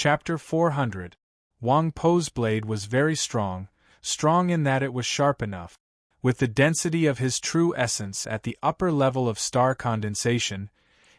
Chapter 400. Wang Po's blade was very strong in that it was sharp enough, with the density of his true essence at the upper level of star condensation.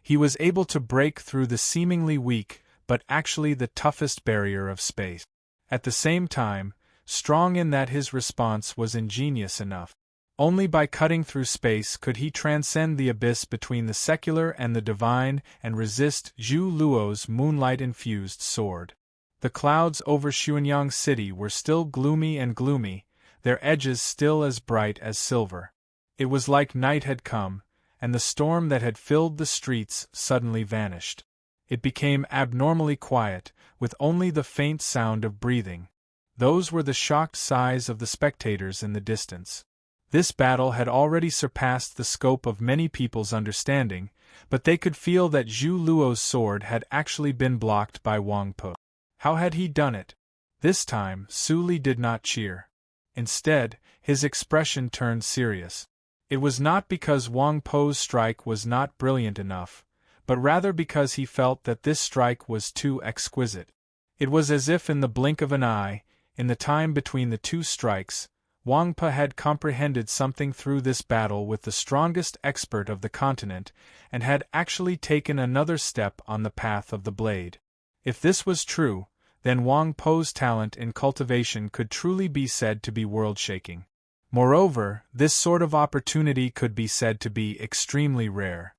He was able to break through the seemingly weak, but actually the toughest barrier of space. At the same time, strong in that his response was ingenious enough. Only by cutting through space could he transcend the abyss between the secular and the divine and resist Zhu Luo's moonlight-infused sword. The clouds over Xuanyang City were still gloomy, their edges still as bright as silver. It was like night had come, and the storm that had filled the streets suddenly vanished. It became abnormally quiet, with only the faint sound of breathing. Those were the shocked sighs of the spectators in the distance. This battle had already surpassed the scope of many people's understanding, but they could feel that Zhu Luo's sword had actually been blocked by Wang Po. How had he done it? This time, Su Li did not cheer. Instead, his expression turned serious. It was not because Wang Po's strike was not brilliant enough, but rather because he felt that this strike was too exquisite. It was as if in the blink of an eye, in the time between the two strikes, Wang Po had comprehended something through this battle with the strongest expert of the continent, and had actually taken another step on the path of the blade. If this was true, then Wang Po's talent in cultivation could truly be said to be world-shaking. Moreover, this sort of opportunity could be said to be extremely rare.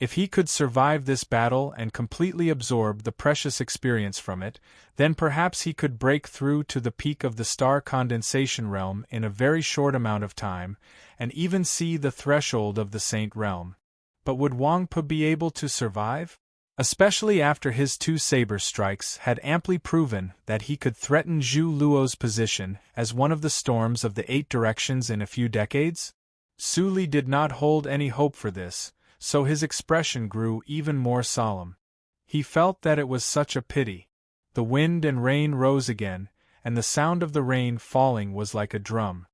If he could survive this battle and completely absorb the precious experience from it, then perhaps he could break through to the peak of the star condensation realm in a very short amount of time, and even see the threshold of the Saint realm. But would Wang Po be able to survive? Especially after his two saber strikes had amply proven that he could threaten Zhu Luo's position as one of the storms of the 8 directions in a few decades? Su Li did not hold any hope for this, so his expression grew even more solemn. He felt that it was such a pity. The wind and rain rose again, and the sound of the rain falling was like a drum.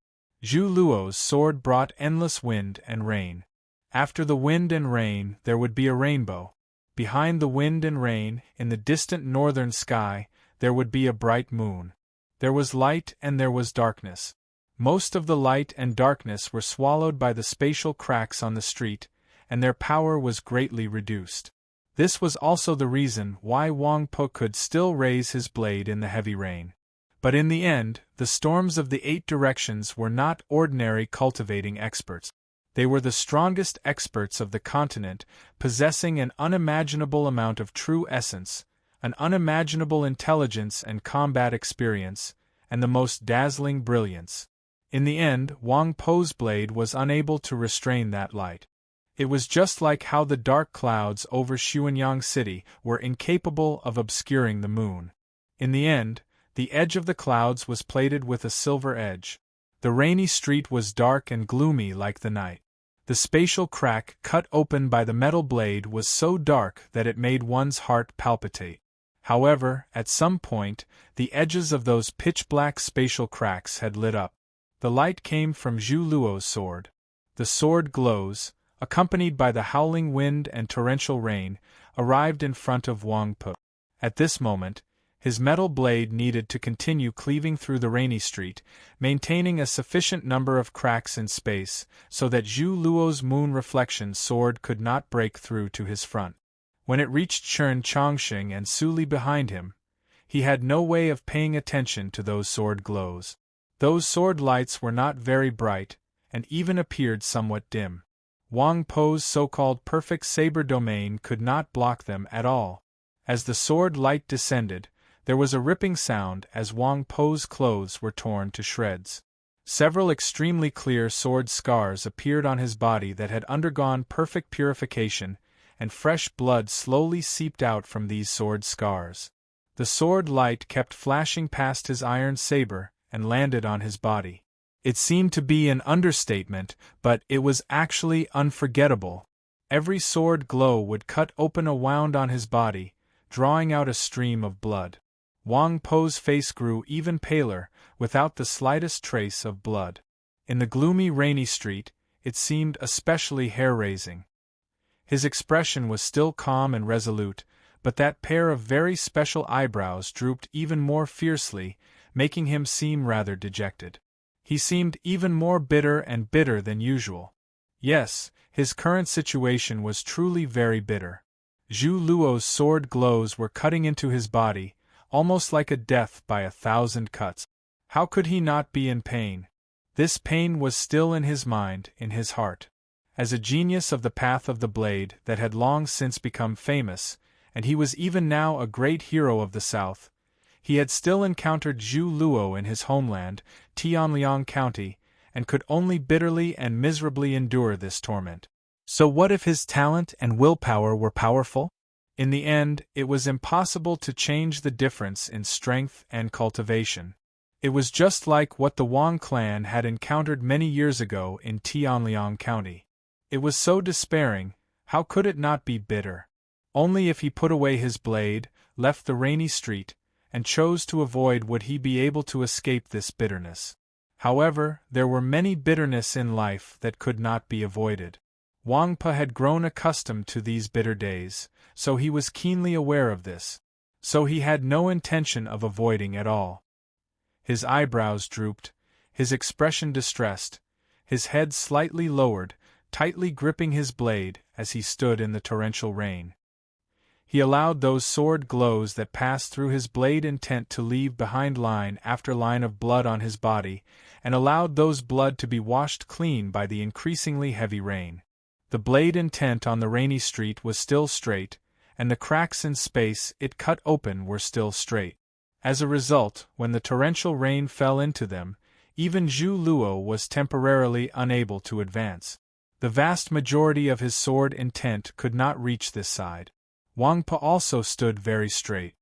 Zhu Luo's sword brought endless wind and rain. After the wind and rain there would be a rainbow. Behind the wind and rain, in the distant northern sky, there would be a bright moon. There was light and there was darkness. Most of the light and darkness were swallowed by the spatial cracks on the street, and their power was greatly reduced. This was also the reason why Wang Po could still raise his blade in the heavy rain. But in the end, the storms of the 8 directions were not ordinary cultivating experts. They were the strongest experts of the continent, possessing an unimaginable amount of true essence, an unimaginable intelligence and combat experience, and the most dazzling brilliance. In the end, Wang Po's blade was unable to restrain that light. It was just like how the dark clouds over Xuanyang City were incapable of obscuring the moon. In the end, the edge of the clouds was plated with a silver edge. The rainy street was dark and gloomy like the night. The spatial crack cut open by the metal blade was so dark that it made one's heart palpitate. However, at some point, the edges of those pitch-black spatial cracks had lit up. The light came from Zhu Luo's sword. The sword glows, accompanied by the howling wind and torrential rain, arrived in front of Wang Po. At this moment, his metal blade needed to continue cleaving through the rainy street, maintaining a sufficient number of cracks in space so that Zhu Luo's moon reflection sword could not break through to his front. When it reached Chen Chongqing and Su Li behind him, he had no way of paying attention to those sword glows. Those sword lights were not very bright, and even appeared somewhat dim. Wang Po's so-called perfect saber domain could not block them at all. As the sword light descended, there was a ripping sound as Wang Po's clothes were torn to shreds. Several extremely clear sword scars appeared on his body that had undergone perfect purification, and fresh blood slowly seeped out from these sword scars. The sword light kept flashing past his iron saber and landed on his body. It seemed to be an understatement, but it was actually unforgettable. Every sword glow would cut open a wound on his body, drawing out a stream of blood. Wang Po's face grew even paler, without the slightest trace of blood. In the gloomy rainy street, it seemed especially hair-raising. His expression was still calm and resolute, but that pair of very special eyebrows drooped even more fiercely, making him seem rather dejected. He seemed even more bitter and bitter than usual. Yes, his current situation was truly very bitter. Zhu Luo's sword glows were cutting into his body, almost like a death by 1,000 cuts. How could he not be in pain? This pain was still in his mind, in his heart. As a genius of the path of the blade that had long since become famous, and he was even now a great hero of the South, he had still encountered Zhu Luo in his homeland, Tianliang County, and could only bitterly and miserably endure this torment. So what if his talent and willpower were powerful? In the end, it was impossible to change the difference in strength and cultivation. It was just like what the Wang clan had encountered many years ago in Tianliang County. It was so despairing, how could it not be bitter? Only if he put away his blade, left the rainy street, and chose to avoid would he be able to escape this bitterness. However, there were many bitterness in life that could not be avoided. Wang Pe had grown accustomed to these bitter days, so he was keenly aware of this. So he had no intention of avoiding at all. His eyebrows drooped, his expression distressed, his head slightly lowered, tightly gripping his blade as he stood in the torrential rain. He allowed those sword glows that passed through his blade intent to leave behind line after line of blood on his body, and allowed those blood to be washed clean by the increasingly heavy rain. The blade intent on the rainy street was still straight, and the cracks in space it cut open were still straight. As a result, when the torrential rain fell into them, even Zhu Luo was temporarily unable to advance. The vast majority of his sword intent could not reach this side. Wang Pe also stood very straight.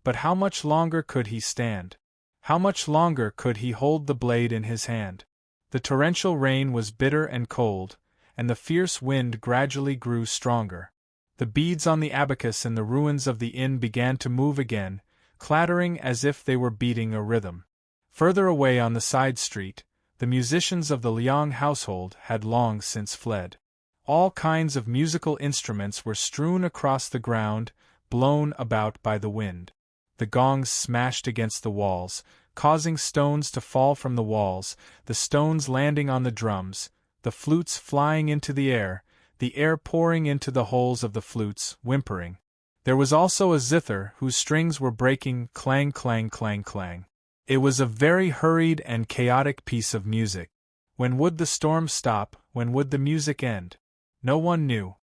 But how much longer could he stand? How much longer could he hold the blade in his hand? The torrential rain was bitter and cold, and the fierce wind gradually grew stronger. The beads on the abacus in the ruins of the inn began to move again, clattering as if they were beating a rhythm. Further away on the side street, the musicians of the Liang household had long since fled. All kinds of musical instruments were strewn across the ground, blown about by the wind. The gongs smashed against the walls, causing stones to fall from the walls, the stones landing on the drums, the flutes flying into the air pouring into the holes of the flutes, whimpering. There was also a zither whose strings were breaking, clang clang clang clang. It was a very hurried and chaotic piece of music. When would the storm stop? When would the music end? No one knew.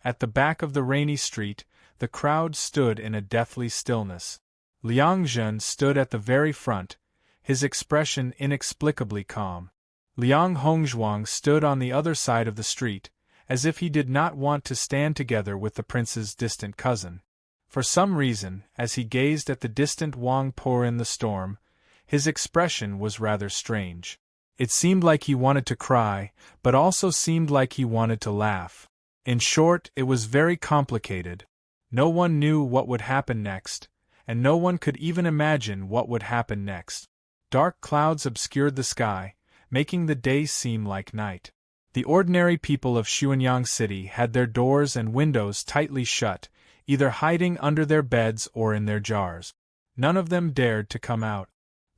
At the back of the rainy street, the crowd stood in a deathly stillness. Liang Zhen stood at the very front, his expression inexplicably calm. Liang Hongzhuang stood on the other side of the street, as if he did not want to stand together with the prince's distant cousin. For some reason, as he gazed at the distant Wang Pe in the storm, his expression was rather strange. It seemed like he wanted to cry, but also seemed like he wanted to laugh. In short, it was very complicated. No one knew what would happen next, and no one could even imagine what would happen next. Dark clouds obscured the sky, making the day seem like night. The ordinary people of Xuanyang City had their doors and windows tightly shut, either hiding under their beds or in their jars. None of them dared to come out.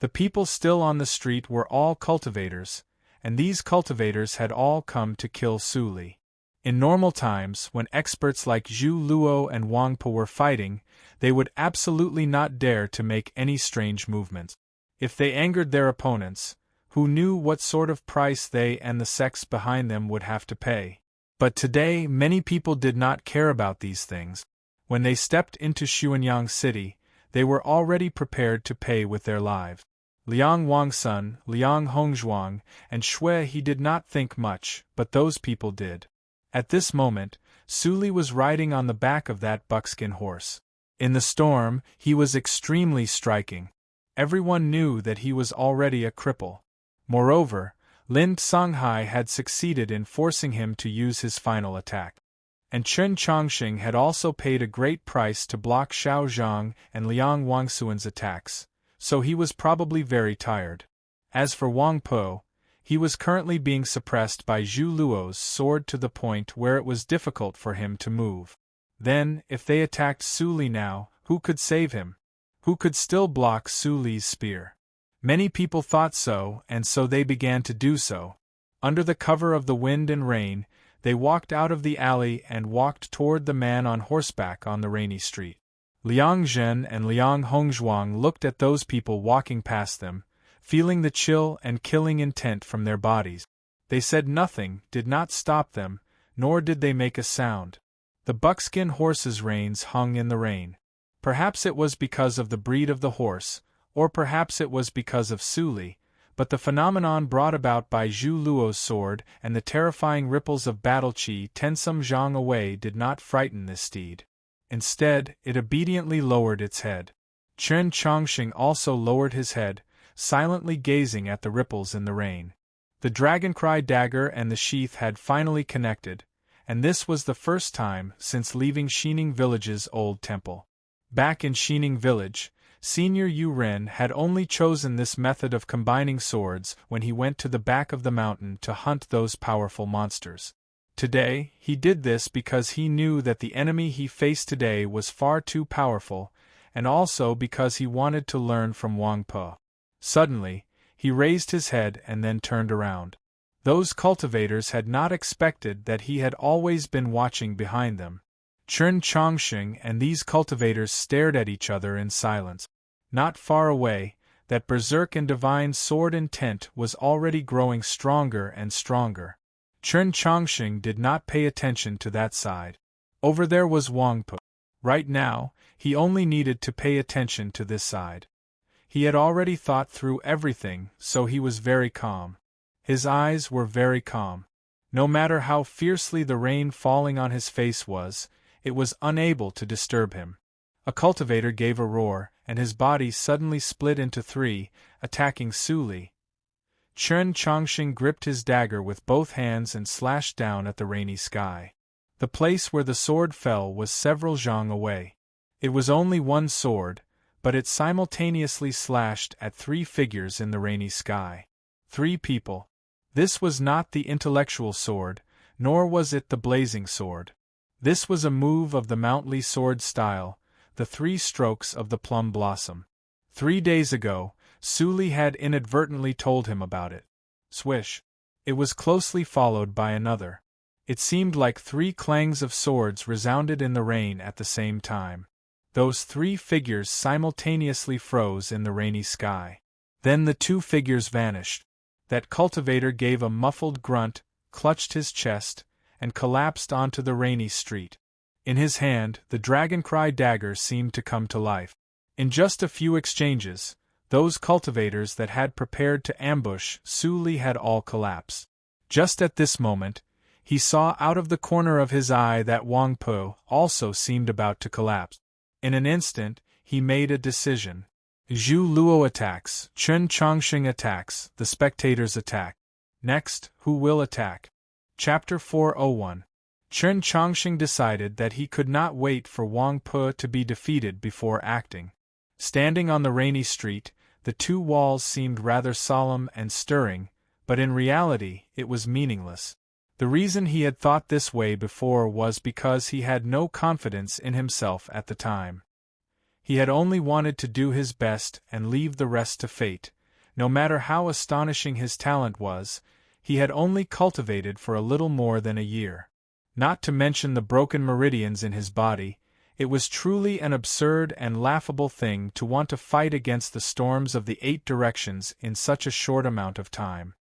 The people still on the street were all cultivators, and these cultivators had all come to kill Su Li. In normal times, when experts like Zhu Luo and Wang Pe were fighting, they would absolutely not dare to make any strange movements. If they angered their opponents, who knew what sort of price they and the sects behind them would have to pay? But today, many people did not care about these things. When they stepped into Xuanyang City, they were already prepared to pay with their lives. Liang Wangsun, Liang Hongzhuang, and Shui he did not think much, but those people did. At this moment, Su Li was riding on the back of that buckskin horse. In the storm, he was extremely striking. Everyone knew that he was already a cripple. Moreover, Lin Songhai had succeeded in forcing him to use his final attack. And Chen Chongqing had also paid a great price to block Xiao Zhang and Liang Wangsuan's attacks, so he was probably very tired. As for Wang Pe, he was currently being suppressed by Zhu Luo's sword to the point where it was difficult for him to move. Then, if they attacked Su Li now, who could save him? Who could still block Su Li's spear? Many people thought so, and so they began to do so. Under the cover of the wind and rain, they walked out of the alley and walked toward the man on horseback on the rainy street. Liang Zhen and Liang Hongzhuang looked at those people walking past them, feeling the chill and killing intent from their bodies. They said nothing, did not stop them, nor did they make a sound. The buckskin horse's reins hung in the rain. Perhaps it was because of the breed of the horse, or perhaps it was because of Su Li, but the phenomenon brought about by Zhu Luo's sword and the terrifying ripples of battle qi 10 some zhang away did not frighten this steed. Instead, it obediently lowered its head. Chen Chongqing also lowered his head, silently gazing at the ripples in the rain. The dragoncry dagger and the sheath had finally connected, and this was the first time since leaving Xining Village's old temple. Back in Xining Village, Senior Yu Ren had only chosen this method of combining swords when he went to the back of the mountain to hunt those powerful monsters. Today, he did this because he knew that the enemy he faced today was far too powerful, and also because he wanted to learn from Wang Po. Suddenly, he raised his head and then turned around. Those cultivators had not expected that he had always been watching behind them. Chen Chongqing and these cultivators stared at each other in silence. Not far away, that berserk and divine sword intent was already growing stronger and stronger. Chen Chongqing did not pay attention to that side. Over there was Wang Po. Right now, he only needed to pay attention to this side. He had already thought through everything, so he was very calm. His eyes were very calm. No matter how fiercely the rain falling on his face was, it was unable to disturb him. A cultivator gave a roar, and his body suddenly split into three, attacking Su Li. Chen Chongqing gripped his dagger with both hands and slashed down at the rainy sky. The place where the sword fell was several zhang away. It was only one sword, but it simultaneously slashed at 3 figures in the rainy sky. 3 people. This was not the intellectual sword, nor was it the blazing sword. This was a move of the Mount Li sword style, the 3 strokes of the plum blossom. 3 days ago, Su Li had inadvertently told him about it. Swish. It was closely followed by another. It seemed like 3 clangs of swords resounded in the rain at the same time. Those 3 figures simultaneously froze in the rainy sky. Then the 2 figures vanished. That cultivator gave a muffled grunt, clutched his chest, and collapsed onto the rainy street. In his hand, the dragoncry dagger seemed to come to life. In just a few exchanges, those cultivators that had prepared to ambush Su Li had all collapsed. Just at this moment, he saw out of the corner of his eye that Wang Po also seemed about to collapse. In an instant, he made a decision. Zhu Luo attacks, Chen Chongqing attacks, the spectators attack. Next, who will attack? Chapter 401. Chen Chongqing decided that he could not wait for Wang Po to be defeated before acting. Standing on the rainy street, the 2 walls seemed rather solemn and stirring, but in reality, it was meaningless. The reason he had thought this way before was because he had no confidence in himself at the time. He had only wanted to do his best and leave the rest to fate. No matter how astonishing his talent was, he had only cultivated for a little more than a year. Not to mention the broken meridians in his body, it was truly an absurd and laughable thing to want to fight against the storms of the 8 directions in such a short amount of time.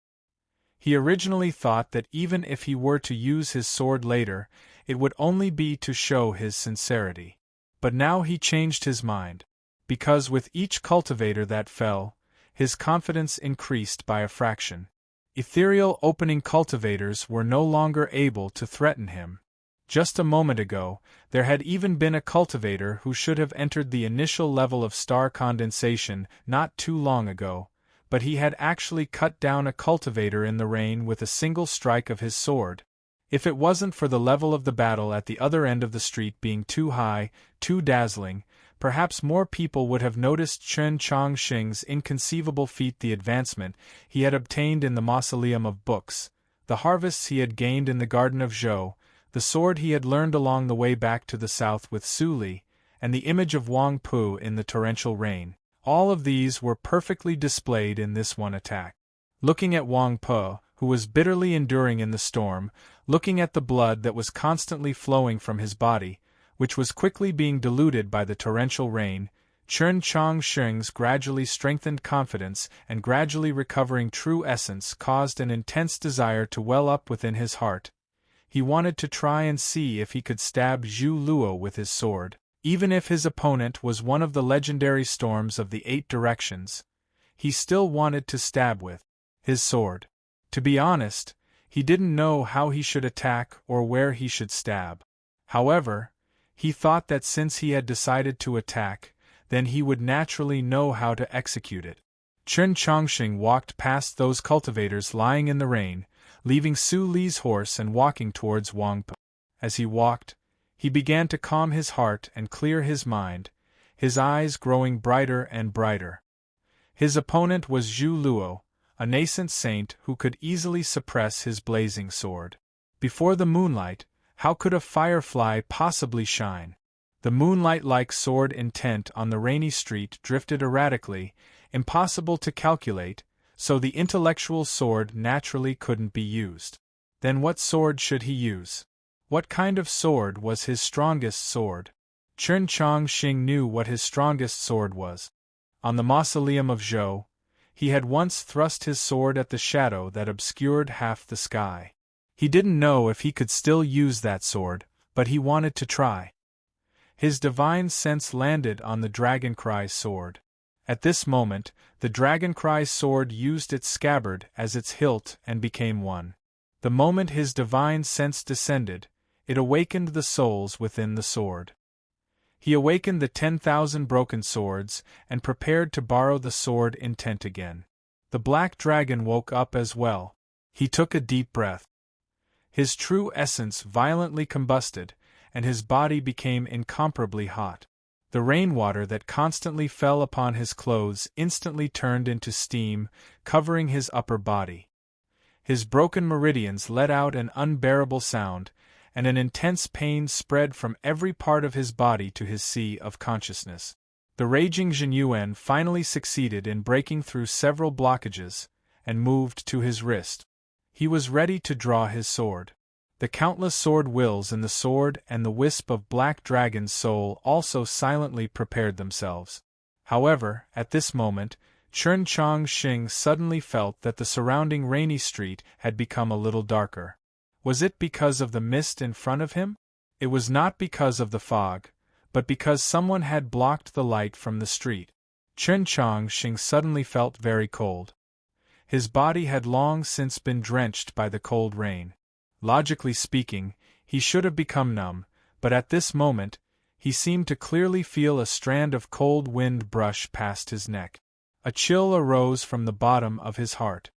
He originally thought that even if he were to use his sword later, it would only be to show his sincerity. But now he changed his mind. Because with each cultivator that fell, his confidence increased by a fraction. Ethereal opening cultivators were no longer able to threaten him. Just a moment ago, there had even been a cultivator who should have entered the initial level of star condensation not too long ago, but he had actually cut down a cultivator in the rain with a single strike of his sword. If it wasn't for the level of the battle at the other end of the street being too high, too dazzling, perhaps more people would have noticed Chen Chongqing's inconceivable feat, the advancement he had obtained in the mausoleum of books, the harvests he had gained in the garden of Zhou, the sword he had learned along the way back to the south with Su Li, and the image of Wang Pu in the torrential rain. All of these were perfectly displayed in this one attack. Looking at Wang Pu, who was bitterly enduring in the storm, looking at the blood that was constantly flowing from his body, which was quickly being diluted by the torrential rain, Chen Chongqing's gradually strengthened confidence and gradually recovering true essence caused an intense desire to well up within his heart. He wanted to try and see if he could stab Zhu Luo with his sword. Even if his opponent was one of the legendary storms of the 8 directions, he still wanted to stab with his sword. To be honest, he didn't know how he should attack or where he should stab. However, he thought that since he had decided to attack, then he would naturally know how to execute it. Chen Chongqing walked past those cultivators lying in the rain, leaving Su Li's horse and walking towards Wang Pu. As he walked, he began to calm his heart and clear his mind, his eyes growing brighter and brighter. His opponent was Zhu Luo, a nascent saint who could easily suppress his blazing sword. Before the moonlight, how could a firefly possibly shine? The moonlight-like sword intent on the rainy street drifted erratically, impossible to calculate, so the intellectual sword naturally couldn't be used. Then what sword should he use? What kind of sword was his strongest sword? Chen Chongqing knew what his strongest sword was. On the mausoleum of Zhou, he had once thrust his sword at the shadow that obscured half the sky. He didn't know if he could still use that sword, but he wanted to try. His divine sense landed on the Dragoncry sword. At this moment, the Dragoncry sword used its scabbard as its hilt and became one. The moment his divine sense descended, it awakened the souls within the sword. He awakened the 10,000 broken swords and prepared to borrow the sword intent again. The black dragon woke up as well. He took a deep breath. His true essence violently combusted, and his body became incomparably hot. The rainwater that constantly fell upon his clothes instantly turned into steam, covering his upper body. His broken meridians let out an unbearable sound, and an intense pain spread from every part of his body to his sea of consciousness. The raging Zhenyuan finally succeeded in breaking through several blockages, and moved to his wrist. He was ready to draw his sword. The countless sword wills in the sword and the wisp of black dragon's soul also silently prepared themselves. However, at this moment, Chen Chongqing suddenly felt that the surrounding rainy street had become a little darker. Was it because of the mist in front of him? It was not because of the fog, but because someone had blocked the light from the street. Chen Chongqing suddenly felt very cold. His body had long since been drenched by the cold rain. Logically speaking, he should have become numb, but at this moment, he seemed to clearly feel a strand of cold wind brush past his neck. A chill arose from the bottom of his heart.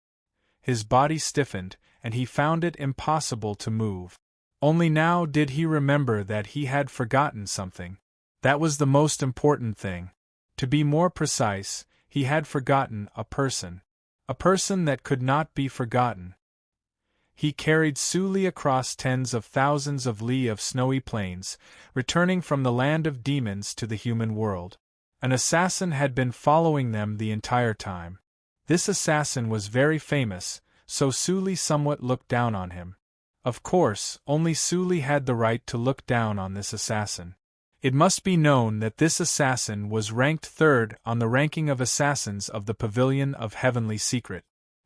His body stiffened, and he found it impossible to move. Only now did he remember that he had forgotten something. That was the most important thing. To be more precise, he had forgotten a person. A person that could not be forgotten. He carried Su Li across tens of thousands of li of snowy plains, returning from the land of demons to the human world. An assassin had been following them the entire time. This assassin was very famous, so Su Li somewhat looked down on him. Of course, only Su Li had the right to look down on this assassin. It must be known that this assassin was ranked 3rd on the ranking of assassins of the Pavilion of Heavenly Secret.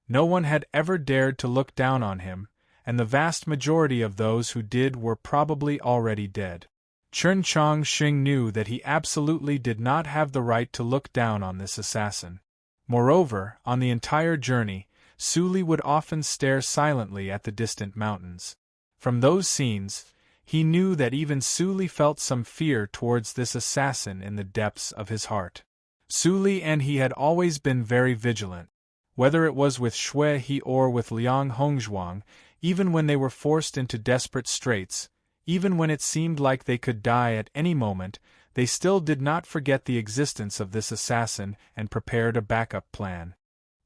No one had ever dared to look down on him, and the vast majority of those who did were probably already dead. Chen Chongqing knew that he absolutely did not have the right to look down on this assassin. Moreover, on the entire journey, Su Li would often stare silently at the distant mountains. From those scenes, he knew that even Su Li felt some fear towards this assassin in the depths of his heart. Su Li and he had always been very vigilant. Whether it was with Shui He or with Liang Hongzhuang, even when they were forced into desperate straits, even when it seemed like they could die at any moment, they still did not forget the existence of this assassin and prepared a backup plan.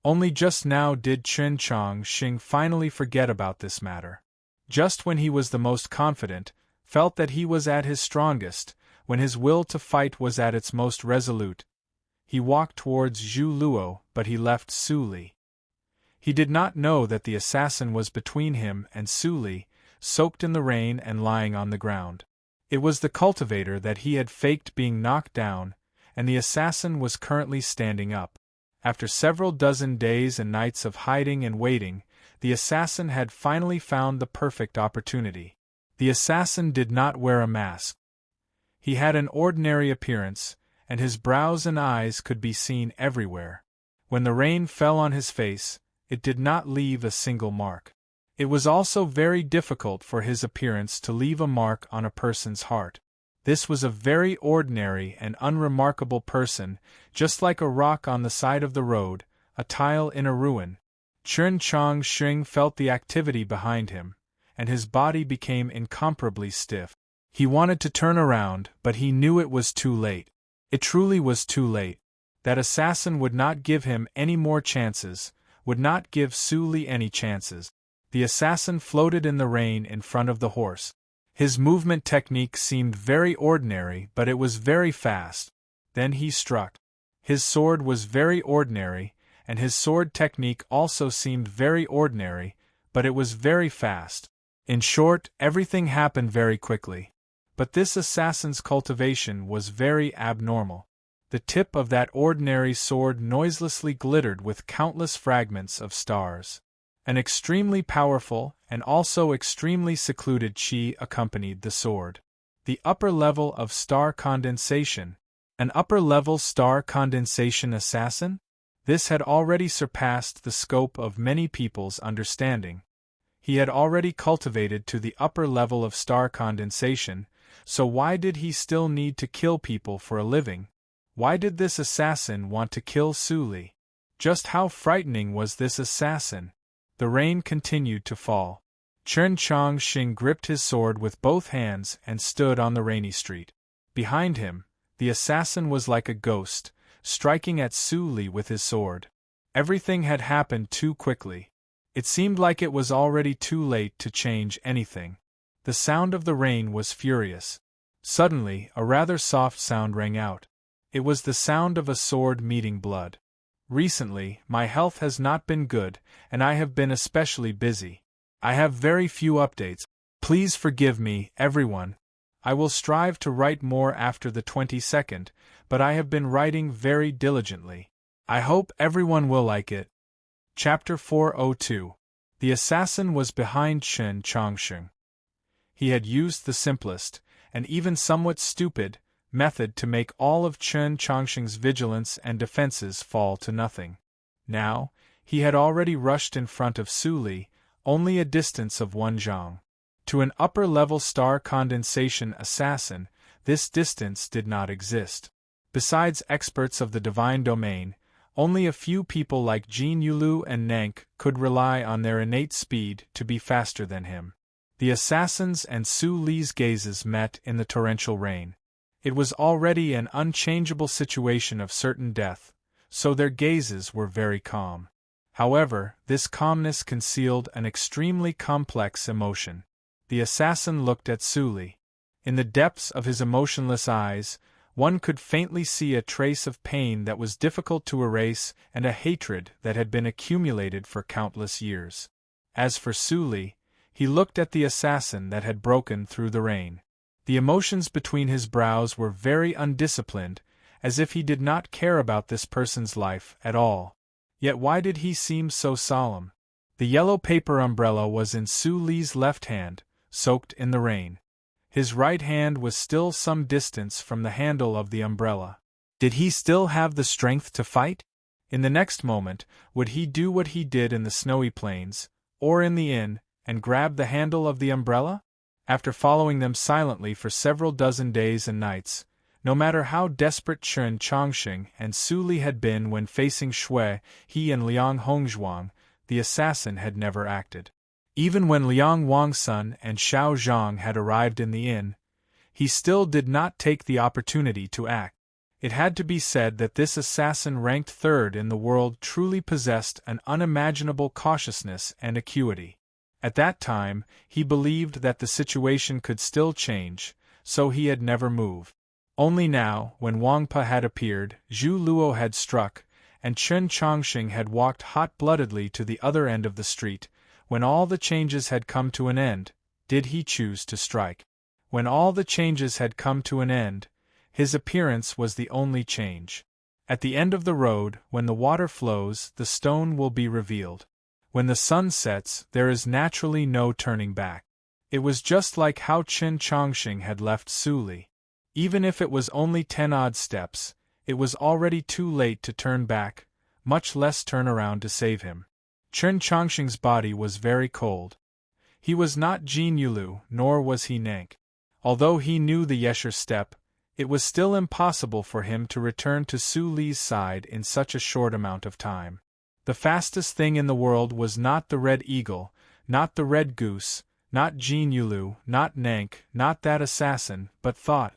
Only just now did Chen Chongqing finally forget about this matter. just when he was the most confident, felt that he was at his strongest, when his will to fight was at its most resolute. He walked towards Zhu Luo, but he left Su Li. He did not know that the assassin was between him and Su Li, soaked in the rain and lying on the ground. It was the cultivator that he had faked being knocked down, and the assassin was currently standing up. After several dozen days and nights of hiding and waiting, the assassin had finally found the perfect opportunity. The assassin did not wear a mask. He had an ordinary appearance, and his brows and eyes could be seen everywhere. When the rain fell on his face, it did not leave a single mark. It was also very difficult for his appearance to leave a mark on a person's heart. This was a very ordinary and unremarkable person, just like a rock on the side of the road, a tile in a ruin. Chen Chongqing felt the activity behind him, and his body became incomparably stiff. He wanted to turn around, but he knew it was too late. It truly was too late. That assassin would not give him any more chances, would not give Su Li any chances. The assassin floated in the rain in front of the horse. His movement technique seemed very ordinary, but it was very fast. Then he struck. His sword was very ordinary, and his sword technique also seemed very ordinary, but it was very fast. In short, everything happened very quickly. But this assassin's cultivation was very abnormal. The tip of that ordinary sword noiselessly glittered with countless fragments of stars. An extremely powerful and also extremely secluded qi accompanied the sword. The upper level of star condensation. An upper-level star condensation assassin? This had already surpassed the scope of many people's understanding. He had already cultivated to the upper level of star condensation, so why did he still need to kill people for a living? Why did this assassin want to kill Su Li? Just how frightening was this assassin? The rain continued to fall. Chen Chongqing gripped his sword with both hands and stood on the rainy street. Behind him, the assassin was like a ghost, striking at Su Li with his sword. Everything had happened too quickly. It seemed like it was already too late to change anything. The sound of the rain was furious. Suddenly, a rather soft sound rang out. It was the sound of a sword meeting blood. Recently, my health has not been good, and I have been especially busy. I have very few updates. Please forgive me, everyone. I will strive to write more after the 22nd, but I have been writing very diligently. I hope everyone will like it. Chapter 402. The assassin was behind Chen Chongqing. He had used the simplest, and even somewhat stupid, method to make all of Chen Chongqing's vigilance and defenses fall to nothing. Now, he had already rushed in front of Su Li, only a distance of 1 zhang. To an upper-level star condensation assassin, this distance did not exist. Besides experts of the divine domain, only a few people like Jin Yulu and Nank could rely on their innate speed to be faster than him. The assassin's and Su Li's gazes met in the torrential rain. It was already an unchangeable situation of certain death, so their gazes were very calm. However, this calmness concealed an extremely complex emotion. The assassin looked at Su Li. In the depths of his emotionless eyes, one could faintly see a trace of pain that was difficult to erase and a hatred that had been accumulated for countless years. As for Su Li, he looked at the assassin that had broken through the rain. The emotions between his brows were very undisciplined, as if he did not care about this person's life at all. Yet why did he seem so solemn? The yellow paper umbrella was in Su Li's left hand, soaked in the rain. His right hand was still some distance from the handle of the umbrella. Did he still have the strength to fight? In the next moment, would he do what he did in the snowy plains, or in the inn, and grab the handle of the umbrella? After following them silently for several dozen days and nights, no matter how desperate Chen Chongqing and Su Li had been when facing Shui, he and Liang Hongzhuang, the assassin had never acted. Even when Liang Wangsun and Xiao Zhang had arrived in the inn, he still did not take the opportunity to act. It had to be said that this assassin ranked third in the world truly possessed an unimaginable cautiousness and acuity. At that time, he believed that the situation could still change, so he had never moved. Only now, when Wangpa had appeared, Zhu Luo had struck, and Chen Chongqing had walked hot-bloodedly to the other end of the street, when all the changes had come to an end, did he choose to strike. When all the changes had come to an end, his appearance was the only change. At the end of the road, when the water flows, the stone will be revealed. When the sun sets, there is naturally no turning back. It was just like how Chen Chongqing had left Suli. Even if it was only 10 odd steps, it was already too late to turn back, much less turn around to save him. Chen Chongqing's body was very cold. He was not Jin Yulu, nor was he Nank. Although he knew the Yesher step, it was still impossible for him to return to Su Li's side in such a short amount of time. The fastest thing in the world was not the red eagle, not the red goose, not Jin Yulu, not Nank, not that assassin, but thought.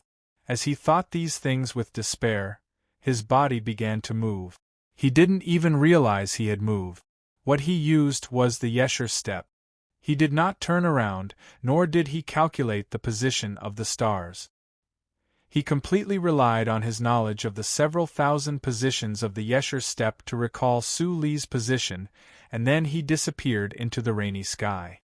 As he thought these things with despair, his body began to move. He didn't even realize he had moved. What he used was the Yesher step. He did not turn around, nor did he calculate the position of the stars. He completely relied on his knowledge of the several thousand positions of the Yesher step to recall Su Li's position, and then he disappeared into the rainy sky.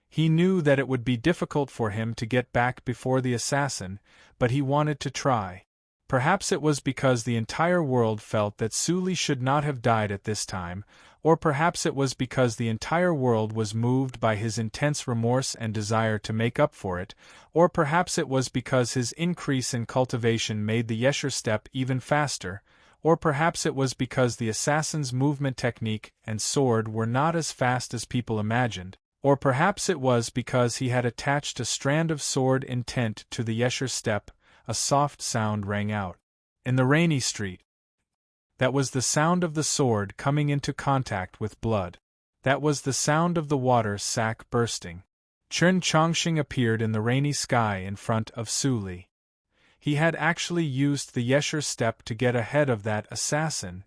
He knew that it would be difficult for him to get back before the assassin, but he wanted to try. Perhaps it was because the entire world felt that Su Li should not have died at this time, or perhaps it was because the entire world was moved by his intense remorse and desire to make up for it, or perhaps it was because his increase in cultivation made the Yesher step even faster, or perhaps it was because the assassin's movement technique and sword were not as fast as people imagined, or perhaps it was because he had attached a strand of sword intent to the Yesher step. A soft sound rang out. In the rainy street. That was the sound of the sword coming into contact with blood. That was the sound of the water sack bursting. Chen Chongqing appeared in the rainy sky in front of Su Li. He had actually used the Yesher step to get ahead of that assassin.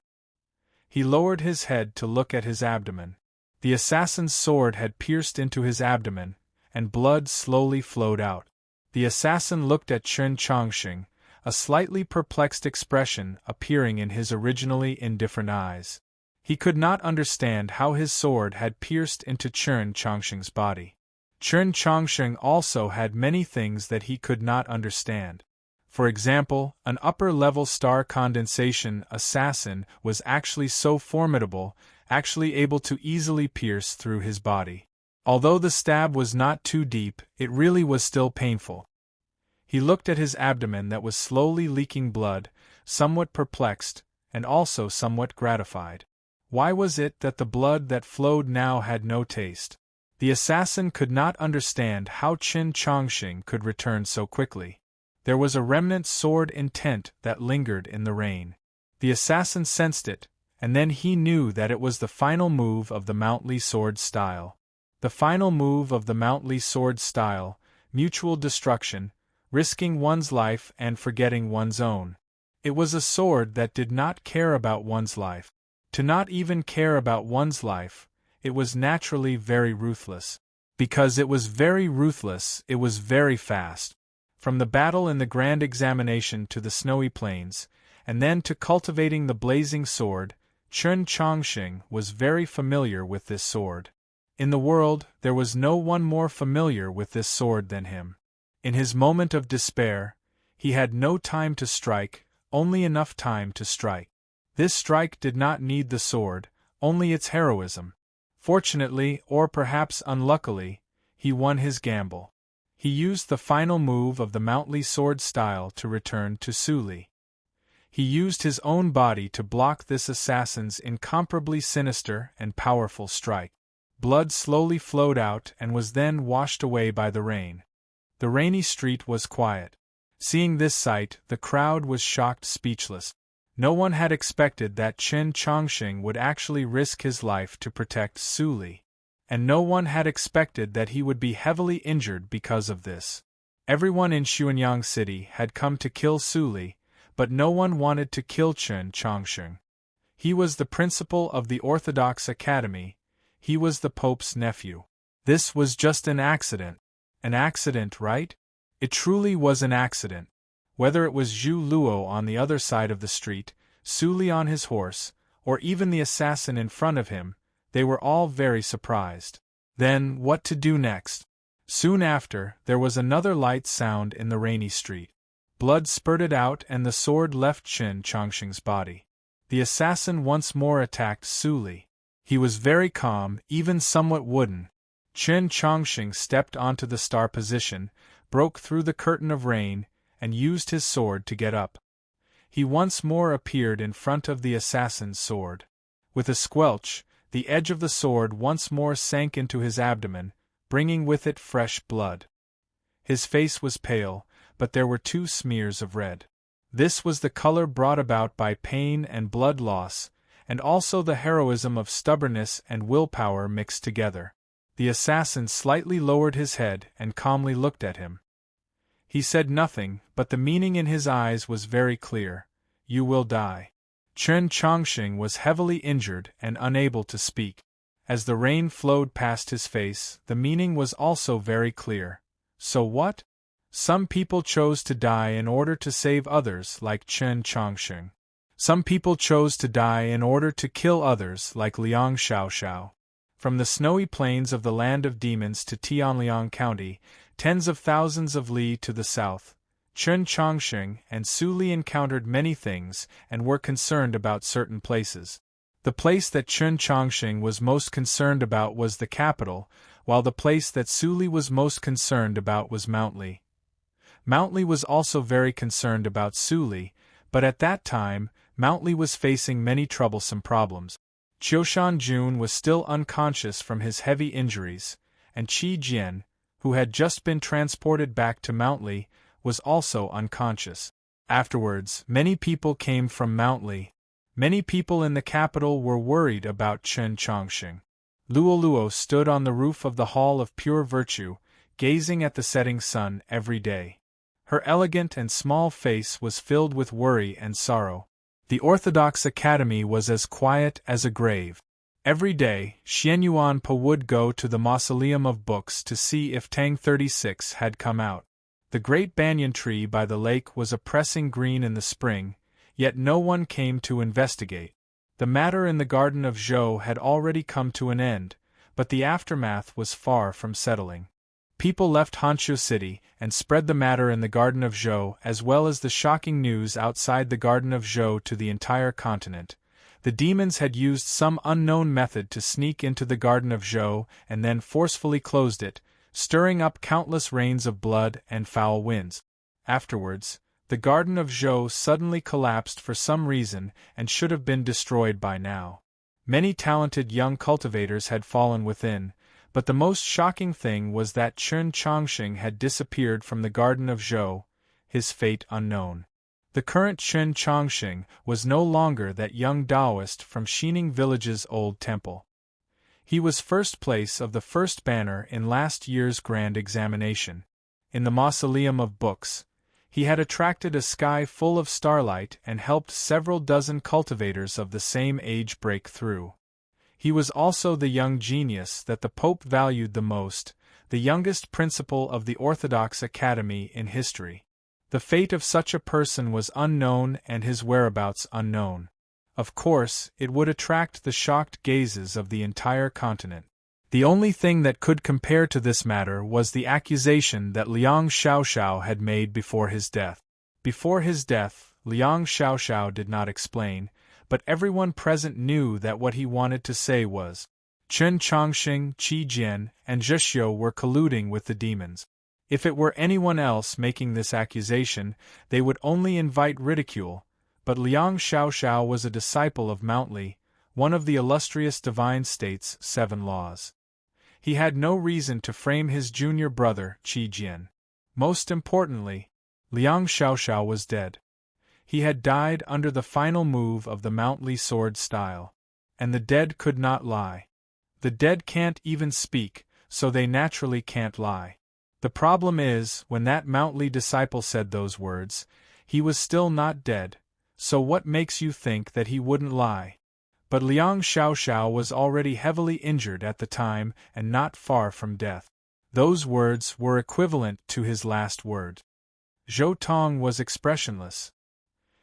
He lowered his head to look at his abdomen. The assassin's sword had pierced into his abdomen, and blood slowly flowed out. The assassin looked at Chen Chongqing, a slightly perplexed expression appearing in his originally indifferent eyes. He could not understand how his sword had pierced into Chen Chongqing's body. Chen Chongqing also had many things that he could not understand. For example, an upper-level star condensation assassin was actually so formidable, actually able to easily pierce through his body. Although the stab was not too deep, it really was still painful. He looked at his abdomen that was slowly leaking blood, somewhat perplexed, and also somewhat gratified. Why was it that the blood that flowed now had no taste? The assassin could not understand how Chen Chongqing could return so quickly. There was a remnant sword intent that lingered in the rain. The assassin sensed it, and then he knew that it was the final move of the Mount Li sword style. The final move of the Mount Li sword style, mutual destruction, risking one's life and forgetting one's own. It was a sword that did not care about one's life. To not even care about one's life, it was naturally very ruthless. Because it was very ruthless, it was very fast. From the battle in the Grand Examination to the snowy plains, and then to cultivating the blazing sword, Chen Chongqing was very familiar with this sword. In the world, there was no one more familiar with this sword than him. In his moment of despair, he had no time to strike, only enough time to strike. This strike did not need the sword, only its heroism. Fortunately, or perhaps unluckily, he won his gamble. He used the final move of the Mount Li sword style to return to Su Li. He used his own body to block this assassin's incomparably sinister and powerful strike. Blood slowly flowed out and was then washed away by the rain. The rainy street was quiet. Seeing this sight, the crowd was shocked speechless. No one had expected that Chen Chongqing would actually risk his life to protect Su Li. And no one had expected that he would be heavily injured because of this. Everyone in Xuanyang City had come to kill Su Li, but no one wanted to kill Chen Chongqing. He was the principal of the Orthodox Academy. He was the Pope's nephew. This was just an accident. An accident, right? It truly was an accident. Whether it was Zhu Luo on the other side of the street, Su Li on his horse, or even the assassin in front of him, they were all very surprised. Then, what to do next? Soon after, there was another light sound in the rainy street. Blood spurted out and the sword left Chen Chongqing's body. The assassin once more attacked Su Li. He was very calm, even somewhat wooden. Chen Chongqing stepped onto the star position, broke through the curtain of rain, and used his sword to get up. He once more appeared in front of the assassin's sword. With a squelch, the edge of the sword once more sank into his abdomen, bringing with it fresh blood. His face was pale, but there were 2 smears of red. This was the color brought about by pain and blood loss, and also the heroism of stubbornness and willpower mixed together. The assassin slightly lowered his head and calmly looked at him. He said nothing, but the meaning in his eyes was very clear. You will die. Chen Chongqing was heavily injured and unable to speak. As the rain flowed past his face, the meaning was also very clear. So what? Some people chose to die in order to save others like Chen Chongqing. Some people chose to die in order to kill others like Liang Xiaoxiao. From the snowy plains of the land of demons to Tianliang County, tens of thousands of li to the south, Chen Chongqing and Su Li encountered many things and were concerned about certain places. The place that Chen Chongqing was most concerned about was the capital, while the place that Su Li was most concerned about was Mount Li. Mount Li was also very concerned about Su Li, but at that time, Mount Li was facing many troublesome problems. Qiushan Jun was still unconscious from his heavy injuries, and Qi Jian, who had just been transported back to Mount Li, was also unconscious. Afterwards, many people came from Mount Li. Many people in the capital were worried about Chen Chongqing. Luo Luo stood on the roof of the Hall of Pure Virtue, gazing at the setting sun every day. Her elegant and small face was filled with worry and sorrow. The Orthodox Academy was as quiet as a grave. Every day, Xianyuan Po would go to the Mausoleum of Books to see if Tang 36 had come out. The great banyan tree by the lake was a pressing green in the spring, yet no one came to investigate. The matter in the garden of Zhou had already come to an end, but the aftermath was far from settling. People left Hanqiu City and spread the matter in the Garden of Zhou as well as the shocking news outside the Garden of Zhou to the entire continent. The demons had used some unknown method to sneak into the Garden of Zhou and then forcefully closed it, stirring up countless rains of blood and foul winds. Afterwards, the Garden of Zhou suddenly collapsed for some reason and should have been destroyed by now. Many talented young cultivators had fallen within, but the most shocking thing was that Chen Chongqing had disappeared from the Garden of Zhou, his fate unknown. The current Chen Chongqing was no longer that young Taoist from Xining Village's old temple. He was first place of the first banner in last year's grand examination. In the Mausoleum of Books, he had attracted a sky full of starlight and helped several dozen cultivators of the same age break through. He was also the young genius that the Pope valued the most, the youngest principal of the Orthodox Academy in history. The fate of such a person was unknown and his whereabouts unknown. Of course, it would attract the shocked gazes of the entire continent. The only thing that could compare to this matter was the accusation that Liang Xiaoxiao had made before his death. Before his death, Liang Xiaoxiao did not explain, but everyone present knew that what he wanted to say was, Chen Chongqing, Qi Jian, and Zhixiu were colluding with the demons. If it were anyone else making this accusation, they would only invite ridicule, but Liang Xiaoxiao was a disciple of Mount Li, one of the illustrious divine state's 7 laws. He had no reason to frame his junior brother, Qi Jian. Most importantly, Liang Xiaoxiao was dead. He had died under the final move of the Mount Li sword style. And the dead could not lie. The dead can't even speak, so they naturally can't lie. The problem is, when that Mount Li disciple said those words, he was still not dead, so what makes you think that he wouldn't lie? But Liang Xiaoxiao was already heavily injured at the time and not far from death. Those words were equivalent to his last word. Zhou Tong was expressionless.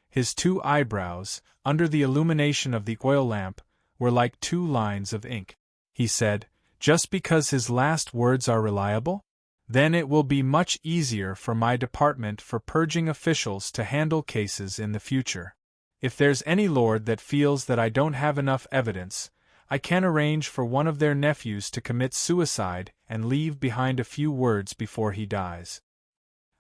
His two eyebrows, under the illumination of the oil lamp, were like two lines of ink. He said, "Just because his last words are reliable? Then it will be much easier for my department for purging officials to handle cases in the future. If there's any lord that feels that I don't have enough evidence, I can arrange for one of their nephews to commit suicide and leave behind a few words before he dies."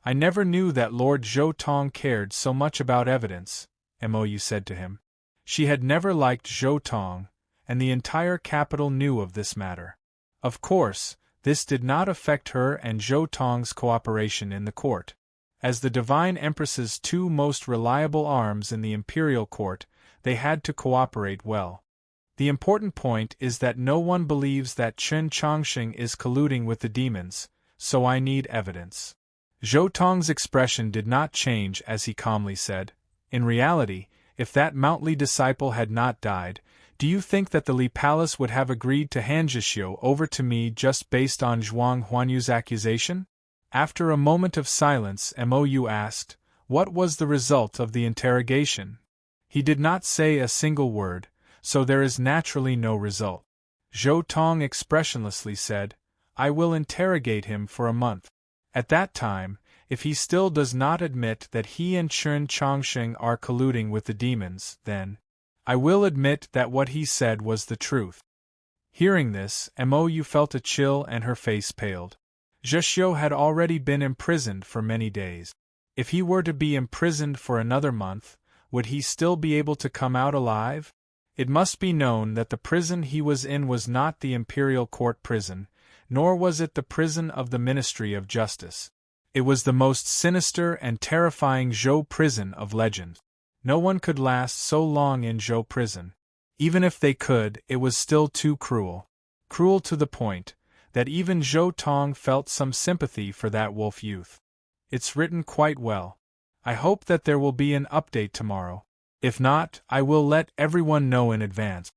"I never knew that Lord Zhou Tong cared so much about evidence," Mou said to him. She had never liked Zhou Tong, and the entire capital knew of this matter. Of course, this did not affect her and Zhou Tong's cooperation in the court. As the Divine Empress's two most reliable arms in the imperial court, they had to cooperate well. The important point is that no one believes that Chen Chongqing is colluding with the demons, so I need evidence. Zhou Tong's expression did not change as he calmly said, "In reality, if that Mountly disciple had not died, do you think that the Li Palace would have agreed to hand Zhixiu over to me just based on Zhuang Huanyu's accusation?" After a moment of silence, Mou asked, "What was the result of the interrogation?" "He did not say a single word, so there is naturally no result." Zhou Tong expressionlessly said, "I will interrogate him for a month. At that time, if he still does not admit that he and Chen Chongqing are colluding with the demons, then I will admit that what he said was the truth." Hearing this, Mou felt a chill and her face paled. Zhixiu had already been imprisoned for many days. If he were to be imprisoned for another month, would he still be able to come out alive? It must be known that the prison he was in was not the imperial court prison, nor was it the prison of the Ministry of Justice. It was the most sinister and terrifying Zhou prison of legend. No one could last so long in Zhou prison. Even if they could, it was still too cruel. Cruel to the point that even Zhou Tong felt some sympathy for that wolf youth. "It's written quite well. I hope that there will be an update tomorrow. If not, I will let everyone know in advance."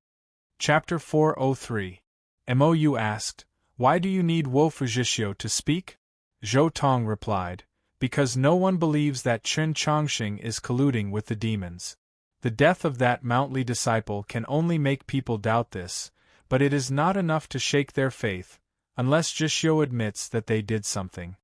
Chapter 403. Mou asked, "Why do you need Wofu Zhixiu to speak?" Zhou Tong replied, "Because no one believes that Chen Chongqing is colluding with the demons. The death of that Mountly disciple can only make people doubt this, but it is not enough to shake their faith, unless Zhixiu admits that they did something."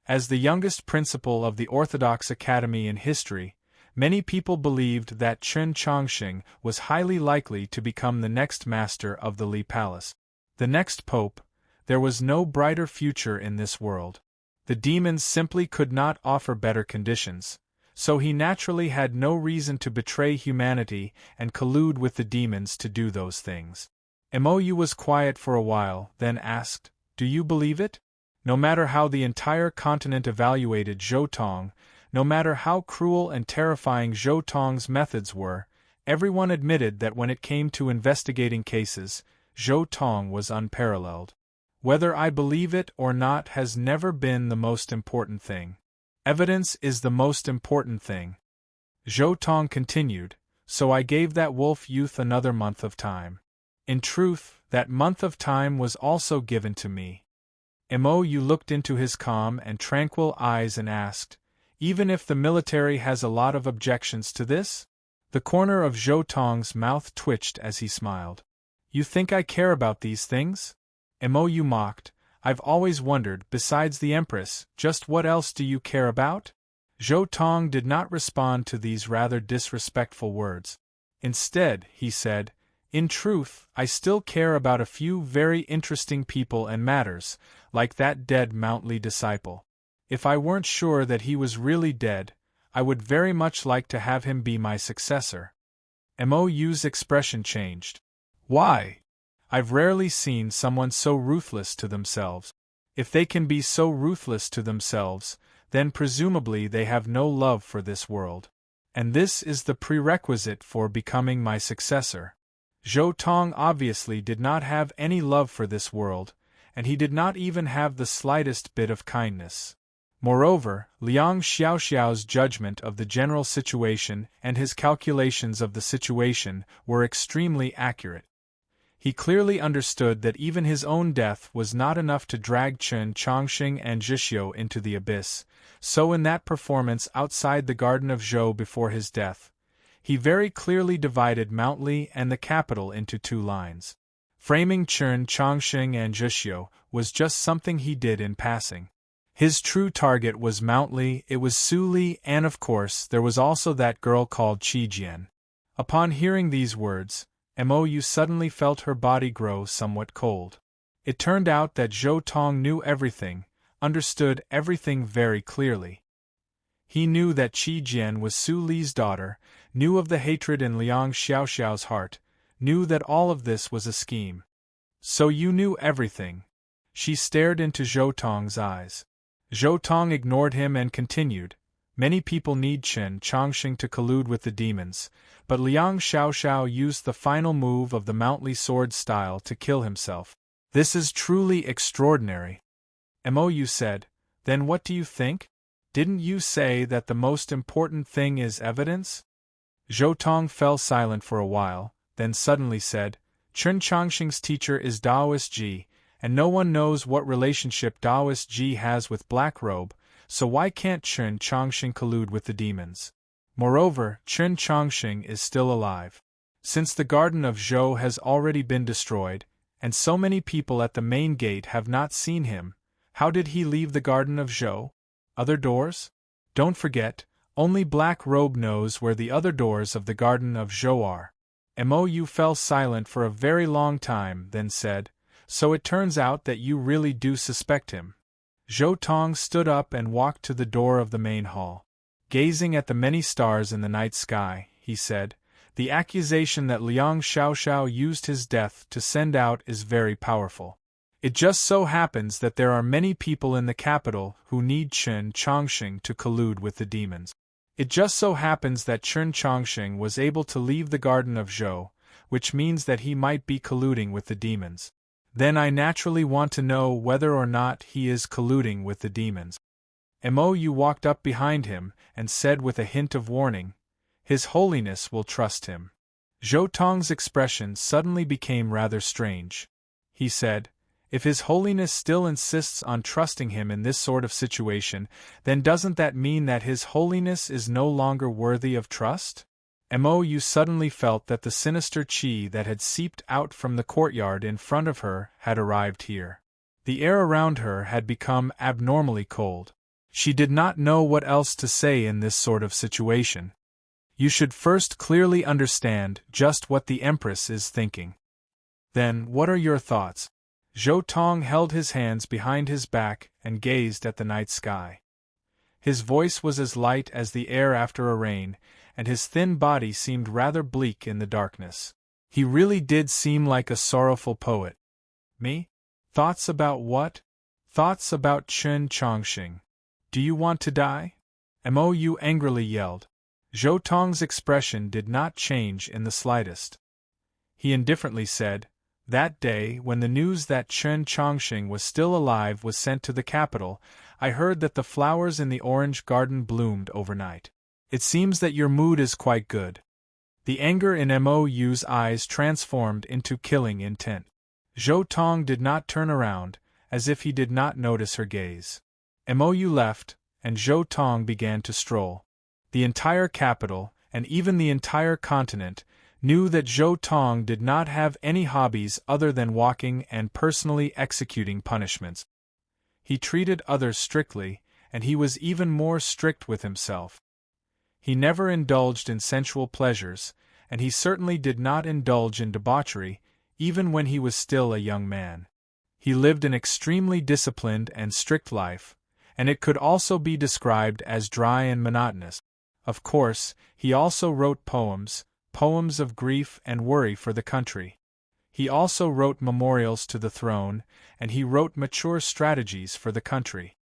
As the youngest principal of the Orthodox Academy in history, many people believed that Chen Chongqing was highly likely to become the next master of the Li Palace. The next pope. There was no brighter future in this world. The demons simply could not offer better conditions, so he naturally had no reason to betray humanity and collude with the demons to do those things. Mou was quiet for a while, then asked, "Do you believe it?" No matter how the entire continent evaluated Zhou Tong, no matter how cruel and terrifying Zhou Tong's methods were, everyone admitted that when it came to investigating cases, Zhou Tong was unparalleled. Whether I believe it or not has never been the most important thing. Evidence is the most important thing. Zhou Tong continued, "So I gave that wolf youth another month of time. In truth, that month of time was also given to me." Mou looked into his calm and tranquil eyes and asked, "Even if the military has a lot of objections to this?" The corner of Zhou Tong's mouth twitched as he smiled. "You think I care about these things?" Mou mocked, "I've always wondered, besides the Empress, just what else do you care about?" Zhou Tong did not respond to these rather disrespectful words. Instead, he said, "In truth, I still care about a few very interesting people and matters, like that dead Mountly disciple. If I weren't sure that he was really dead, I would very much like to have him be my successor." Mou's expression changed. "Why? I've rarely seen someone so ruthless to themselves. If they can be so ruthless to themselves, then presumably they have no love for this world. And this is the prerequisite for becoming my successor." Zhou Tong obviously did not have any love for this world, and he did not even have the slightest bit of kindness. Moreover, Liang Xiaoxiao's judgment of the general situation and his calculations of the situation were extremely accurate. He clearly understood that even his own death was not enough to drag Chen Chongqing and Zhixiu into the abyss, so in that performance outside the garden of Zhou before his death, he very clearly divided Mount Li and the capital into two lines. Framing Chen Chongqing and Zhixiu was just something he did in passing. His true target was Mount Li, it was Su Li, and of course there was also that girl called Qi Jian. Upon hearing these words, Mou suddenly felt her body grow somewhat cold. It turned out that Zhou Tong knew everything, understood everything very clearly. He knew that Qi Jian was Su Li's daughter, knew of the hatred in Liang Xiaoxiao's heart, knew that all of this was a scheme. So you knew everything. She stared into Zhou Tong's eyes. Zhou Tong ignored him and continued, "Many people need Chen Chongqing to collude with the demons, but Liang Xiaoxiao used the final move of the Mount Li sword style to kill himself. This is truly extraordinary." Mou said, "Then what do you think? Didn't you say that the most important thing is evidence?" Zhou Tong fell silent for a while, then suddenly said, "Chen Chongqing's teacher is Daoist Ji, and no one knows what relationship Daoist Ji has with Black Robe, so why can't Chen Chongqing collude with the demons? Moreover, Chen Chongqing is still alive. Since the garden of Zhou has already been destroyed, and so many people at the main gate have not seen him, how did he leave the garden of Zhou? Other doors? Don't forget, only Black Robe knows where the other doors of the garden of Zhou are." Mou fell silent for a very long time, then said, "So it turns out that you really do suspect him." Zhou Tong stood up and walked to the door of the main hall. Gazing at the many stars in the night sky, he said, "The accusation that Liang Xiaoxiao used his death to send out is very powerful. It just so happens that there are many people in the capital who need Chen Chongqing to collude with the demons. It just so happens that Chen Chongqing was able to leave the garden of Zhou, which means that he might be colluding with the demons. Then I naturally want to know whether or not he is colluding with the demons." Mou walked up behind him and said with a hint of warning, "His Holiness will trust him." Zhou Tong's expression suddenly became rather strange. He said, "If His Holiness still insists on trusting him in this sort of situation, then doesn't that mean that His Holiness is no longer worthy of trust?" Mou suddenly felt that the sinister qi that had seeped out from the courtyard in front of her had arrived here. The air around her had become abnormally cold. She did not know what else to say in this sort of situation. "You should first clearly understand just what the Empress is thinking. Then, what are your thoughts?" Zhou Tong held his hands behind his back and gazed at the night sky. His voice was as light as the air after a rain, and his thin body seemed rather bleak in the darkness. He really did seem like a sorrowful poet. "Me? Thoughts about what?" "Thoughts about Chen Chongqing. Do you want to die?" Mou angrily yelled. Zhou Tong's expression did not change in the slightest. He indifferently said, "That day, when the news that Chen Chongqing was still alive was sent to the capital, I heard that the flowers in the orange garden bloomed overnight. It seems that your mood is quite good." The anger in Mou's eyes transformed into killing intent. Zhou Tong did not turn around, as if he did not notice her gaze. Mou left, and Zhou Tong began to stroll. The entire capital, and even the entire continent, knew that Zhou Tong did not have any hobbies other than walking and personally executing punishments. He treated others strictly, and he was even more strict with himself. He never indulged in sensual pleasures, and he certainly did not indulge in debauchery, even when he was still a young man. He lived an extremely disciplined and strict life, and it could also be described as dry and monotonous. Of course, he also wrote poems of grief and worry for the country. He also wrote memorials to the throne, and he wrote mature strategies for the country.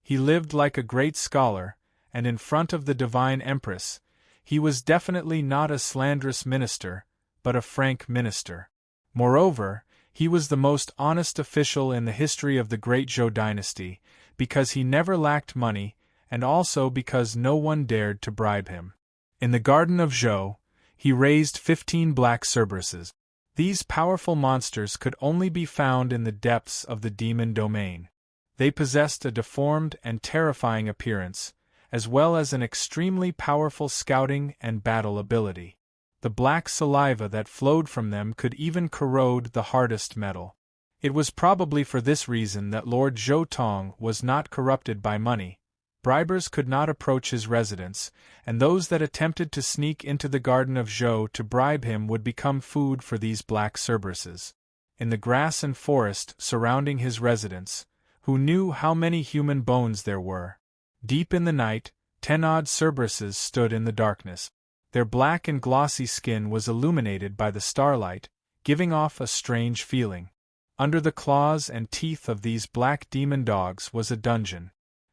He lived like a great scholar, and in front of the divine Empress, he was definitely not a slanderous minister, but a frank minister. Moreover, he was the most honest official in the history of the great Zhou dynasty, because he never lacked money, and also because no one dared to bribe him. In the garden of Zhou, he raised 15 black Cerberuses. These powerful monsters could only be found in the depths of the demon domain. They possessed a deformed and terrifying appearance, as well as an extremely powerful scouting and battle ability. The black saliva that flowed from them could even corrode the hardest metal. It was probably for this reason that Lord Zhou Tong was not corrupted by money. Bribers could not approach his residence, and those that attempted to sneak into the garden of Zhou to bribe him would become food for these black Cerberuses. In the grass and forest surrounding his residence, who knew how many human bones there were? Deep in the night, 10 odd Cerberuses stood in the darkness. Their black and glossy skin was illuminated by the starlight, giving off a strange feeling. Under the claws and teeth of these black demon dogs was a dungeon.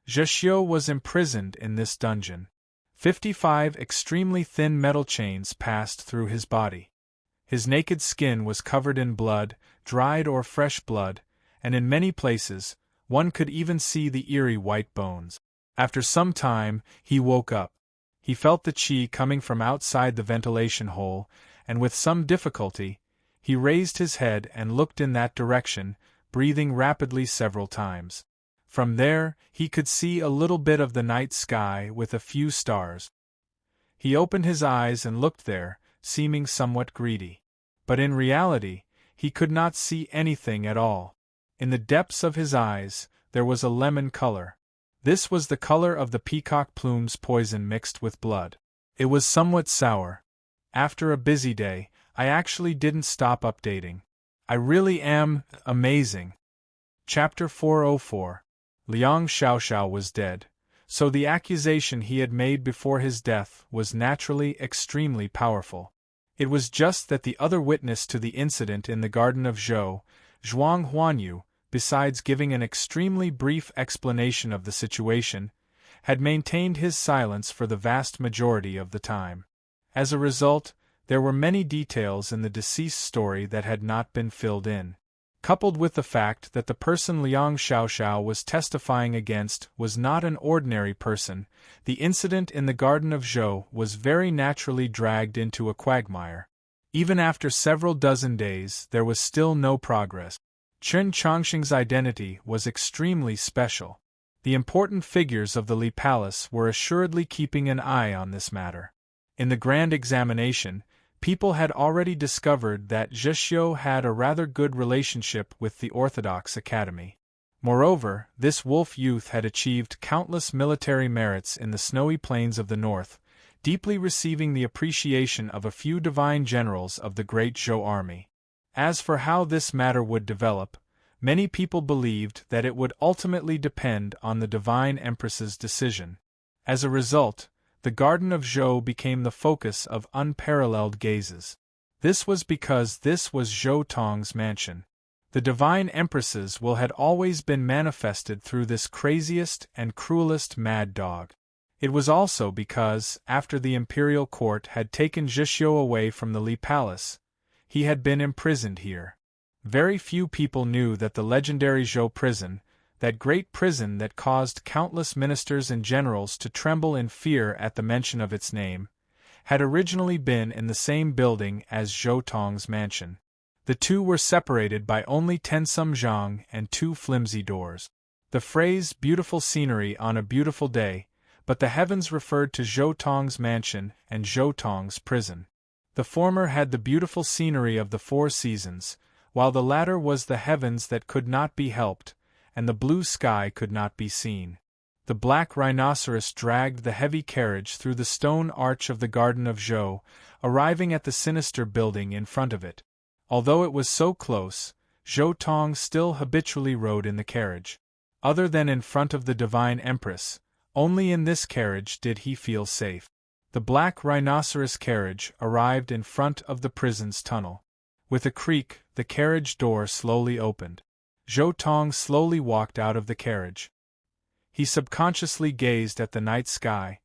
Zhixiu was imprisoned in this dungeon. 55 extremely thin metal chains passed through his body. His naked skin was covered in blood, dried or fresh blood, and in many places, one could even see the eerie white bones. After some time, he woke up. He felt the qi coming from outside the ventilation hole, and with some difficulty, he raised his head and looked in that direction, breathing rapidly several times. From there, he could see a little bit of the night sky with a few stars. He opened his eyes and looked there, seeming somewhat greedy. But in reality, he could not see anything at all. In the depths of his eyes, there was a lemon color. This was the color of the peacock plume's poison mixed with blood. It was somewhat sour. After a busy day, I actually didn't stop updating. I really am amazing. Chapter 404. Liang Xiaoxiao was dead, so the accusation he had made before his death was naturally extremely powerful. It was just that the other witness to the incident in the Garden of Zhou, Zhuang Huanyu, besides giving an extremely brief explanation of the situation, had maintained his silence for the vast majority of the time. As a result, there were many details in the deceased story that had not been filled in. Coupled with the fact that the person Liang Xiaoxiao was testifying against was not an ordinary person, the incident in the Garden of Zhou was very naturally dragged into a quagmire. Even after several dozen days, there was still no progress. Chen Chongqing's identity was extremely special. The important figures of the Li Palace were assuredly keeping an eye on this matter. In the grand examination, people had already discovered that Zhixiu had a rather good relationship with the Orthodox Academy. Moreover, this wolf youth had achieved countless military merits in the snowy plains of the north, deeply receiving the appreciation of a few divine generals of the great Zhou army. As for how this matter would develop, many people believed that it would ultimately depend on the divine empress's decision. As a result, the Garden of Zhou became the focus of unparalleled gazes. This was because this was Zhou Tong's mansion. The divine empress's will had always been manifested through this craziest and cruelest mad dog. It was also because, after the imperial court had taken Zhixiu away from the Li Palace, he had been imprisoned here. Very few people knew that the legendary Zhou prison, that great prison that caused countless ministers and generals to tremble in fear at the mention of its name, had originally been in the same building as Zhou Tong's mansion. The two were separated by only 10 sumjiang and 2 flimsy doors. The phrase beautiful scenery on a beautiful day, but the heavens referred to Zhou Tong's mansion and Zhou Tong's prison. The former had the beautiful scenery of the 4 seasons, while the latter was the heavens that could not be helped, and the blue sky could not be seen. The black rhinoceros dragged the heavy carriage through the stone arch of the Garden of Zhou, arriving at the sinister building in front of it. Although it was so close, Zhou Tong still habitually rode in the carriage. Other than in front of the divine empress, only in this carriage did he feel safe. The black rhinoceros carriage arrived in front of the prison's tunnel. With a creak, the carriage door slowly opened. Zhou Tong slowly walked out of the carriage. He subconsciously gazed at the night sky,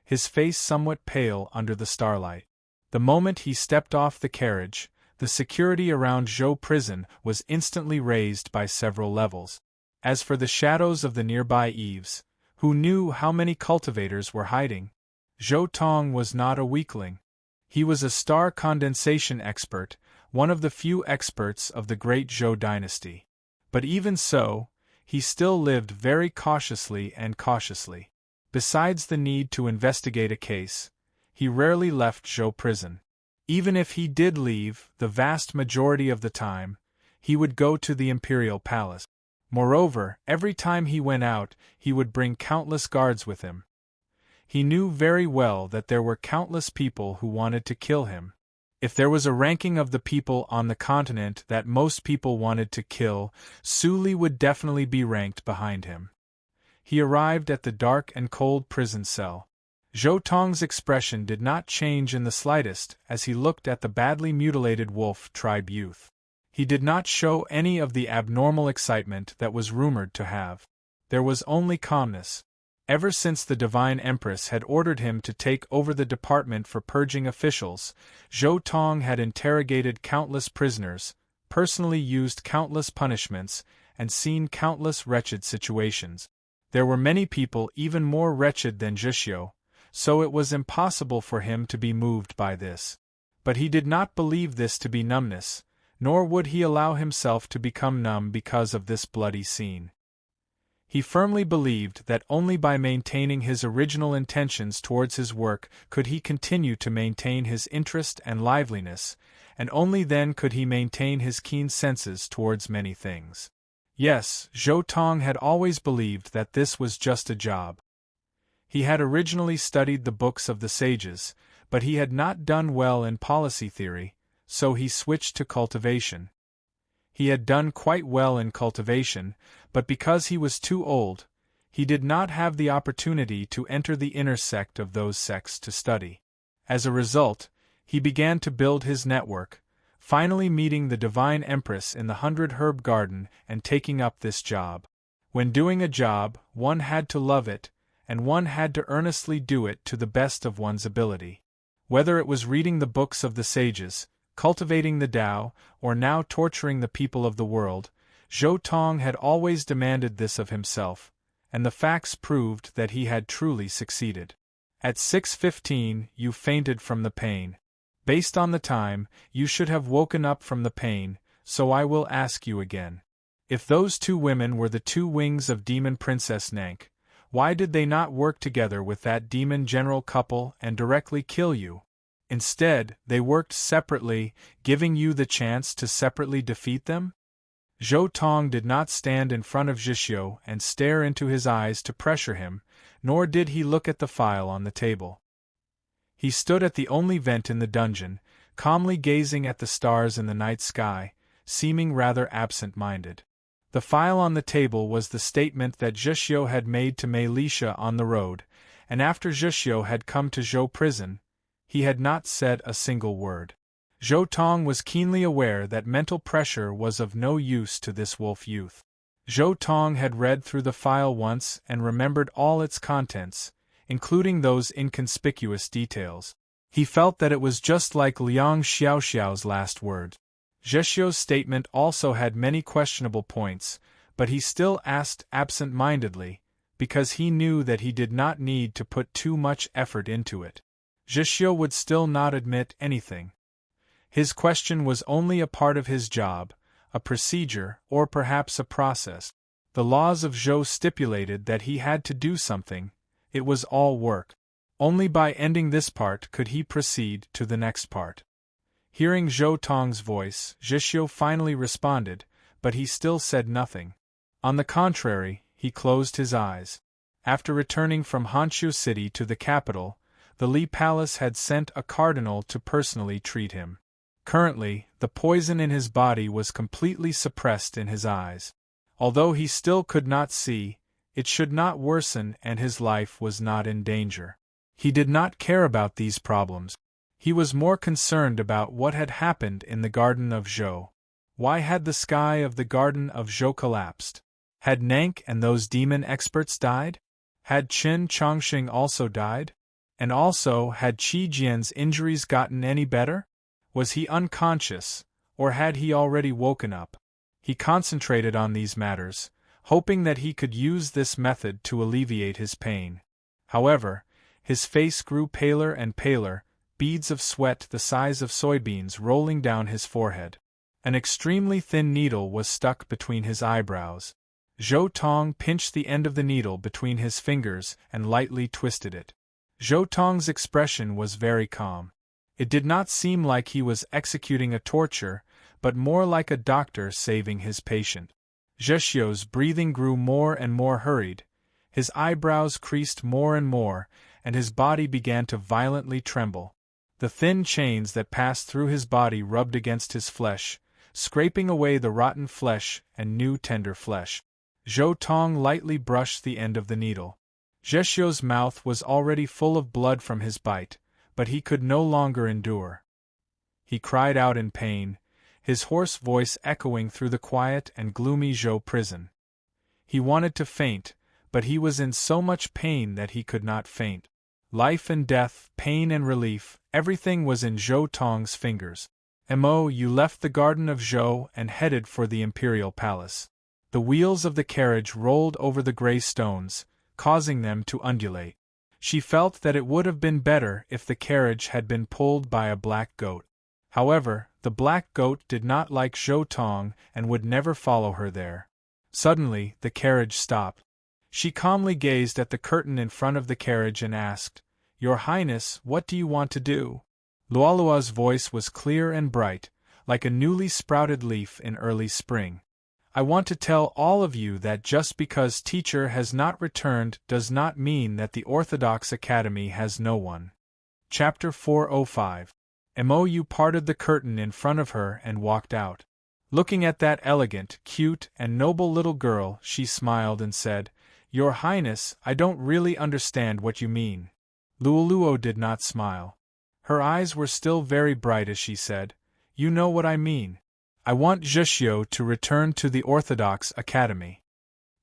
his face somewhat pale under the starlight. The moment he stepped off the carriage, the security around Zhou prison was instantly raised by several levels. As for the shadows of the nearby eaves, who knew how many cultivators were hiding? Zhou Tong was not a weakling. He was a star condensation expert, one of the few experts of the great Zhou dynasty. But even so, he still lived very cautiously and cautiously. Besides the need to investigate a case, he rarely left Zhou prison. Even if he did leave, the vast majority of the time, he would go to the imperial palace. Moreover, every time he went out, he would bring countless guards with him. He knew very well that there were countless people who wanted to kill him. If there was a ranking of the people on the continent that most people wanted to kill, Su Li would definitely be ranked behind him. He arrived at the dark and cold prison cell. Zhou Tong's expression did not change in the slightest as he looked at the badly mutilated wolf tribe youth. He did not show any of the abnormal excitement that was rumored to have. There was only calmness. Ever since the Divine Empress had ordered him to take over the department for purging officials, Zhou Tong had interrogated countless prisoners, personally used countless punishments, and seen countless wretched situations. There were many people even more wretched than Zhishyo, so it was impossible for him to be moved by this. But he did not believe this to be numbness, nor would he allow himself to become numb because of this bloody scene. He firmly believed that only by maintaining his original intentions towards his work could he continue to maintain his interest and liveliness, and only then could he maintain his keen senses towards many things. Yes, Zhou Tong had always believed that this was just a job. He had originally studied the books of the sages, but he had not done well in policy theory, so he switched to cultivation. He had done quite well in cultivation, but because he was too old, he did not have the opportunity to enter the inner sect of those sects to study. As a result, he began to build his network, finally meeting the Divine Empress in the 100 Herb Garden and taking up this job. When doing a job, one had to love it, and one had to earnestly do it to the best of one's ability. Whether it was reading the books of the sages, cultivating the Tao, or now torturing the people of the world, Zhou Tong had always demanded this of himself, and the facts proved that he had truly succeeded. At 6:15, you fainted from the pain. Based on the time, you should have woken up from the pain, so I will ask you again. If those two women were the two wings of Demon Princess Nank, why did they not work together with that demon general couple and directly kill you? Instead, they worked separately, giving you the chance to separately defeat them? Zhou Tong did not stand in front of Zhishyo and stare into his eyes to pressure him, nor did he look at the file on the table. He stood at the only vent in the dungeon, calmly gazing at the stars in the night sky, seeming rather absent-minded. The file on the table was the statement that Zhishyo had made to Mei Lisha on the road, and after Zhishyo had come to Zhou prison, he had not said a single word. Zhou Tong was keenly aware that mental pressure was of no use to this wolf youth. Zhou Tong had read through the file once and remembered all its contents, including those inconspicuous details. He felt that it was just like Liang Xiaoxiao's last word. Zhishyo's statement also had many questionable points, but he still asked absent-mindedly, because he knew that he did not need to put too much effort into it. Zhishyo would still not admit anything. His question was only a part of his job, a procedure, or perhaps a process. The laws of Zhou stipulated that he had to do something. It was all work. Only by ending this part could he proceed to the next part. Hearing Zhou Tong's voice, Zhishyo finally responded, but he still said nothing. On the contrary, he closed his eyes. After returning from Honshu City to the capital, the Li Palace had sent a cardinal to personally treat him. Currently, the poison in his body was completely suppressed in his eyes. Although he still could not see, it should not worsen and his life was not in danger. He did not care about these problems. He was more concerned about what had happened in the Garden of Zhou. Why had the sky of the Garden of Zhou collapsed? Had Nank and those demon experts died? Had Qin Chongqing also died? And also, had Qi Jian's injuries gotten any better? Was he unconscious, or had he already woken up? He concentrated on these matters, hoping that he could use this method to alleviate his pain. However, his face grew paler and paler, beads of sweat the size of soybeans rolling down his forehead. An extremely thin needle was stuck between his eyebrows. Zhou Tong pinched the end of the needle between his fingers and lightly twisted it. Zhou Tong's expression was very calm. It did not seem like he was executing a torture, but more like a doctor saving his patient. Zheshio's breathing grew more and more hurried, his eyebrows creased more and more, and his body began to violently tremble. The thin chains that passed through his body rubbed against his flesh, scraping away the rotten flesh and new tender flesh. Zhou Tong lightly brushed the end of the needle. Zheshio's mouth was already full of blood from his bite, but he could no longer endure. He cried out in pain, his hoarse voice echoing through the quiet and gloomy Zhou prison. He wanted to faint, but he was in so much pain that he could not faint. Life and death, pain and relief, everything was in Zhou Tong's fingers. Mo, you left the garden of Zhou and headed for the imperial palace. The wheels of the carriage rolled over the gray stones, causing them to undulate. She felt that it would have been better if the carriage had been pulled by a black goat. However, the black goat did not like Zhou Tong and would never follow her there. Suddenly, the carriage stopped. She calmly gazed at the curtain in front of the carriage and asked, "Your Highness, what do you want to do?" Luolua's voice was clear and bright, like a newly sprouted leaf in early spring. "I want to tell all of you that just because teacher has not returned does not mean that the Orthodox Academy has no one." Chapter 405. Mou parted the curtain in front of her and walked out. Looking at that elegant, cute, and noble little girl, she smiled and said, "Your Highness, I don't really understand what you mean." Luoluo did not smile. Her eyes were still very bright as she said, "You know what I mean. I want Zheshio to return to the Orthodox Academy."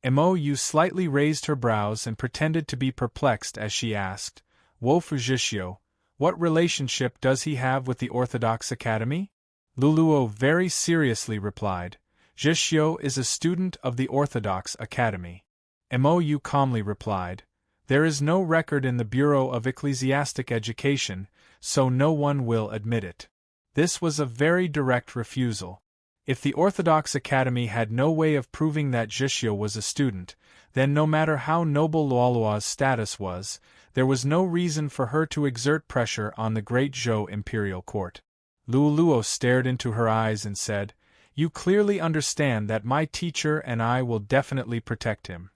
Mou slightly raised her brows and pretended to be perplexed as she asked, "Wo fu Zheshio, what relationship does he have with the Orthodox Academy?" Luoluo very seriously replied, "Zheshio is a student of the Orthodox Academy." Mou calmly replied, "There is no record in the Bureau of Ecclesiastic Education, so no one will admit it." This was a very direct refusal. If the Orthodox Academy had no way of proving that Zheshio was a student, then no matter how noble Luolua's status was, there was no reason for her to exert pressure on the great Zhou imperial court. Luoluo stared into her eyes and said, "You clearly understand that my teacher and I will definitely protect him."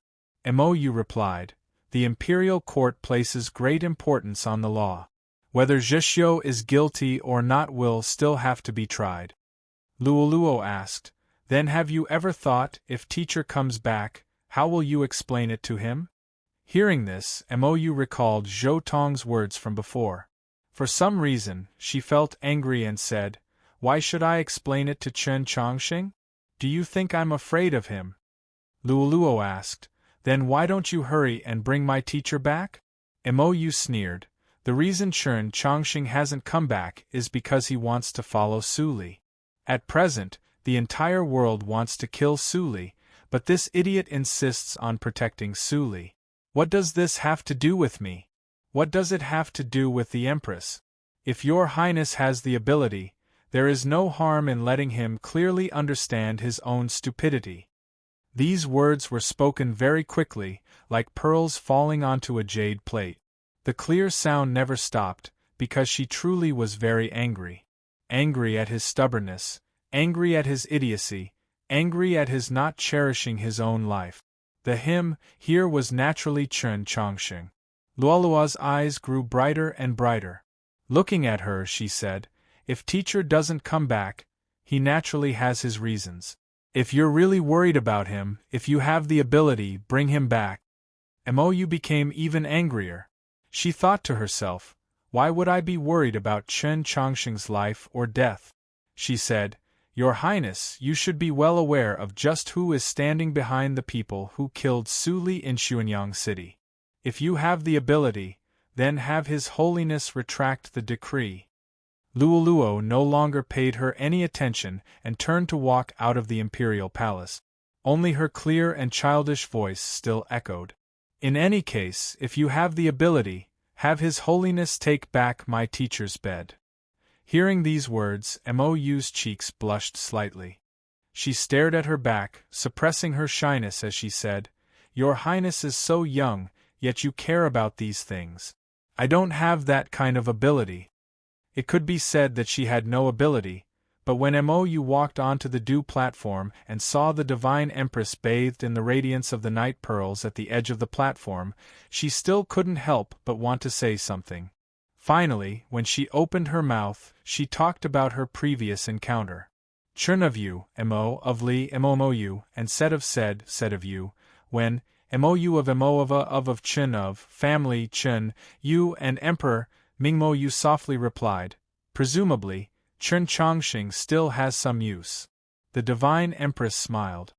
Mou replied, "The imperial court places great importance on the law. Whether Zheshio is guilty or not will still have to be tried." Luoluo asked, "Then have you ever thought, if teacher comes back, how will you explain it to him?" Hearing this, Mou recalled Zhou Tong's words from before. For some reason, she felt angry and said, "Why should I explain it to Chen Chongqing? Do you think I'm afraid of him?" Luoluo asked, "Then why don't you hurry and bring my teacher back?" Mou sneered, "The reason Chen Chongqing hasn't come back is because he wants to follow Su Li. At present, the entire world wants to kill Su Li, but this idiot insists on protecting Su Li. What does this have to do with me? What does it have to do with the Empress? If your Highness has the ability, there is no harm in letting him clearly understand his own stupidity." These words were spoken very quickly, like pearls falling onto a jade plate. The clear sound never stopped, because she truly was very angry. Angry at his stubbornness, angry at his idiocy, angry at his not cherishing his own life. The him here was naturally Chen Chongqing. Luolua's eyes grew brighter and brighter. Looking at her, she said, "If teacher doesn't come back, he naturally has his reasons. If you're really worried about him, if you have the ability, bring him back." Mou became even angrier. She thought to herself, "Why would I be worried about Chen Chongqing's life or death?" She said, "Your Highness, you should be well aware of just who is standing behind the people who killed Su Li in Xuanyang City. If you have the ability, then have His Holiness retract the decree." Luoluo no longer paid her any attention and turned to walk out of the imperial palace. Only her clear and childish voice still echoed. In any case, if you have the ability, have His Holiness take back my teacher's bed. Hearing these words, Mou's cheeks blushed slightly. She stared at her back, suppressing her shyness as she said, Your Highness is so young, yet you care about these things. I don't have that kind of ability. It could be said that she had no ability, but when Mou walked onto the dew platform and saw the Divine Empress bathed in the radiance of the night pearls at the edge of the platform, she still couldn't help but want to say something. Finally, when she opened her mouth, she talked about her previous encounter. Chun of you, Mo of Li, Mo and said of you, when, Mou of Moava of Chun of, family Chun, you and Emperor, Mingmo Yu softly replied, presumably, Chun Chongqing still has some use. The Divine Empress smiled.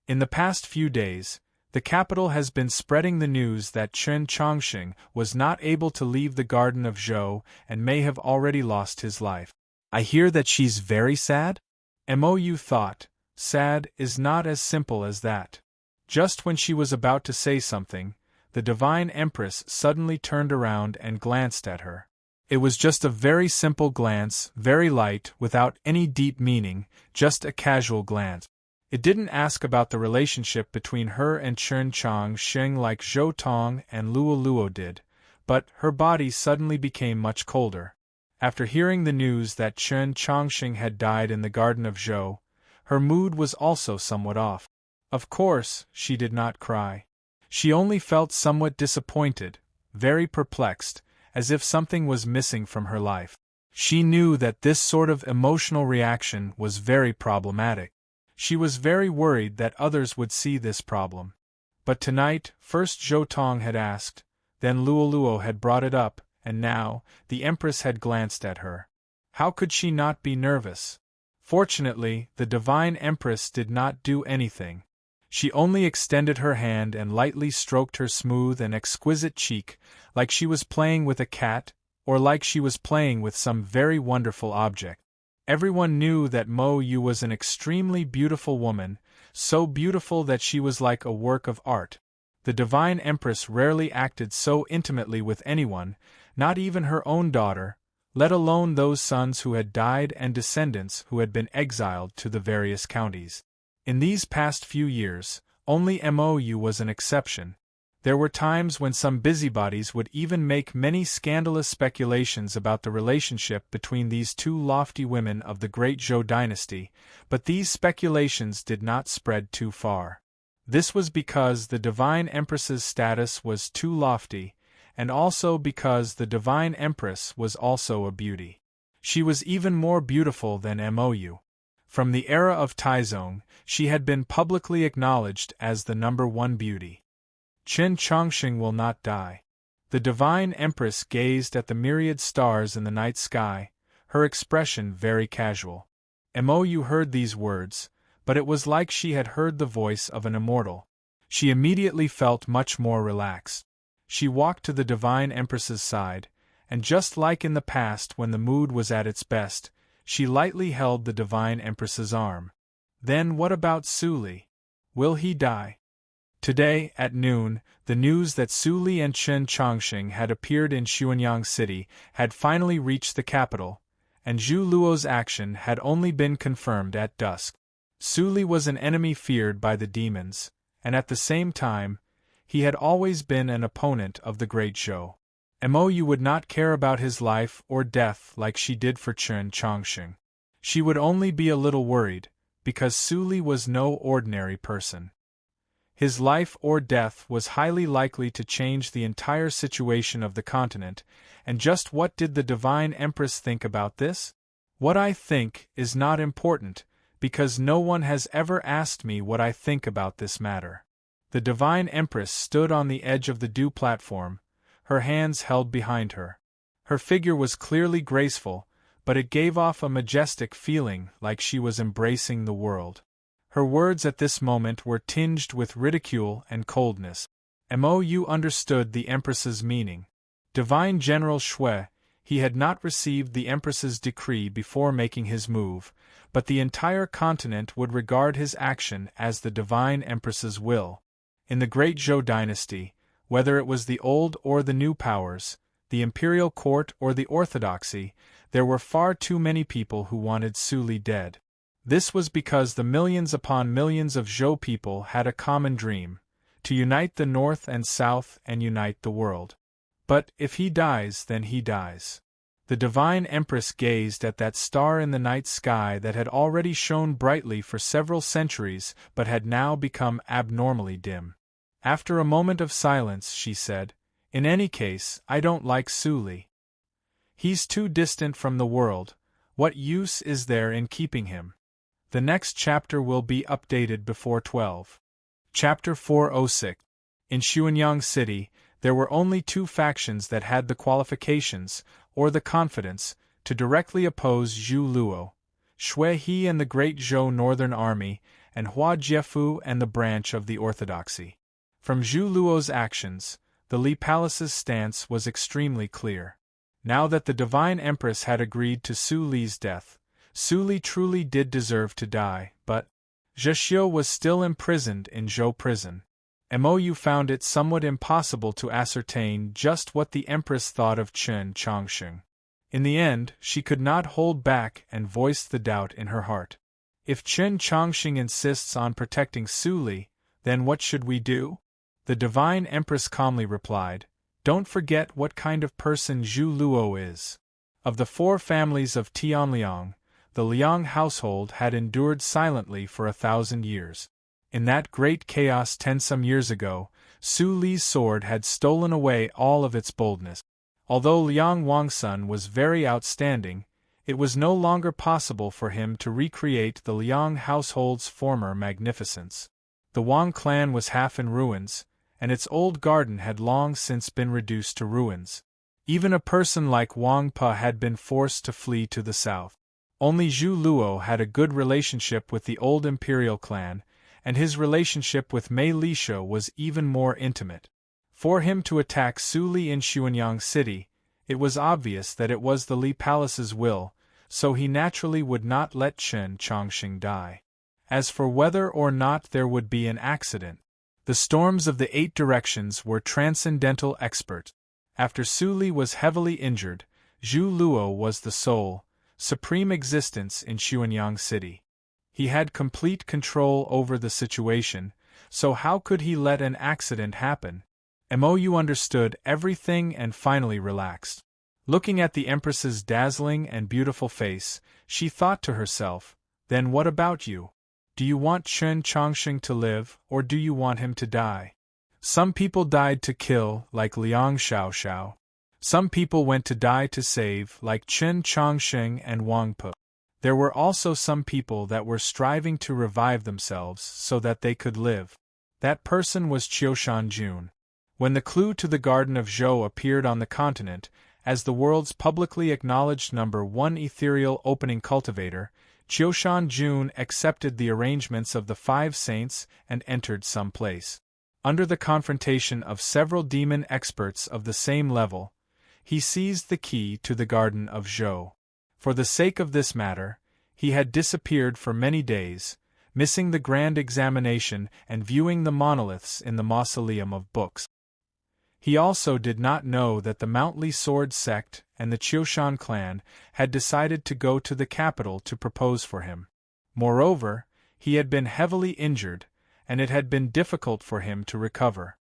In the past few days, the capital has been spreading the news that Chun Chongqing was not able to leave the Garden of Zhou and may have already lost his life. I hear that she's very sad? Mou thought, sad is not as simple as that. Just when she was about to say something, the Divine Empress suddenly turned around and glanced at her. It was just a very simple glance, very light, without any deep meaning, just a casual glance. It didn't ask about the relationship between her and Chun Chongqing like Zhou Tong and Luo Luo did, but her body suddenly became much colder. After hearing the news that Chun Chongqing had died in the Garden of Zhou, her mood was also somewhat off. Of course, she did not cry. She only felt somewhat disappointed, very perplexed, as if something was missing from her life. She knew that this sort of emotional reaction was very problematic. She was very worried that others would see this problem. But tonight, first Zhou Tong had asked, then Luo Luo had brought it up, and now, the Empress had glanced at her. How could she not be nervous? Fortunately, the Divine Empress did not do anything. She only extended her hand and lightly stroked her smooth and exquisite cheek, like she was playing with a cat, or like she was playing with some very wonderful object. Everyone knew that Mo Yu was an extremely beautiful woman, so beautiful that she was like a work of art. The Divine Empress rarely acted so intimately with anyone, not even her own daughter, let alone those sons who had died and descendants who had been exiled to the various counties. In these past few years, only Mou was an exception. There were times when some busybodies would even make many scandalous speculations about the relationship between these two lofty women of the great Zhou dynasty, but these speculations did not spread too far. This was because the Divine Empress's status was too lofty, and also because the Divine Empress was also a beauty. She was even more beautiful than Mou. From the era of Taizong, she had been publicly acknowledged as the #1 beauty. Chun Chongqing will not die. The Divine Empress gazed at the myriad stars in the night sky, her expression very casual. Mou heard these words, but it was like she had heard the voice of an immortal. She immediately felt much more relaxed. She walked to the Divine Empress's side, and just like in the past when the mood was at its best, she lightly held the Divine Empress's arm. Then what about Su Li? Will he die? Today, at noon, the news that Su Li and Chun Chongqing had appeared in Xuanyang City had finally reached the capital, and Zhu Luo's action had only been confirmed at dusk. Su Li was an enemy feared by the demons, and at the same time, he had always been an opponent of the Great Zhou. Mou would not care about his life or death like she did for Chun Chongqing. She would only be a little worried, because Su Li was no ordinary person. His life or death was highly likely to change the entire situation of the continent, and just what did the Divine Empress think about this? What I think is not important, because no one has ever asked me what I think about this matter. The Divine Empress stood on the edge of the dew platform, her hands held behind her. Her figure was clearly graceful, but it gave off a majestic feeling like she was embracing the world. Her words at this moment were tinged with ridicule and coldness. Mou understood the Empress's meaning. Divine General Shui, he had not received the Empress's decree before making his move, but the entire continent would regard his action as the divine Empress's will. In the Great Zhou dynasty, whether it was the old or the new powers, the imperial court or the orthodoxy, there were far too many people who wanted Su Li dead. This was because the millions upon millions of Zhou people had a common dream: to unite the north and south and unite the world. But if he dies, then he dies. The divine Empress gazed at that star in the night sky that had already shone brightly for several centuries but had now become abnormally dim. After a moment of silence, she said, "In any case, I don't like Su Li. He's too distant from the world. What use is there in keeping him?" The next chapter will be updated before 12. Chapter 406. In Xuanyang City, there were only two factions that had the qualifications, or the confidence, to directly oppose Zhu Luo: Shui He and the Great Zhou Northern Army, and Hua Jiefu and the branch of the Orthodoxy. From Zhu Luo's actions, the Li Palace's stance was extremely clear. Now that the divine Empress had agreed to Su Li's death, Su Li truly did deserve to die, but Zhexiu was still imprisoned in Zhou prison. Mou found it somewhat impossible to ascertain just what the Empress thought of Chen Chongsheng. In the end, she could not hold back and voiced the doubt in her heart. If Chen Chongsheng insists on protecting Su Li, then what should we do? The divine Empress calmly replied, "Don't forget what kind of person Zhu Luo is." Of the four families of Tianliang, the Liang household had endured silently for 1,000 years. In that great chaos 10 some years ago, Su Li's sword had stolen away all of its boldness. Although Liang Wangsun was very outstanding, it was no longer possible for him to recreate the Liang household's former magnificence. The Wang clan was half in ruins, and its old garden had long since been reduced to ruins. Even a person like Wang Pe had been forced to flee to the south. Only Zhu Luo had a good relationship with the old imperial clan, and his relationship with Mei Lisha was even more intimate. For him to attack Su Li in Xuanyang City, it was obvious that it was the Li Palace's will, so he naturally would not let Chen Chongsheng die. As for whether or not there would be an accident, the storms of the 8 directions were transcendental experts. After Su Li was heavily injured, Zhu Luo was the sole, supreme existence in Xuanyang City. He had complete control over the situation, so how could he let an accident happen? Mou understood everything and finally relaxed. Looking at the Empress's dazzling and beautiful face, she thought to herself, "Then what about you? Do you want Chen Chongsheng to live, or do you want him to die?" Some people died to kill, like Liang Xiaoxiao. Some people went to die to save, like Chen Chongsheng and Wang Pe. There were also some people that were striving to revive themselves so that they could live. That person was Qiushan Jun. When the clue to the Garden of Zhou appeared on the continent, as the world's publicly acknowledged #1 ethereal opening cultivator, Qiushan Jun accepted the arrangements of the 5 saints and entered some place. Under the confrontation of several demon experts of the same level, he seized the key to the Garden of Zhou. For the sake of this matter, he had disappeared for many days, missing the grand examination and viewing the monoliths in the mausoleum of books. He also did not know that the Mount Li Sword sect and the Qiushan clan had decided to go to the capital to propose for him. Moreover, he had been heavily injured, and it had been difficult for him to recover.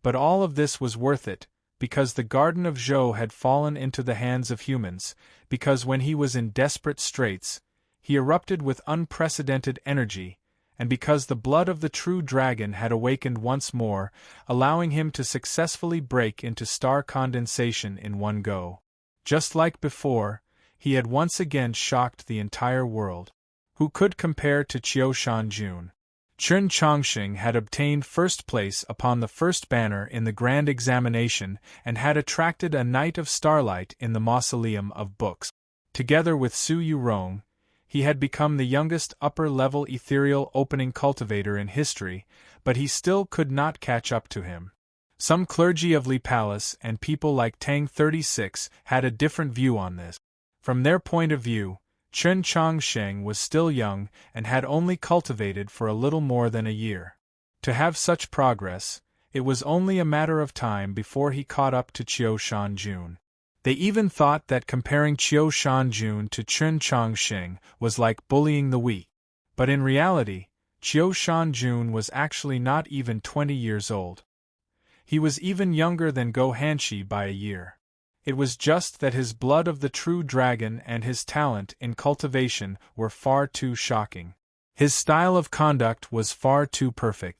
But all of this was worth it, because the Garden of Zhou had fallen into the hands of humans, because when he was in desperate straits, he erupted with unprecedented energy, and because the blood of the true dragon had awakened once more, allowing him to successfully break into star condensation in one go. Just like before, he had once again shocked the entire world. Who could compare to Qiushan Jun? Chen Chongsheng had obtained first place upon the first banner in the grand examination and had attracted a night of starlight in the mausoleum of books. Together with Su Yurong, he had become the youngest upper-level ethereal opening cultivator in history, but he still could not catch up to him. Some clergy of Li Palace and people like Tang 36 had a different view on this. From their point of view, Chen Chongsheng was still young and had only cultivated for a little more than a year. To have such progress, it was only a matter of time before he caught up to Qiu Shanjun. They even thought that comparing Qiu Shanjun to Chen Chongsheng was like bullying the weak. But in reality, Qiu Shanjun was actually not even 20 years old. He was even younger than Go Hanshi by a year. It was just that his blood of the true dragon and his talent in cultivation were far too shocking. His style of conduct was far too perfect.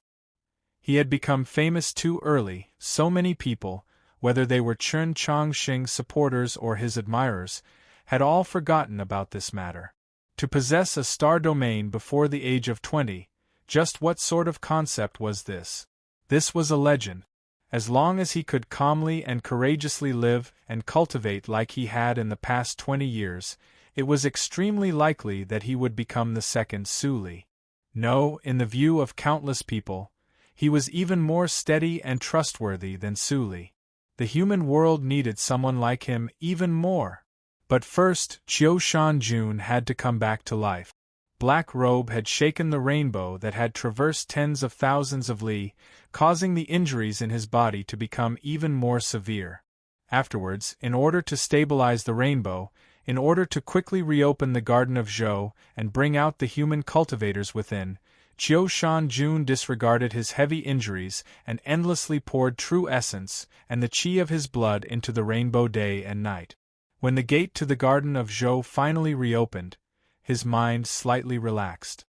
He had become famous too early. So many people, whether they were Chen Chongsheng supporters or his admirers, had all forgotten about this matter. To possess a star domain before the age of 20, just what sort of concept was this? This was a legend. As long as he could calmly and courageously live and cultivate like he had in the past 20 years, it was extremely likely that he would become the second Su Li. No, in the view of countless people, he was even more steady and trustworthy than Su Li. The human world needed someone like him even more. But first, Qiu Shanjun had to come back to life. Black Robe had shaken the rainbow that had traversed tens of thousands of li, causing the injuries in his body to become even more severe. Afterwards, in order to stabilize the rainbow, in order to quickly reopen the Garden of Zhou and bring out the human cultivators within, Qiu Shanjun disregarded his heavy injuries and endlessly poured true essence and the qi of his blood into the rainbow day and night. When the gate to the Garden of Zhou finally reopened, his mind slightly relaxed.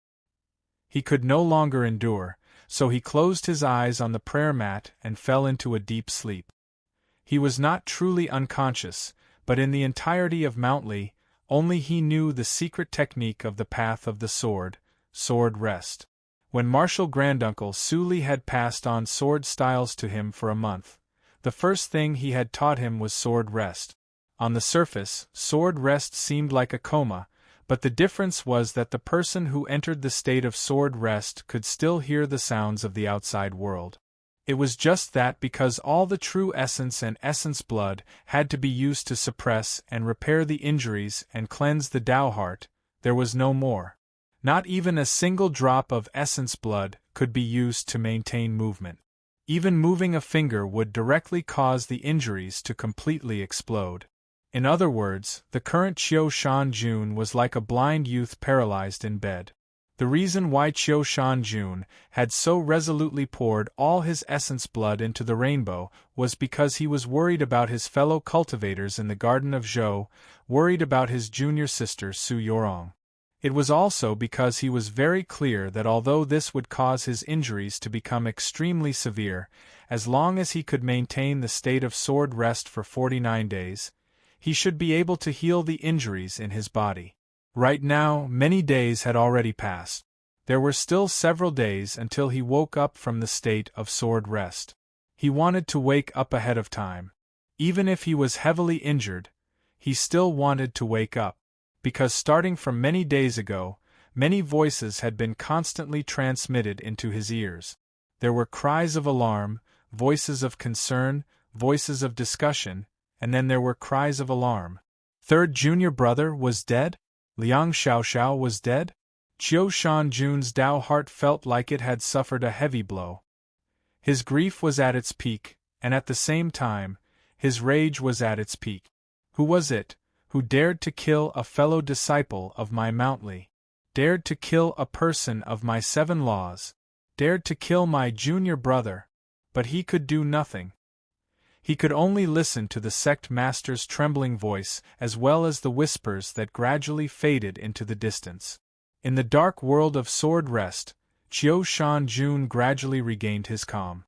He could no longer endure, so he closed his eyes on the prayer mat and fell into a deep sleep. He was not truly unconscious, but in the entirety of Mount Li, only he knew the secret technique of the path of the sword rest. When Martial Granduncle Su Li had passed on sword styles to him for a month, the first thing he had taught him was sword rest. On the surface, sword rest seemed like a coma, but the difference was that the person who entered the state of sword rest could still hear the sounds of the outside world. It was just that because all the true essence and essence blood had to be used to suppress and repair the injuries and cleanse the Tao heart, there was no more. Not even a single drop of essence blood could be used to maintain movement. Even moving a finger would directly cause the injuries to completely explode. In other words, the current Qiu Shanjun was like a blind youth paralyzed in bed. The reason why Qiu Shanjun had so resolutely poured all his essence blood into the rainbow was because he was worried about his fellow cultivators in the Garden of Zhou, worried about his junior sister Su Yorong. It was also because he was very clear that although this would cause his injuries to become extremely severe, as long as he could maintain the state of sword rest for 49 days, he should be able to heal the injuries in his body. Right now, many days had already passed. There were still several days until he woke up from the state of sword rest. He wanted to wake up ahead of time. Even if he was heavily injured, he still wanted to wake up. Because starting from many days ago, many voices had been constantly transmitted into his ears. There were cries of alarm, voices of concern, voices of discussion, and then there were cries of alarm. Third junior brother was dead? Liang Xiaoxiao was dead? Qiu Shanjun's Tao heart felt like it had suffered a heavy blow. His grief was at its peak, and at the same time, his rage was at its peak. Who was it who dared to kill a fellow disciple of my Mount Li, dared to kill a person of my 7 laws, dared to kill my junior brother? But he could do nothing. He could only listen to the sect master's trembling voice as well as the whispers that gradually faded into the distance. In the dark world of sword rest, Qiu Shanjun gradually regained his calm.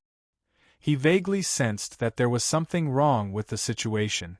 He vaguely sensed that there was something wrong with the situation.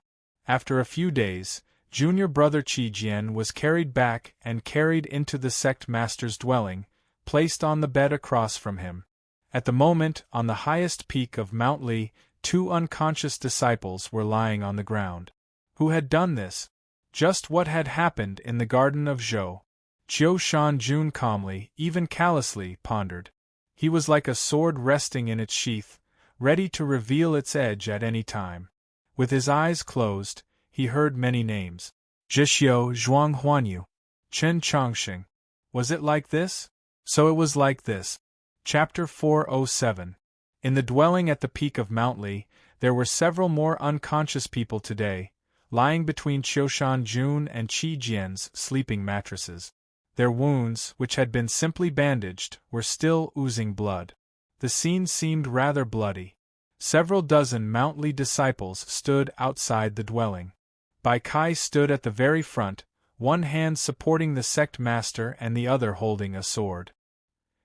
After a few days, junior brother Qi Jian was carried back and carried into the sect master's dwelling, placed on the bed across from him. At the moment, on the highest peak of Mount Li, 2 unconscious disciples were lying on the ground. Who had done this? Just what had happened in the Garden of Zhou? Qiu Shanjun calmly, even callously, pondered. He was like a sword resting in its sheath, ready to reveal its edge at any time. With his eyes closed, he heard many names. Zhixiu Zhuang Huanyu. Chen Chongxing. Was it like this? So it was like this. Chapter 407. In the dwelling at the peak of Mount Li, there were several more unconscious people today, lying between Qiushan Jun and Qi Jian's sleeping mattresses. Their wounds, which had been simply bandaged, were still oozing blood. The scene seemed rather bloody. Several dozen Mount Li disciples stood outside the dwelling. Bai Kai stood at the very front, one hand supporting the sect master and the other holding a sword.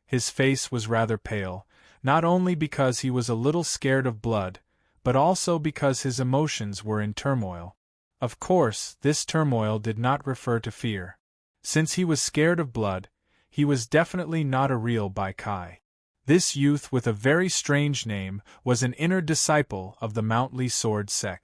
His face was rather pale, not only because he was a little scared of blood, but also because his emotions were in turmoil. Of course, this turmoil did not refer to fear. Since he was scared of blood, he was definitely not a real Bai Kai. This youth with a very strange name was an inner disciple of the Mount Li sword sect.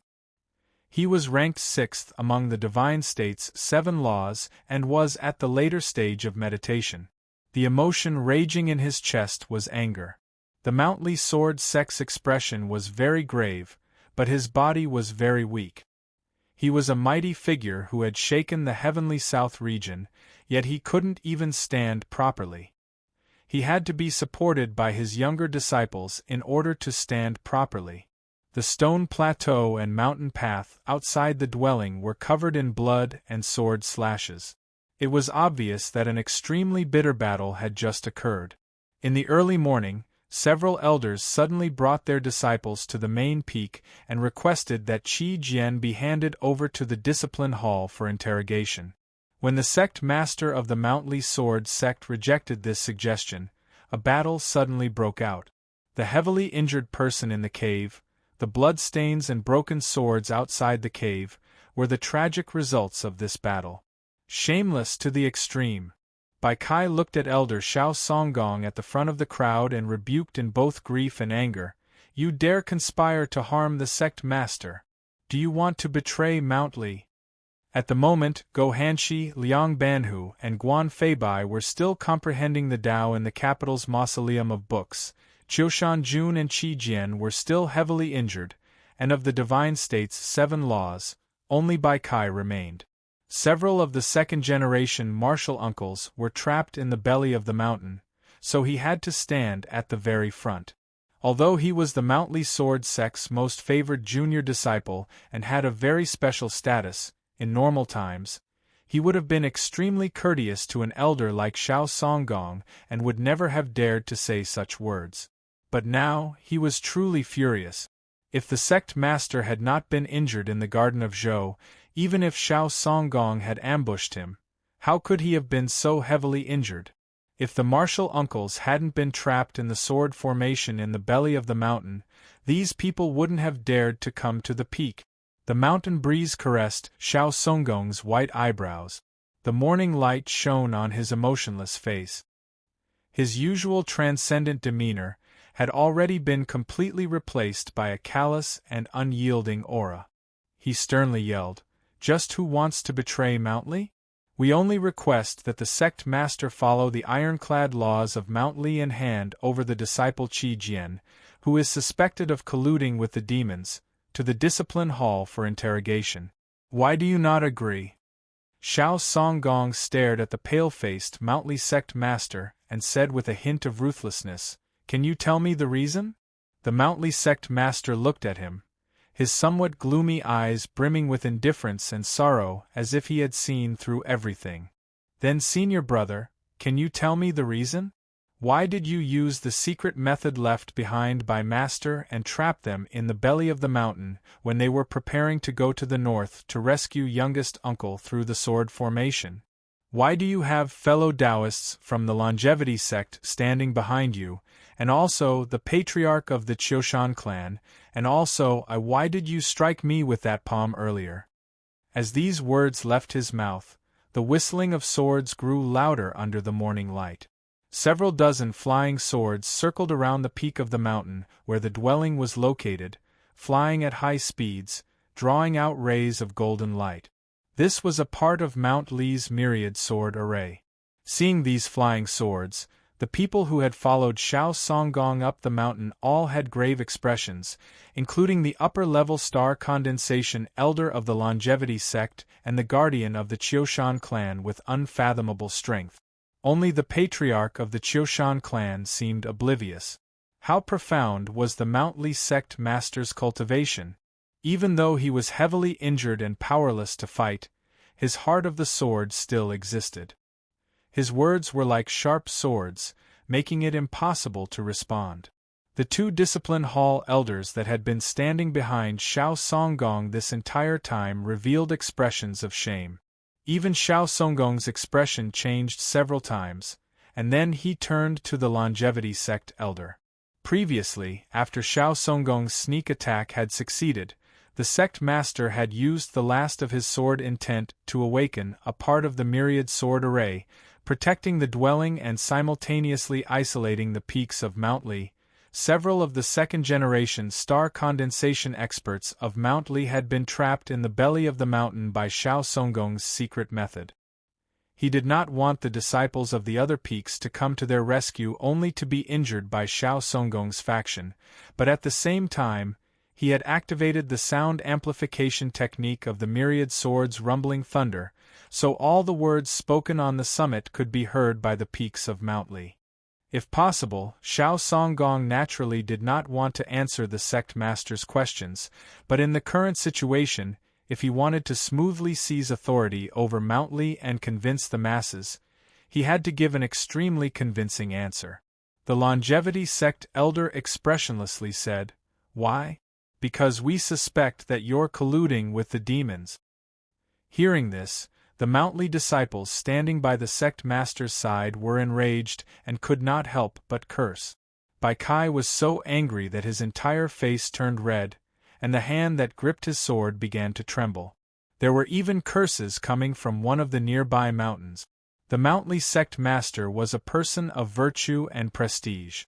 He was ranked 6th among the Divine State's 7 laws and was at the later stage of meditation. The emotion raging in his chest was anger. The Mount Li sword sect's expression was very grave, but his body was very weak. He was a mighty figure who had shaken the heavenly south region, yet he couldn't even stand properly. He had to be supported by his younger disciples in order to stand properly. The stone plateau and mountain path outside the dwelling were covered in blood and sword slashes. It was obvious that an extremely bitter battle had just occurred. In the early morning, several elders suddenly brought their disciples to the main peak and requested that Qi Jian be handed over to the discipline hall for interrogation. When the sect master of the Mount Li sword sect rejected this suggestion, a battle suddenly broke out. The heavily injured person in the cave, the bloodstains and broken swords outside the cave, were the tragic results of this battle. Shameless to the extreme, Bai Kai looked at Elder Xiao Songgong at the front of the crowd and rebuked in both grief and anger. You dare conspire to harm the sect master? Do you want to betray Mount Li? At the moment, Go Hanshi, Liang Banhu, and Guan Feibai were still comprehending the Tao in the capital's mausoleum of books. Qiushan Jun and Qi Jian were still heavily injured, and of the Divine State's 7 laws, only Bai Kai remained. Several of the second-generation martial uncles were trapped in the belly of the mountain, so he had to stand at the very front. Although he was the Mount Li sword sect's most favored junior disciple and had a very special status, in normal times, he would have been extremely courteous to an elder like Xiao Songgong and would never have dared to say such words. But now, he was truly furious. If the sect master had not been injured in the Garden of Zhou, even if Xiao Songgong had ambushed him, how could he have been so heavily injured? If the martial uncles hadn't been trapped in the sword formation in the belly of the mountain, these people wouldn't have dared to come to the peak. The mountain breeze caressed Xiao Songgong's white eyebrows. The morning light shone on his emotionless face. His usual transcendent demeanor had already been completely replaced by a callous and unyielding aura. He sternly yelled, "Just who wants to betray Mount Li? We only request that the sect master follow the ironclad laws of Mount Li and hand over the disciple Qi Jian, who is suspected of colluding with the demons, to the discipline hall for interrogation. Why do you not agree?" Xiao Songgong stared at the pale-faced Mount Li sect master and said with a hint of ruthlessness, "Can you tell me the reason?" The Mount Li sect master looked at him, his somewhat gloomy eyes brimming with indifference and sorrow as if he had seen through everything. "Then, senior brother, can you tell me the reason? Why did you use the secret method left behind by Master and trap them in the belly of the mountain when they were preparing to go to the north to rescue youngest uncle through the sword formation? Why do you have fellow Taoists from the longevity sect standing behind you, and also the patriarch of the Qiushan clan, and also why did you strike me with that palm earlier?" As these words left his mouth, the whistling of swords grew louder under the morning light. Several dozen flying swords circled around the peak of the mountain where the dwelling was located, flying at high speeds, drawing out rays of golden light. This was a part of Mount Li's myriad sword array. Seeing these flying swords, The people who had followed Xiao Songgong up the mountain all had grave expressions, including the upper-level star condensation elder of the longevity sect and the guardian of the Qiushan clan with unfathomable strength. Only the patriarch of the Qiushan clan seemed oblivious. How profound was the Mountly sect master's cultivation! Even though he was heavily injured and powerless to fight, his heart of the sword still existed. His words were like sharp swords, making it impossible to respond. The two discipline hall elders that had been standing behind Xiao Songgong this entire time revealed expressions of shame. Even Xiao Songgong's expression changed several times, and then he turned to the longevity sect elder. Previously, after Xiao Songgong's sneak attack had succeeded, the sect master had used the last of his sword intent to awaken a part of the myriad sword array, protecting the dwelling and simultaneously isolating the peaks of Mountly. Several of the second-generation star condensation experts of Mountly had been trapped in the belly of the mountain by Xiao Songgong's secret method. He did not want the disciples of the other peaks to come to their rescue only to be injured by Xiao Songgong's faction, but at the same time, he had activated the sound amplification technique of the myriad swords' rumbling thunder, so all the words spoken on the summit could be heard by the peaks of Mountly. If possible, Xiao Songgong naturally did not want to answer the sect master's questions, but in the current situation, if he wanted to smoothly seize authority over Mountly and convince the masses, he had to give an extremely convincing answer. The longevity sect elder expressionlessly said, "Why? Because we suspect that you're colluding with the demons." Hearing this, the Mountly disciples standing by the sect master's side were enraged and could not help but curse. Bai Kai was so angry that his entire face turned red, and the hand that gripped his sword began to tremble. There were even curses coming from one of the nearby mountains. The Mountly sect master was a person of virtue and prestige.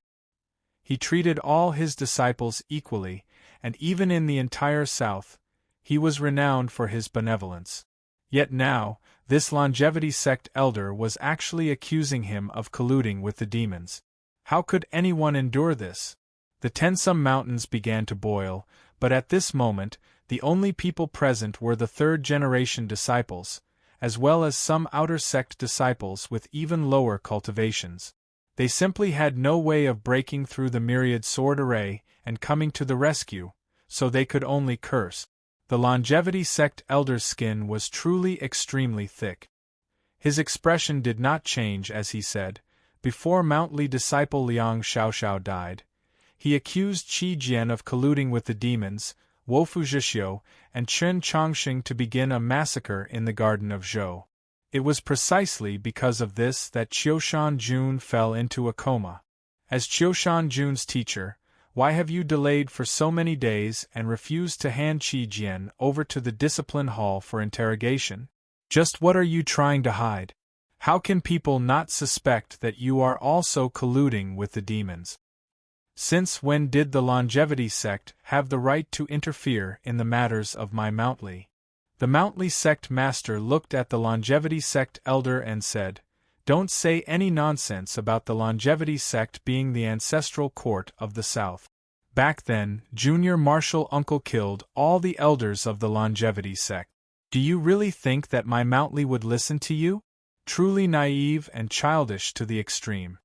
He treated all his disciples equally, and even in the entire south, he was renowned for his benevolence. Yet now, this longevity sect elder was actually accusing him of colluding with the demons. How could anyone endure this? The Tensum Mountains began to boil, but at this moment, the only people present were the third-generation disciples, as well as some outer sect disciples with even lower cultivations. They simply had no way of breaking through the myriad sword array and coming to the rescue, so they could only curse. The longevity sect elder's skin was truly extremely thick. His expression did not change as he said, before Mountly disciple Liang Xiaoxiao died, he accused Qi Jian of colluding with the demons, Wofu Zhixiu, and Chen Chongxing to begin a massacre in the Garden of Zhou. It was precisely because of this that Qiushan Jun fell into a coma. As Qiushan Jun's teacher, why have you delayed for so many days and refused to hand Qi Jian over to the discipline hall for interrogation? Just what are you trying to hide? How can people not suspect that you are also colluding with the demons? Since when did the longevity sect have the right to interfere in the matters of my Mountly? The Mountly sect master looked at the longevity sect elder and said, "Don't say any nonsense about the longevity sect being the ancestral court of the South. Back then, Junior Marshal Uncle killed all the elders of the longevity sect. Do you really think that my Mountly would listen to you? Truly naive and childish to the extreme."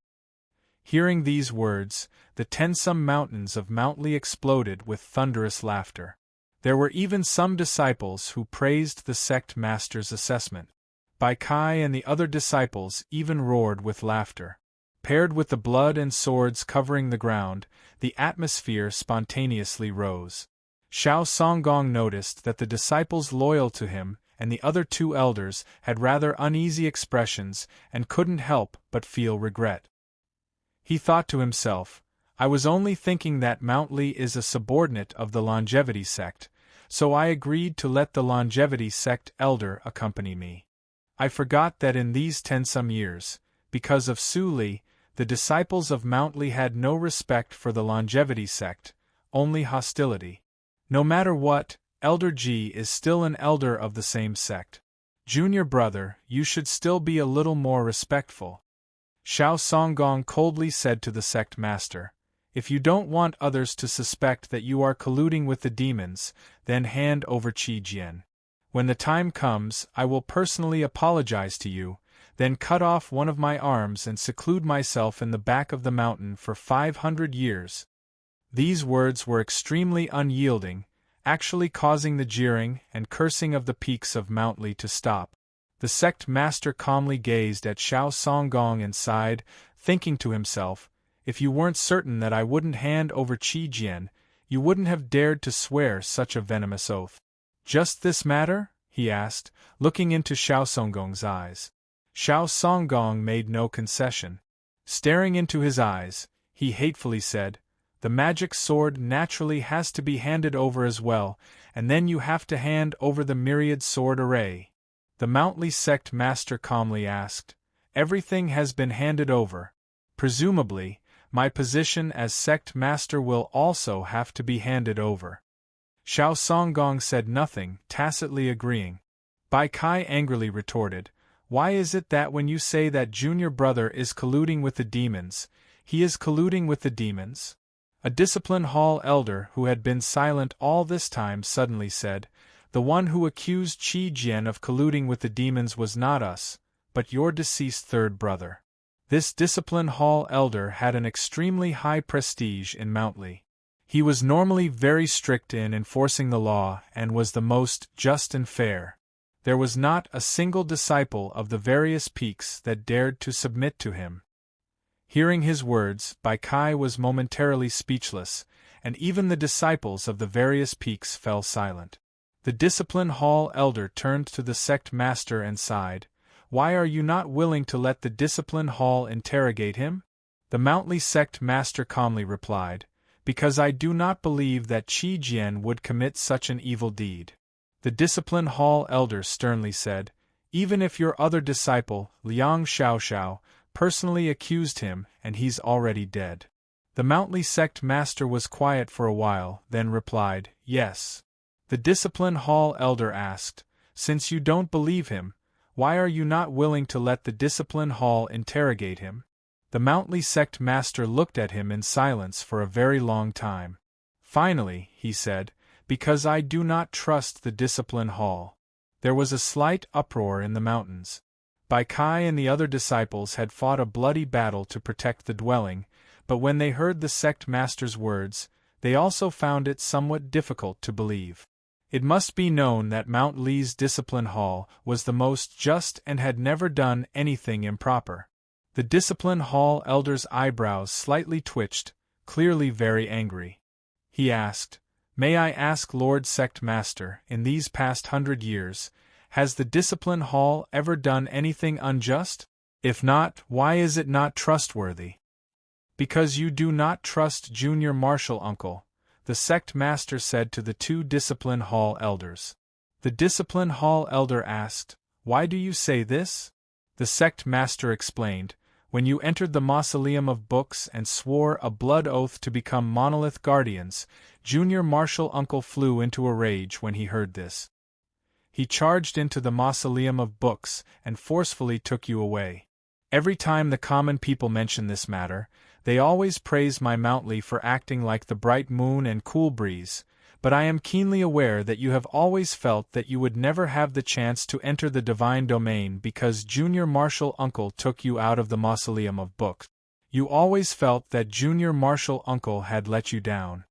Hearing these words, the Tensum Mountains of Mountly exploded with thunderous laughter. There were even some disciples who praised the sect master's assessment. Bai Kai and the other disciples even roared with laughter. Paired with the blood and swords covering the ground, the atmosphere spontaneously rose. Xiao Songgong noticed that the disciples loyal to him and the other two elders had rather uneasy expressions and couldn't help but feel regret. He thought to himself, I was only thinking that Mountly is a subordinate of the longevity sect, so I agreed to let the longevity sect elder accompany me. I forgot that in these 10-some years, because of Su Li, the disciples of Mountly had no respect for the longevity sect, only hostility. No matter what, Elder Ji is still an elder of the same sect. Junior brother, you should still be a little more respectful. Xiao Songgong coldly said to the sect master, "If you don't want others to suspect that you are colluding with the demons, then hand over Qi Jian. When the time comes, I will personally apologize to you, then cut off one of my arms and seclude myself in the back of the mountain for 500 years. These words were extremely unyielding, actually causing the jeering and cursing of the peaks of Mount Li to stop. The sect master calmly gazed at Xiao Songgong and sighed, thinking to himself, "If you weren't certain that I wouldn't hand over Qi Jian, you wouldn't have dared to swear such a venomous oath." "Just this matter?" he asked, looking into Xiao Songgong's eyes. Xiao Songgong made no concession. Staring into his eyes, he hatefully said, "The magic sword naturally has to be handed over as well, and then you have to hand over the myriad sword array." The Mount Li sect master calmly asked, "Everything has been handed over. Presumably, my position as sect master will also have to be handed over." Xiao Songgong said nothing, tacitly agreeing. Bai Kai angrily retorted, "Why is it that when you say that junior brother is colluding with the demons, he is colluding with the demons?" A discipline hall elder who had been silent all this time suddenly said, "The one who accused Qi Jian of colluding with the demons was not us, but your deceased third brother." This discipline hall elder had an extremely high prestige in Mount Li. He was normally very strict in enforcing the law and was the most just and fair. There was not a single disciple of the various peaks that dared to submit to him. Hearing his words, Bai Kai was momentarily speechless, and even the disciples of the various peaks fell silent. The discipline hall elder turned to the sect master and sighed, "Why are you not willing to let the discipline hall interrogate him?" The Mount Li sect master calmly replied, "Because I do not believe that Qi Jian would commit such an evil deed." The discipline hall elder sternly said, "Even if your other disciple, Liang Xiaoxiao, personally accused him, and he's already dead." The Mount Li sect master was quiet for a while, then replied, "Yes." The discipline hall elder asked, "Since you don't believe him, why are you not willing to let the discipline hall interrogate him?" The Mount Li sect master looked at him in silence for a very long time. Finally, he said, "Because I do not trust the discipline hall." There was a slight uproar in the mountains. Bai Kai and the other disciples had fought a bloody battle to protect the dwelling, but when they heard the sect master's words, they also found it somewhat difficult to believe. It must be known that Mount Li's discipline hall was the most just and had never done anything improper. The discipline hall elder's eyebrows slightly twitched, clearly very angry. He asked, "May I ask, Lord Sect Master, in these past 100 years, has the discipline hall ever done anything unjust? If not, why is it not trustworthy?" "Because you do not trust junior marshal uncle," the sect master said to the two discipline hall elders. The discipline hall elder asked, "Why do you say this?" The sect master explained, "When you entered the mausoleum of books and swore a blood oath to become monolith guardians, junior marshal uncle flew into a rage when he heard this. He charged into the mausoleum of books and forcefully took you away. Every time the common people mention this matter, they always praise my Mount Li for acting like the bright moon and cool breeze, but I am keenly aware that you have always felt that you would never have the chance to enter the divine domain because junior marshal uncle took you out of the mausoleum of books. You always felt that junior marshal uncle had let you down.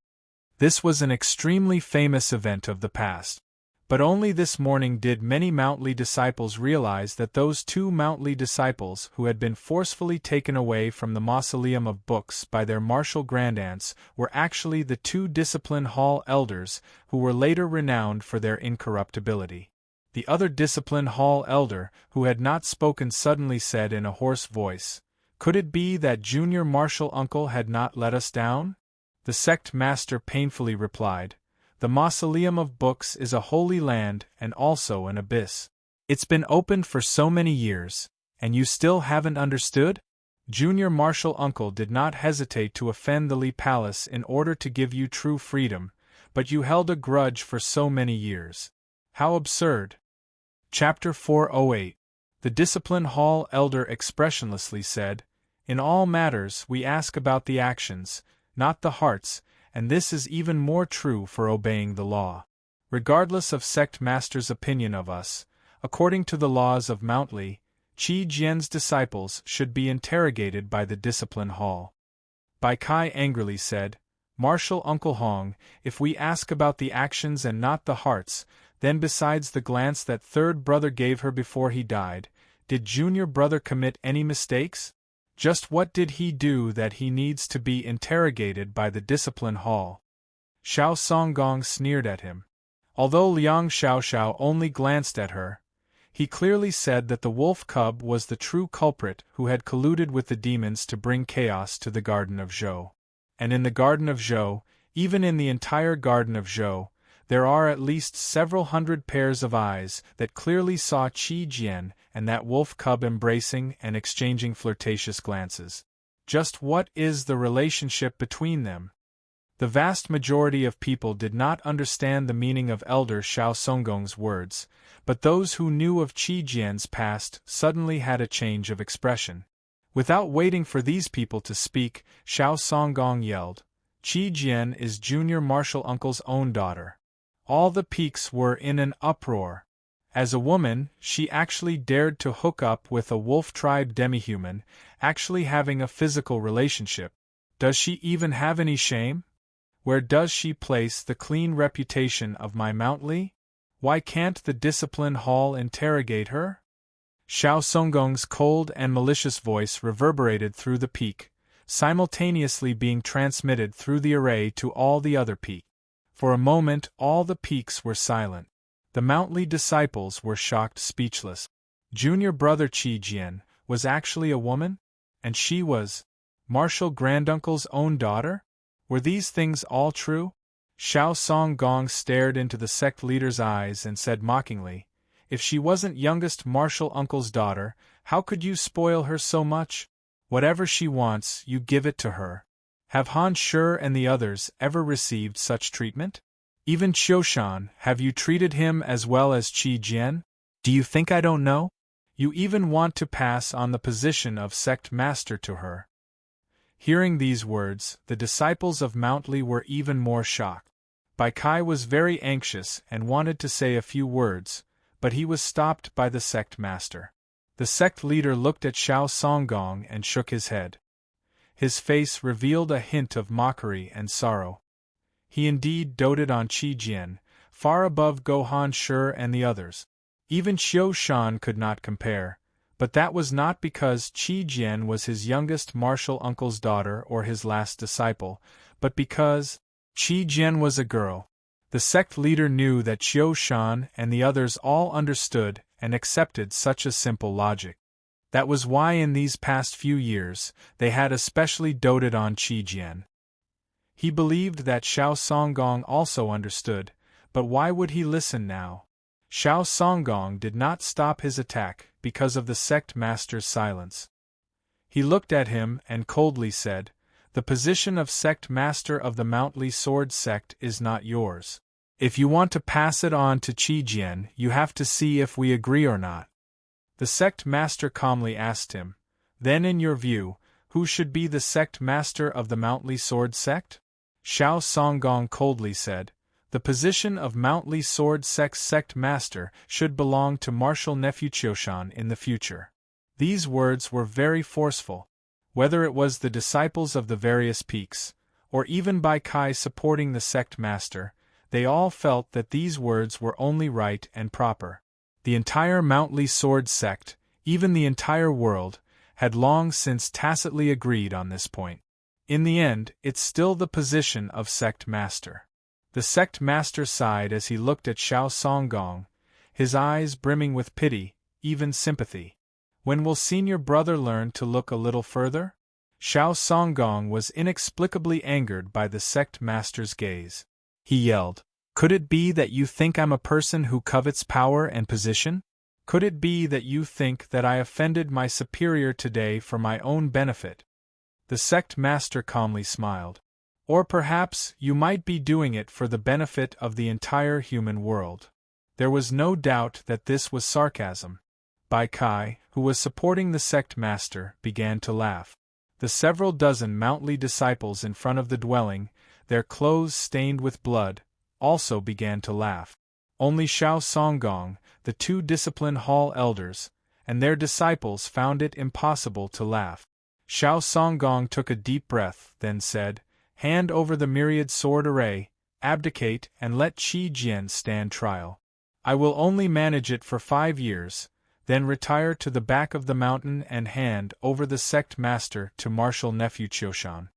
This was an extremely famous event of the past. But only this morning did many Mount Li disciples realize that those two Mount Li disciples who had been forcefully taken away from the mausoleum of books by their martial grandaunts were actually the two discipline hall elders who were later renowned for their incorruptibility. The other discipline hall elder, who had not spoken, suddenly said in a hoarse voice, "Could it be that junior marshal uncle had not let us down?" The sect master painfully replied, "The mausoleum of books is a holy land and also an abyss. It's been opened for so many years, and you still haven't understood? Junior marshal uncle did not hesitate to offend the Li Palace in order to give you true freedom, but you held a grudge for so many years. How absurd." Chapter 408. The discipline hall elder expressionlessly said, In all matters we ask about the actions, not the hearts, and this is even more true for obeying the law. Regardless of sect master's opinion of us, according to the laws of Mount Li, Qi Jian's disciples should be interrogated by the discipline hall. Bai Kai angrily said, "Martial Uncle Hong, if we ask about the actions and not the hearts, then besides the glance that third brother gave her before he died, did junior brother commit any mistakes? Just what did he do that he needs to be interrogated by the discipline hall?" Xiao Songgong sneered at him. Although Liang Xiaoxiao only glanced at her, he clearly said that the wolf cub was the true culprit who had colluded with the demons to bring chaos to the Garden of Zhou. And in the Garden of Zhou, even in the entire Garden of Zhou, there are at least several hundred pairs of eyes that clearly saw Qi Jian and that wolf cub embracing and exchanging flirtatious glances. Just what is the relationship between them? The vast majority of people did not understand the meaning of Elder Xiao Songgong's words, but those who knew of Qi Jian's past suddenly had a change of expression. Without waiting for these people to speak, Xiao Songgong yelled, "Qi Jian is Junior Martial Uncle's own daughter." All the peaks were in an uproar. As a woman, she actually dared to hook up with a wolf-tribe demi-human, actually having a physical relationship. Does she even have any shame? Where does she place the clean reputation of my Mount Li? Why can't the discipline hall interrogate her? Xiao Songgong's cold and malicious voice reverberated through the peak, simultaneously being transmitted through the array to all the other peaks. For a moment all the peaks were silent. The Mount Li disciples were shocked speechless. Junior brother Qi Jian was actually a woman? And she was Martial Granduncle's own daughter? Were these things all true? Xiao Songgong stared into the sect leader's eyes and said mockingly, "If she wasn't youngest Martial Uncle's daughter, how could you spoil her so much? Whatever she wants, you give it to her. Have Han Shi and the others ever received such treatment? Even Qiushan, have you treated him as well as Qi Jian? Do you think I don't know? You even want to pass on the position of sect master to her." Hearing these words, the disciples of Mount Li were even more shocked. Bai Kai was very anxious and wanted to say a few words, but he was stopped by the sect master. The sect leader looked at Xiao Songgong and shook his head. His face revealed a hint of mockery and sorrow. He indeed doted on Qi Jian, far above Han Shi and the others. Even Qiushan could not compare, but that was not because Qi Jian was his youngest martial uncle's daughter or his last disciple, but because Qi Jian was a girl. The sect leader knew that Qiushan and the others all understood and accepted such a simple logic. That was why in these past few years, they had especially doted on Qi Jian. He believed that Xiao Songgong also understood, but why would he listen now? Xiao Songgong did not stop his attack because of the sect master's silence. He looked at him and coldly said, "The position of sect master of the Mount Li sword sect is not yours. If you want to pass it on to Qi Jian, you have to see if we agree or not." The sect master calmly asked him, "Then in your view, who should be the sect master of the Mount Li sword sect?" Xiao Songgong coldly said, "The position of Mount Li sword sect master should belong to martial nephew Qiushan in the future." These words were very forceful. Whether it was the disciples of the various peaks, or even Bai Kai supporting the sect master, they all felt that these words were only right and proper. The entire Mount Li sword sect, even the entire world, had long since tacitly agreed on this point. In the end, it's still the position of sect master. The sect master sighed as he looked at Xiao Songgong, his eyes brimming with pity, even sympathy. When will senior brother learn to look a little further? Xiao Songgong was inexplicably angered by the sect master's gaze. He yelled, "Could it be that you think I'm a person who covets power and position? Could it be that you think that I offended my superior today for my own benefit?" The sect master calmly smiled. "Or perhaps you might be doing it for the benefit of the entire human world." There was no doubt that this was sarcasm. Bai Kai, who was supporting the sect master, began to laugh. The several dozen Mountly disciples in front of the dwelling, their clothes stained with blood, also began to laugh. Only Xiao Songgong, the two discipline hall elders, and their disciples found it impossible to laugh. Xiao Songgong took a deep breath, then said, "Hand over the myriad sword array, abdicate and let Qi Jian stand trial. I will only manage it for 5 years, then retire to the back of the mountain and hand over the sect master to martial nephew Qiushan."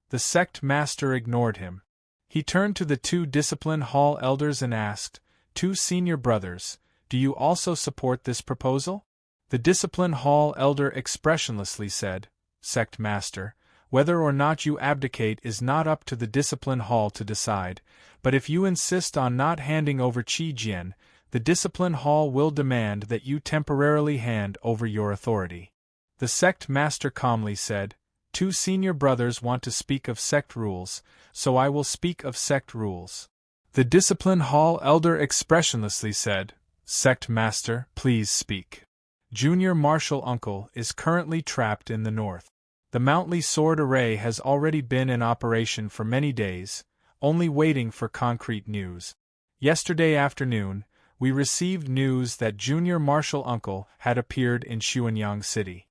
The sect master ignored him. He turned to the two discipline hall elders and asked, "Two senior brothers, do you also support this proposal?" The discipline hall elder expressionlessly said, "Sect master, whether or not you abdicate is not up to the discipline hall to decide, but if you insist on not handing over Qi Jian, the discipline hall will demand that you temporarily hand over your authority." The sect master calmly said, "Two senior brothers want to speak of sect rules, so I will speak of sect rules." The discipline hall elder expressionlessly said, "Sect master, please speak." Junior martial uncle is currently trapped in the north. The Mountly sword array has already been in operation for many days, only waiting for concrete news. Yesterday afternoon, we received news that Junior martial uncle had appeared in Xuanyang City.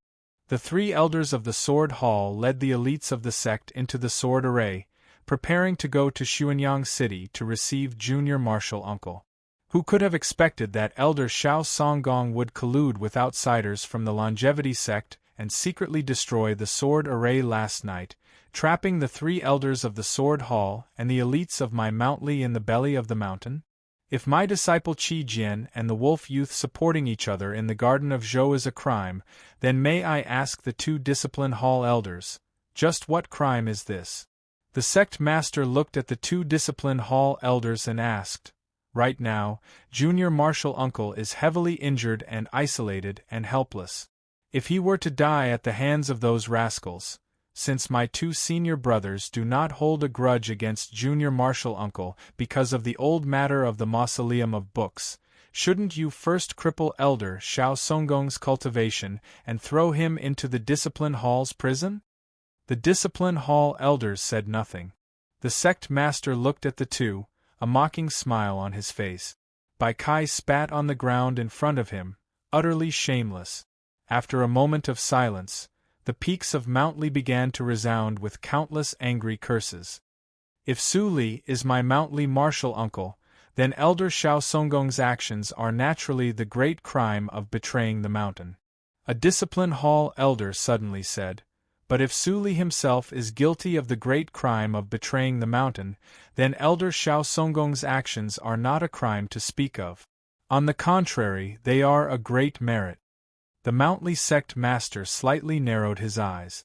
The 3 elders of the Sword Hall led the elites of the sect into the sword array, preparing to go to Xuanyang City to receive Junior martial uncle. Who could have expected that Elder Xiao Songgong would collude with outsiders from the Longevity sect and secretly destroy the sword array last night, trapping the 3 elders of the Sword Hall and the elites of my Mountly in the belly of the mountain? If my disciple Qi Jian and the wolf youth supporting each other in the Garden of Zhou is a crime, then may I ask the 2 discipline hall elders, just what crime is this? The sect master looked at the 2 discipline hall elders and asked, "Right now, Junior martial uncle is heavily injured and isolated and helpless. If he were to die at the hands of those rascals, since my 2 senior brothers do not hold a grudge against Junior martial uncle because of the old matter of the mausoleum of books, shouldn't you first cripple Elder Xiao Songgong's cultivation and throw him into the discipline hall's prison?" The discipline hall elders said nothing. The sect master looked at the 2, a mocking smile on his face. Bai Kai spat on the ground in front of him, utterly shameless. After a moment of silence, the peaks of Mountly began to resound with countless angry curses. If Su Li is my Mountly martial uncle, then Elder Xiao Songgong's actions are naturally the great crime of betraying the mountain. A discipline hall elder suddenly said, "But if Su Li himself is guilty of the great crime of betraying the mountain, then Elder Xiao Songgong's actions are not a crime to speak of. On the contrary, they are a great merit." The Mountly sect master slightly narrowed his eyes.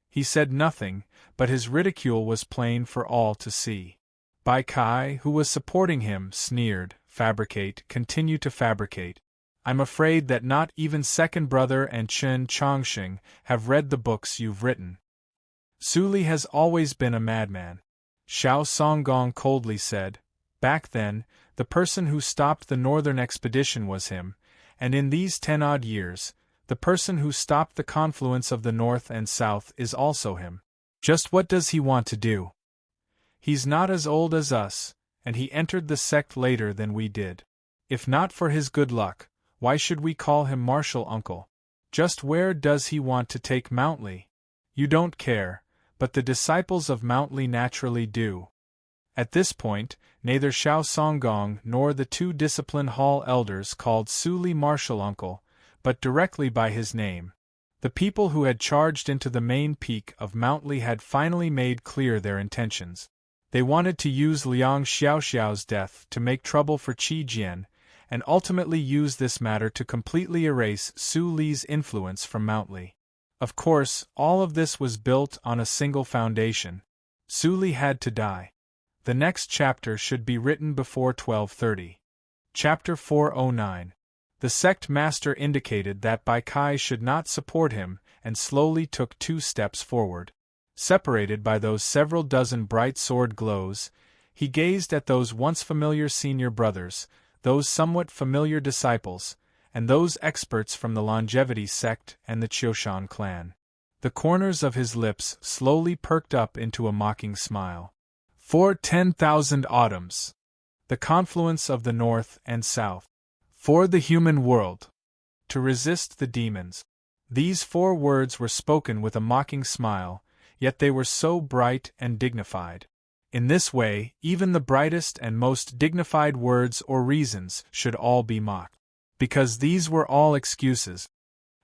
He said nothing, but his ridicule was plain for all to see. Bai Kai, who was supporting him, sneered, "Fabricate, continue to fabricate. I'm afraid that not even second brother and Chen Chongxing have read the books you've written. Su Li has always been a madman." Xiao Songgong coldly said, "Back then, the person who stopped the northern expedition was him, and in these 10-odd years, the person who stopped the confluence of the north and south is also him. Just what does he want to do? He's not as old as us, and he entered the sect later than we did. If not for his good luck, why should we call him martial uncle? Just where does he want to take Mountly? You don't care, but the disciples of Mountly naturally do." At this point, neither Xiao Songgong nor the 2 discipline hall elders called Su Li martial uncle, but directly by his name. The people who had charged into the main peak of Mountly had finally made clear their intentions. They wanted to use Liang Xiaoxiao's death to make trouble for Qi Jian, and ultimately use this matter to completely erase Su Li's influence from Mountly. Of course, all of this was built on a single foundation. Su Li had to die. The next chapter should be written before 12:30. Chapter 409. The sect master indicated that Bai Kai should not support him and slowly took 2 steps forward. Separated by those several dozen bright sword glows, he gazed at those once familiar senior brothers, those somewhat familiar disciples, and those experts from the Longevity sect and the Qiushan clan. The corners of his lips slowly perked up into a mocking smile. For 10,000 autumns. The confluence of the north and south. For the human world. To resist the demons. These 4 words were spoken with a mocking smile, yet they were so bright and dignified. In this way, even the brightest and most dignified words or reasons should all be mocked. Because these were all excuses.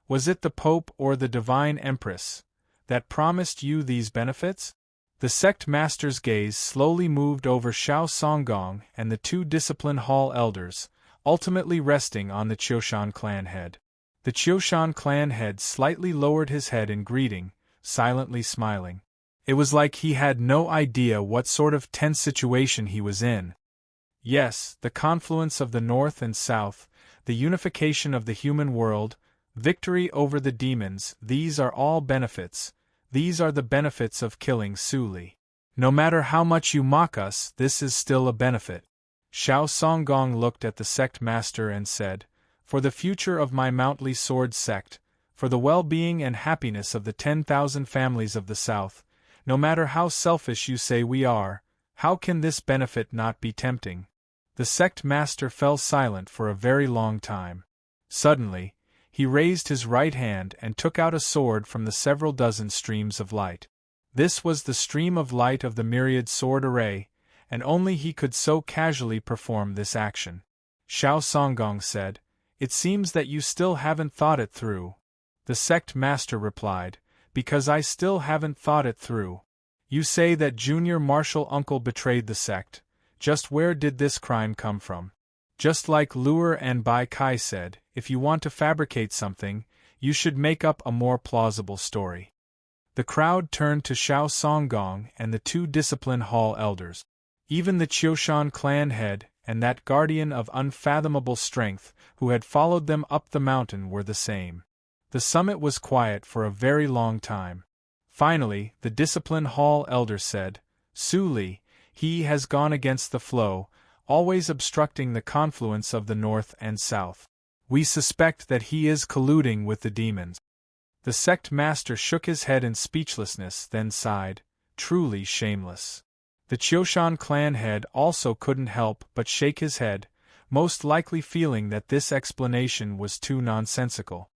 Was it the Pope or the Divine Empress that promised you these benefits? The sect master's gaze slowly moved over Xiao Songgong and the 2 discipline hall elders, ultimately resting on the Qiushan clan head. The Qiushan clan head slightly lowered his head in greeting, silently smiling. It was like he had no idea what sort of tense situation he was in. Yes, the confluence of the north and south, the unification of the human world, victory over the demons, these are all benefits. These are the benefits of killing Su Li. No matter how much you mock us, this is still a benefit. Xiao Songgong looked at the sect master and said, "For the future of my Mount Li sword sect, for the well-being and happiness of the 10,000 families of the South, no matter how selfish you say we are, how can this benefit not be tempting?" The sect master fell silent for a very long time. Suddenly, he raised his right hand and took out a sword from the several dozen streams of light. This was the stream of light of the myriad sword array, and only he could so casually perform this action. Xiao Songgong said, "It seems that you still haven't thought it through." The sect master replied, "Because I still haven't thought it through. You say that junior martial uncle betrayed the sect. Just where did this crime come from? Just like Luer and Bai Kai said, if you want to fabricate something, you should make up a more plausible story." The crowd turned to Xiao Songgong and the 2 discipline hall elders. Even the Qiushan clan head and that guardian of unfathomable strength who had followed them up the mountain were the same. The summit was quiet for a very long time. Finally, the discipline hall elder said, "Su Li, he has gone against the flow, always obstructing the confluence of the north and south. We suspect that he is colluding with the demons." The sect master shook his head in speechlessness, then sighed, "Truly shameless." The Qiushan clan head also couldn't help but shake his head, most likely feeling that this explanation was too nonsensical.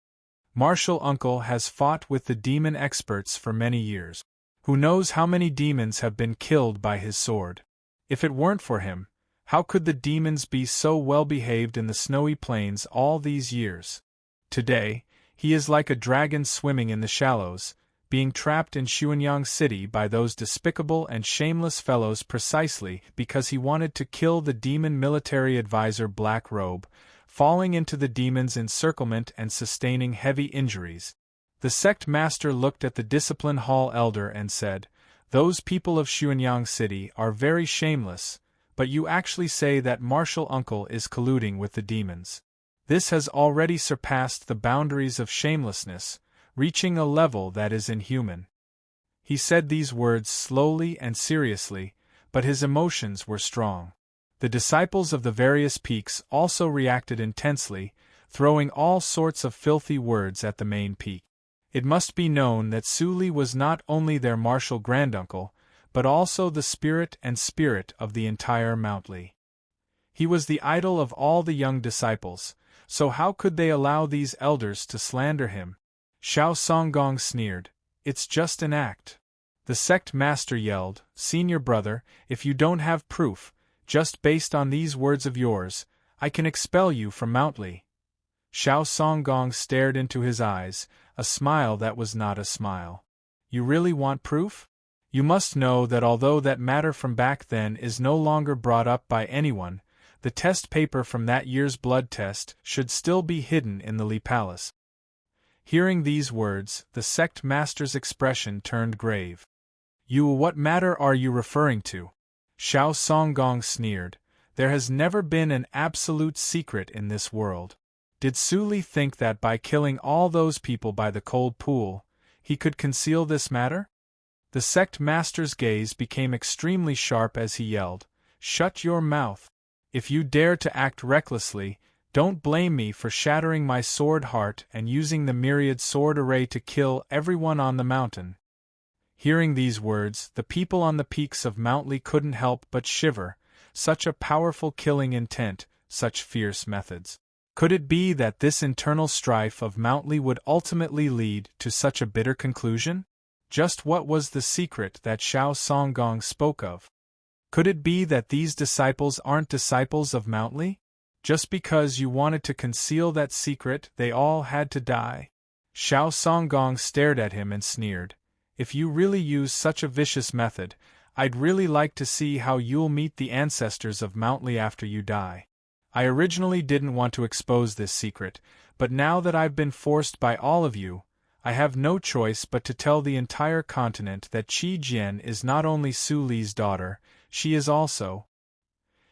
Martial uncle has fought with the demon experts for many years. Who knows how many demons have been killed by his sword? If it weren't for him, how could the demons be so well behaved in the snowy plains all these years? Today, he is like a dragon swimming in the shallows, being trapped in Xuanyang City by those despicable and shameless fellows precisely because he wanted to kill the demon military advisor Black Robe, falling into the demon's encirclement and sustaining heavy injuries. The sect master looked at the discipline hall elder and said, "Those people of Xuanyang City are very shameless, but you actually say that martial uncle is colluding with the demons. This has already surpassed the boundaries of shamelessness, reaching a level that is inhuman." He said these words slowly and seriously, but his emotions were strong. The disciples of the various peaks also reacted intensely, throwing all sorts of filthy words at the main peak. It must be known that Su Li was not only their martial granduncle, but also the spirit of the entire Mount Li. He was the idol of all the young disciples, so how could they allow these elders to slander him? Xiao Songgong sneered, "It's just an act." The sect master yelled, "Senior brother, if you don't have proof, just based on these words of yours, I can expel you from Mount Li." Xiao Songgong stared into his eyes, a smile that was not a smile. "You really want proof? You must know that although that matter from back then is no longer brought up by anyone, the test paper from that year's blood test should still be hidden in the Li Palace." Hearing these words, the sect master's expression turned grave. What matter are you referring to?" Xiao Songgong sneered. "There has never been an absolute secret in this world. Did Su Li think that by killing all those people by the cold pool, he could conceal this matter?" The sect master's gaze became extremely sharp as he yelled, "Shut your mouth! If you dare to act recklessly, Don't blame me for shattering my sword heart and using the myriad sword array to kill everyone on the mountain." Hearing these words, the people on the peaks of Mountly couldn't help but shiver. Such a powerful killing intent, such fierce methods. Could it be that this internal strife of Mountly would ultimately lead to such a bitter conclusion? Just what was the secret that Xiao Songgong spoke of? Could it be that these disciples aren't disciples of Mountly? Just because you wanted to conceal that secret, they all had to die? Xiao Songgong stared at him and sneered. "If you really use such a vicious method, I'd really like to see how you'll meet the ancestors of Mountly after you die. I originally didn't want to expose this secret, but now that I've been forced by all of you, I have no choice but to tell the entire continent that Qi Jian is not only Su Li's daughter, she is also—"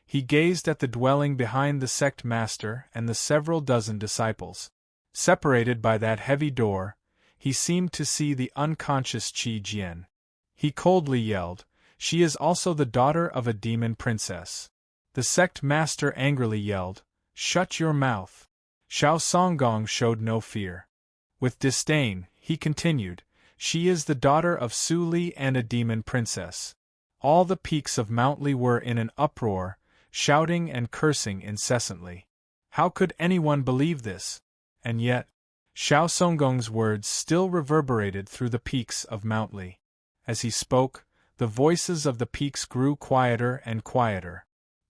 He gazed at the dwelling behind the sect master and the several dozen disciples. Separated by that heavy door, he seemed to see the unconscious Qi Jian. He coldly yelled, "She is also the daughter of a demon princess." The sect master angrily yelled, "Shut your mouth." Xiao Songgong showed no fear. With disdain, he continued, "She is the daughter of Su Li and a demon princess." All the peaks of Mountly were in an uproar, shouting and cursing incessantly. How could anyone believe this? And yet, Xiao Songgong's words still reverberated through the peaks of Mountly. As he spoke, the voices of the peaks grew quieter and quieter.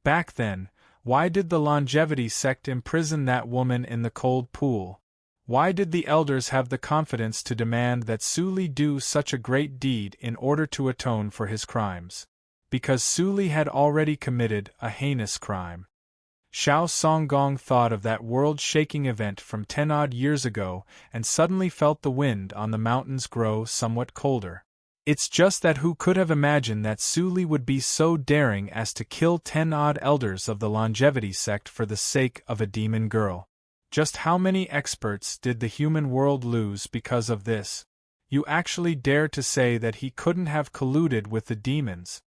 Back then, why did the longevity sect imprison that woman in the cold pool? Why did the elders have the confidence to demand that Su Li do such a great deed in order to atone for his crimes? Because Su Li had already committed a heinous crime. Xiao Songgong thought of that world-shaking event from 10-odd years ago and suddenly felt the wind on the mountains grow somewhat colder. It's just that who could have imagined that Su Li would be so daring as to kill 10-odd elders of the longevity sect for the sake of a demon girl? Just how many experts did the human world lose because of this? You actually dare to say that he couldn't have colluded with the demons?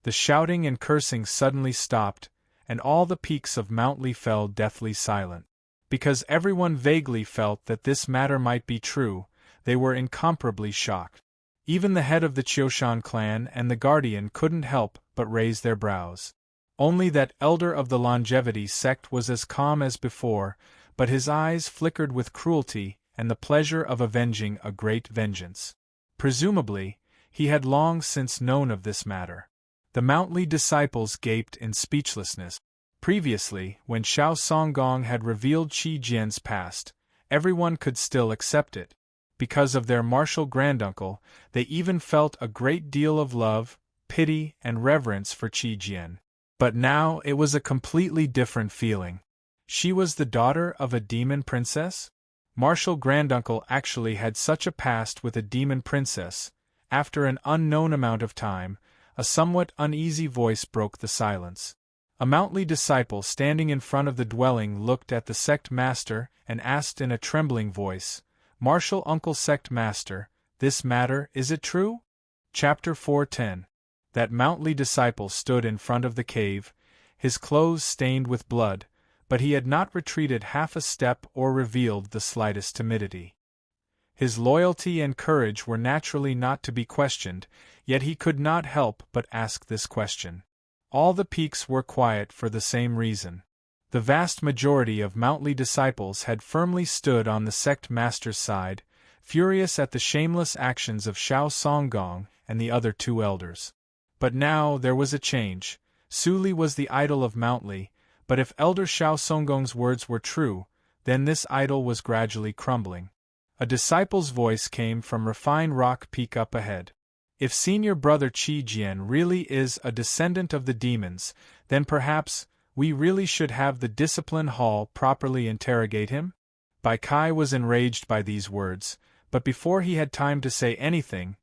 The shouting and cursing suddenly stopped, and all the peaks of Mountly fell deathly silent. Because everyone vaguely felt that this matter might be true, they were incomparably shocked. Even the head of the Qiushan clan and the guardian couldn't help but raise their brows. Only that elder of the longevity sect was as calm as before, but his eyes flickered with cruelty and the pleasure of avenging a great vengeance. Presumably, he had long since known of this matter. The Mountly disciples gaped in speechlessness. Previously, when Xiao Songgong had revealed Qi Jian's past, everyone could still accept it. Because of their martial granduncle, they even felt a great deal of love, pity, and reverence for Qi Jian. But now it was a completely different feeling. She was the daughter of a demon princess? Martial granduncle actually had such a past with a demon princess. After an unknown amount of time, a somewhat uneasy voice broke the silence. A Mountly disciple standing in front of the dwelling looked at the sect master and asked in a trembling voice, "Martial uncle sect master, this matter, is it true?" Chapter 410. That Mountly disciple stood in front of the cave, his clothes stained with blood, but he had not retreated half a step or revealed the slightest timidity. His loyalty and courage were naturally not to be questioned, yet he could not help but ask this question. All the peaks were quiet for the same reason. The vast majority of Mountly disciples had firmly stood on the sect master's side, furious at the shameless actions of Xiao Songgong and the other two elders. But now there was a change. Su Li was the idol of Mountly, but if Elder Xiao Songgong's words were true, then this idol was gradually crumbling. A disciple's voice came from Refined Rock Peak up ahead. If senior brother Qi Jian really is a descendant of the demons, then perhaps we really should have the discipline hall properly interrogate him? Bai Kai was enraged by these words, but before he had time to say anything,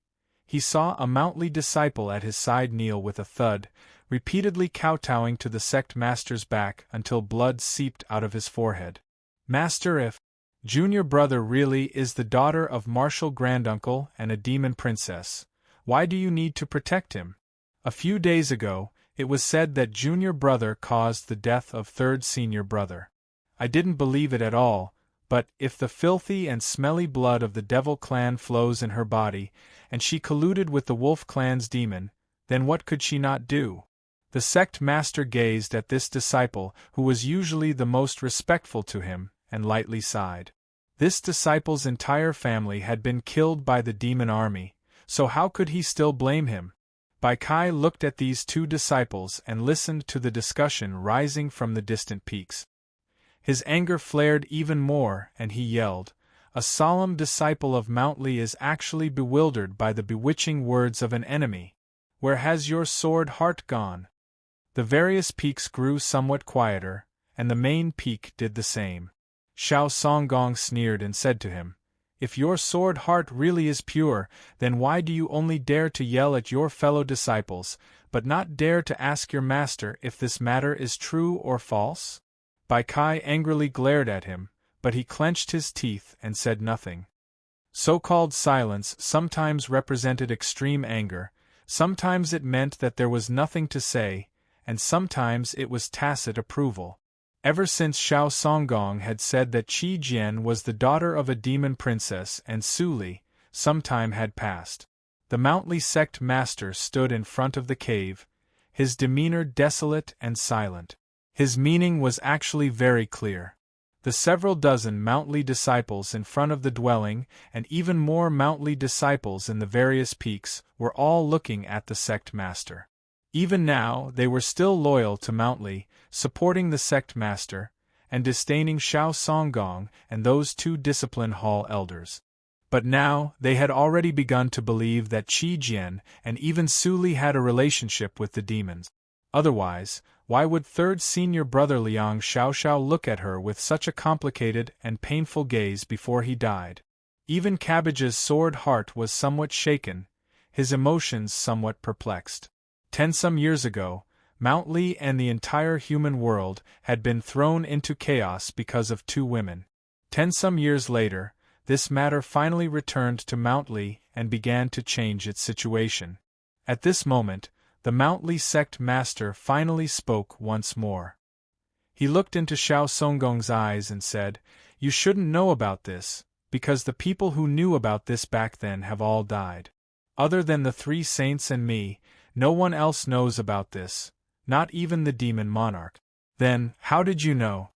he saw a Mountly disciple at his side kneel with a thud, repeatedly kowtowing to the sect master's back until blood seeped out of his forehead. "Master, if junior brother really is the daughter of martial granduncle and a demon princess, why do you need to protect him? A few days ago, it was said that junior brother caused the death of third senior brother. I didn't believe it at all, but if the filthy and smelly blood of the Devil clan flows in her body, and she colluded with the Wolf clan's demon, then what could she not do? The sect master gazed at this disciple, who was usually the most respectful to him, and lightly sighed. This disciple's entire family had been killed by the demon army, so how could he still blame him? Bai Kai looked at these two disciples and listened to the discussion rising from the distant peaks. His anger flared even more, and he yelled, "A solemn disciple of Mount Li is actually bewildered by the bewitching words of an enemy. Where has your sword heart gone?" The various peaks grew somewhat quieter, and the main peak did the same. Xiao Songgong sneered and said to him, "If your sword heart really is pure, then why do you only dare to yell at your fellow disciples, but not dare to ask your master if this matter is true or false?" Bai Kai angrily glared at him, but he clenched his teeth and said nothing. So-called silence sometimes represented extreme anger, sometimes it meant that there was nothing to say, and sometimes it was tacit approval. Ever since Xiao Songgong had said that Qi Jian was the daughter of a demon princess and Su Li, some time had passed. The Mount Li sect master stood in front of the cave, his demeanor desolate and silent. His meaning was actually very clear. The several dozen Mount Li disciples in front of the dwelling, and even more Mount Li disciples in the various peaks, were all looking at the sect master. Even now, they were still loyal to Mount Li, supporting the sect master, and disdaining Xiao Songgong and those two discipline hall elders. But now, they had already begun to believe that Qi Jian and even Su Li had a relationship with the demons. Otherwise, why would third senior brother Liang Xiaoxiao look at her with such a complicated and painful gaze before he died? Even Cabbage's sword heart was somewhat shaken, his emotions somewhat perplexed. 10 some years ago, Mount Li and the entire human world had been thrown into chaos because of 2 women. 10 some years later, this matter finally returned to Mount Li and began to change its situation. At this moment, the Mount Li sect master finally spoke once more. He looked into Xiao Songgong's eyes and said, "You shouldn't know about this, because the people who knew about this back then have all died. Other than the 3 saints and me, no one else knows about this, not even the demon monarch." "Then, how did you know?"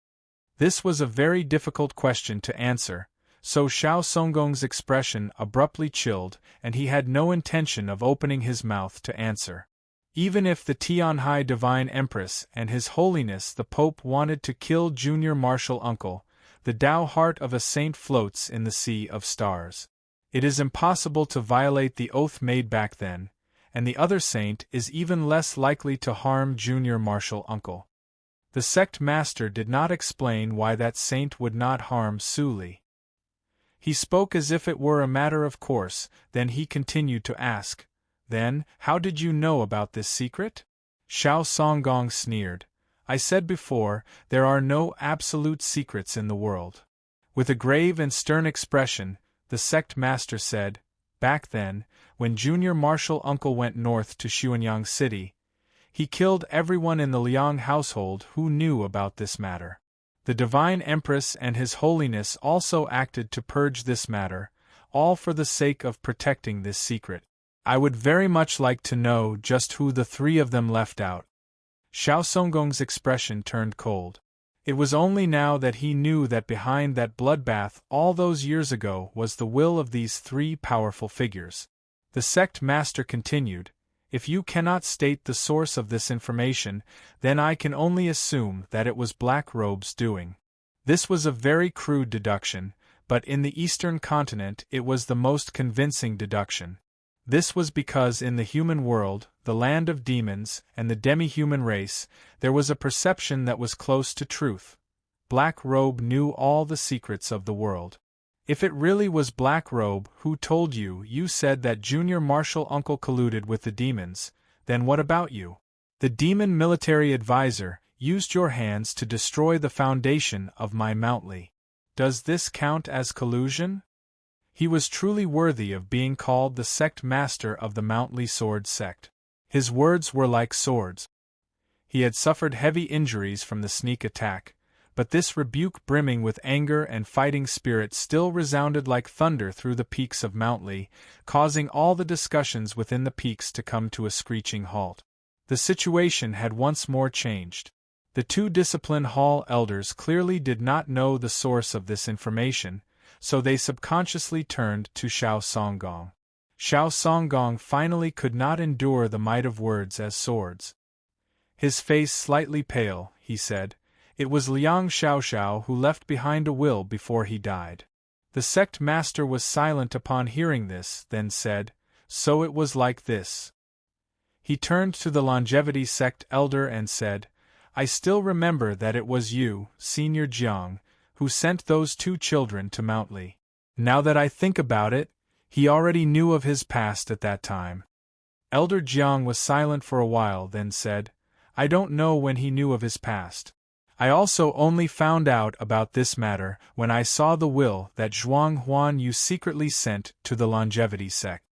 This was a very difficult question to answer, so Xiao Songgong's expression abruptly chilled, and he had no intention of opening his mouth to answer. Even if the Tianhai Divine Empress and His Holiness the Pope wanted to kill Junior Martial Uncle, the Tao heart of a saint floats in the sea of stars. It is impossible to violate the oath made back then, and the other saint is even less likely to harm Junior Martial Uncle. The sect master did not explain why that saint would not harm Su Li. He spoke as if it were a matter of course, then he continued to ask, "Then, how did you know about this secret?" Xiao Songgong sneered. "I said before, there are no absolute secrets in the world." With a grave and stern expression, the sect master said, "Back then, when Junior Martial Uncle went north to Xuanyang City, he killed everyone in the Liang household who knew about this matter. The Divine Empress and His Holiness also acted to purge this matter, all for the sake of protecting this secret. I would very much like to know just who the 3 of them left out." Xiao Songgong's expression turned cold. It was only now that he knew that behind that bloodbath all those years ago was the will of these 3 powerful figures. The sect master continued, "If you cannot state the source of this information, then I can only assume that it was Black Robe's doing." This was a very crude deduction, but in the Eastern continent it was the most convincing deduction. This was because in the human world, the land of demons, and the demi-human race, there was a perception that was close to truth. Black Robe knew all the secrets of the world. If it really was Black Robe who told you, you said that Junior Martial Uncle colluded with the demons, then what about you? The demon military advisor used your hands to destroy the foundation of my Mount Li. Does this count as collusion? He was truly worthy of being called the sect master of the Mount Li sword sect. His words were like swords. He had suffered heavy injuries from the sneak attack, but this rebuke brimming with anger and fighting spirit still resounded like thunder through the peaks of Mount Lee, causing all the discussions within the peaks to come to a screeching halt. The situation had once more changed. The two discipline hall elders clearly did not know the source of this information, so they subconsciously turned to Xiao Songgong. Xiao Songgong finally could not endure the might of words as swords. His face slightly pale, he said, "It was Liang Xiaoxiao who left behind a will before he died." The sect master was silent upon hearing this, then said, "So it was like this." He turned to the longevity sect elder and said, "I still remember that it was you, Senior Jiang, who sent those two children to Mount Lee. Now that I think about it, he already knew of his past at that time." Elder Jiang was silent for a while, then said, "I don't know when he knew of his past. I also only found out about this matter when I saw the will that Zhuang Huan you secretly sent to the longevity sect."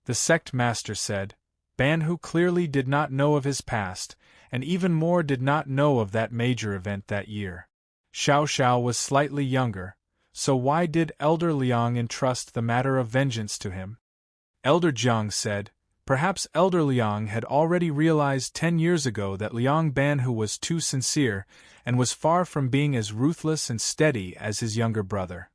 The sect master said, "Ban Hu clearly did not know of his past, and even more did not know of that major event that year. Xiao Xiao was slightly younger, so why did Elder Liang entrust the matter of vengeance to him?" Elder Jiang said, "Perhaps Elder Liang had already realized 10 years ago that Liang Banhu was too sincere and was far from being as ruthless and steady as his younger brother."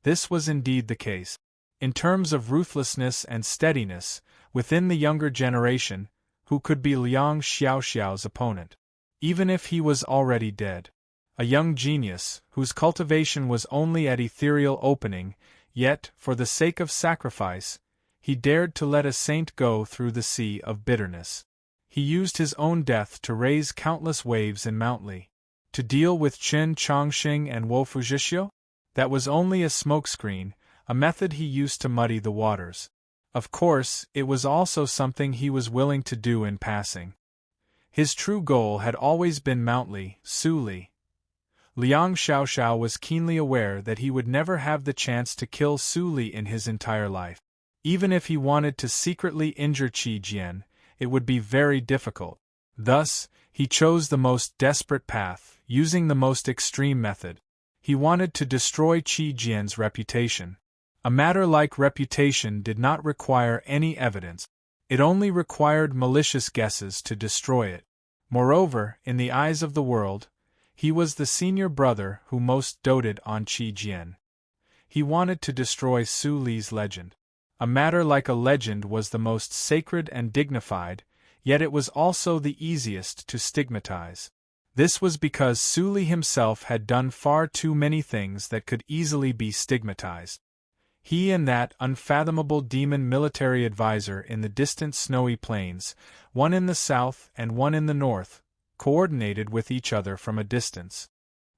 This was indeed the case. In terms of ruthlessness and steadiness, within the younger generation, who could be Liang Xiaoxiao's opponent? Even if he was already dead. A young genius, whose cultivation was only at ethereal opening, yet, for the sake of sacrifice, he dared to let a saint go through the sea of bitterness. He used his own death to raise countless waves in Mount Lee. To deal with Qin Chongxing and Wo Fujishio? That was only a smokescreen, a method he used to muddy the waters. Of course, it was also something he was willing to do in passing. His true goal had always been Mount Lee, Su Li. Liang Xiaoxiao was keenly aware that he would never have the chance to kill Su Li in his entire life. Even if he wanted to secretly injure Qi Jian, it would be very difficult. Thus, he chose the most desperate path, using the most extreme method. He wanted to destroy Qi Jian's reputation. A matter like reputation did not require any evidence. It only required malicious guesses to destroy it. Moreover, in the eyes of the world, he was the senior brother who most doted on Qi Jian. He wanted to destroy Su Li's legend. A matter like a legend was the most sacred and dignified, yet it was also the easiest to stigmatize. This was because Su Li himself had done far too many things that could easily be stigmatized. He and that unfathomable demon military advisor in the distant snowy plains, one in the south and one in the north, coordinated with each other from a distance.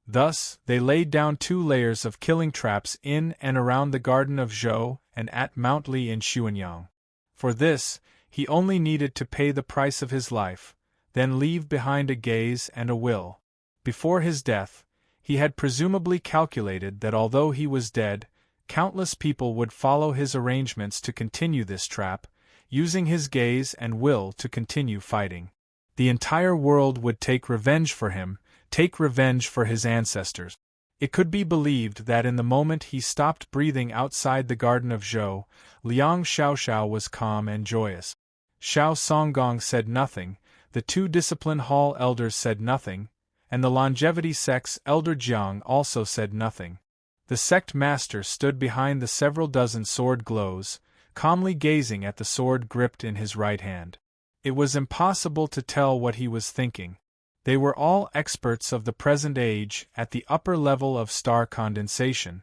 Thus, they laid down 2 layers of killing traps in and around the Garden of Zhou and at Mount Li in Xuanyang. For this, he only needed to pay the price of his life, then leave behind a gaze and a will. Before his death, he had presumably calculated that although he was dead, countless people would follow his arrangements to continue this trap, using his gaze and will to continue fighting. The entire world would take revenge for him, take revenge for his ancestors. It could be believed that in the moment he stopped breathing outside the Garden of Zhou, Liang Xiaoxiao was calm and joyous. Xiao Songgong said nothing, the 2 discipline hall elders said nothing, and the longevity sect's elder Jiang also said nothing. The sect master stood behind the several dozen sword glows, calmly gazing at the sword gripped in his right hand. It was impossible to tell what he was thinking. They were all experts of the present age at the upper level of star condensation.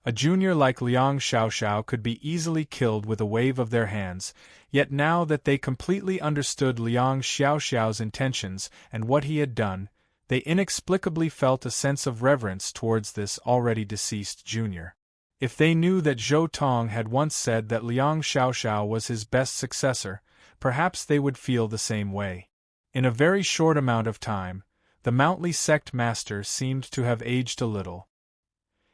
A junior like Liang Xiaoxiao could be easily killed with a wave of their hands, yet now that they completely understood Liang Xiaoxiao's intentions and what he had done, they inexplicably felt a sense of reverence towards this already deceased junior. If they knew that Zhou Tong had once said that Liang Xiaoxiao was his best successor, perhaps they would feel the same way. In a very short amount of time, the Mount Lee sect master seemed to have aged a little.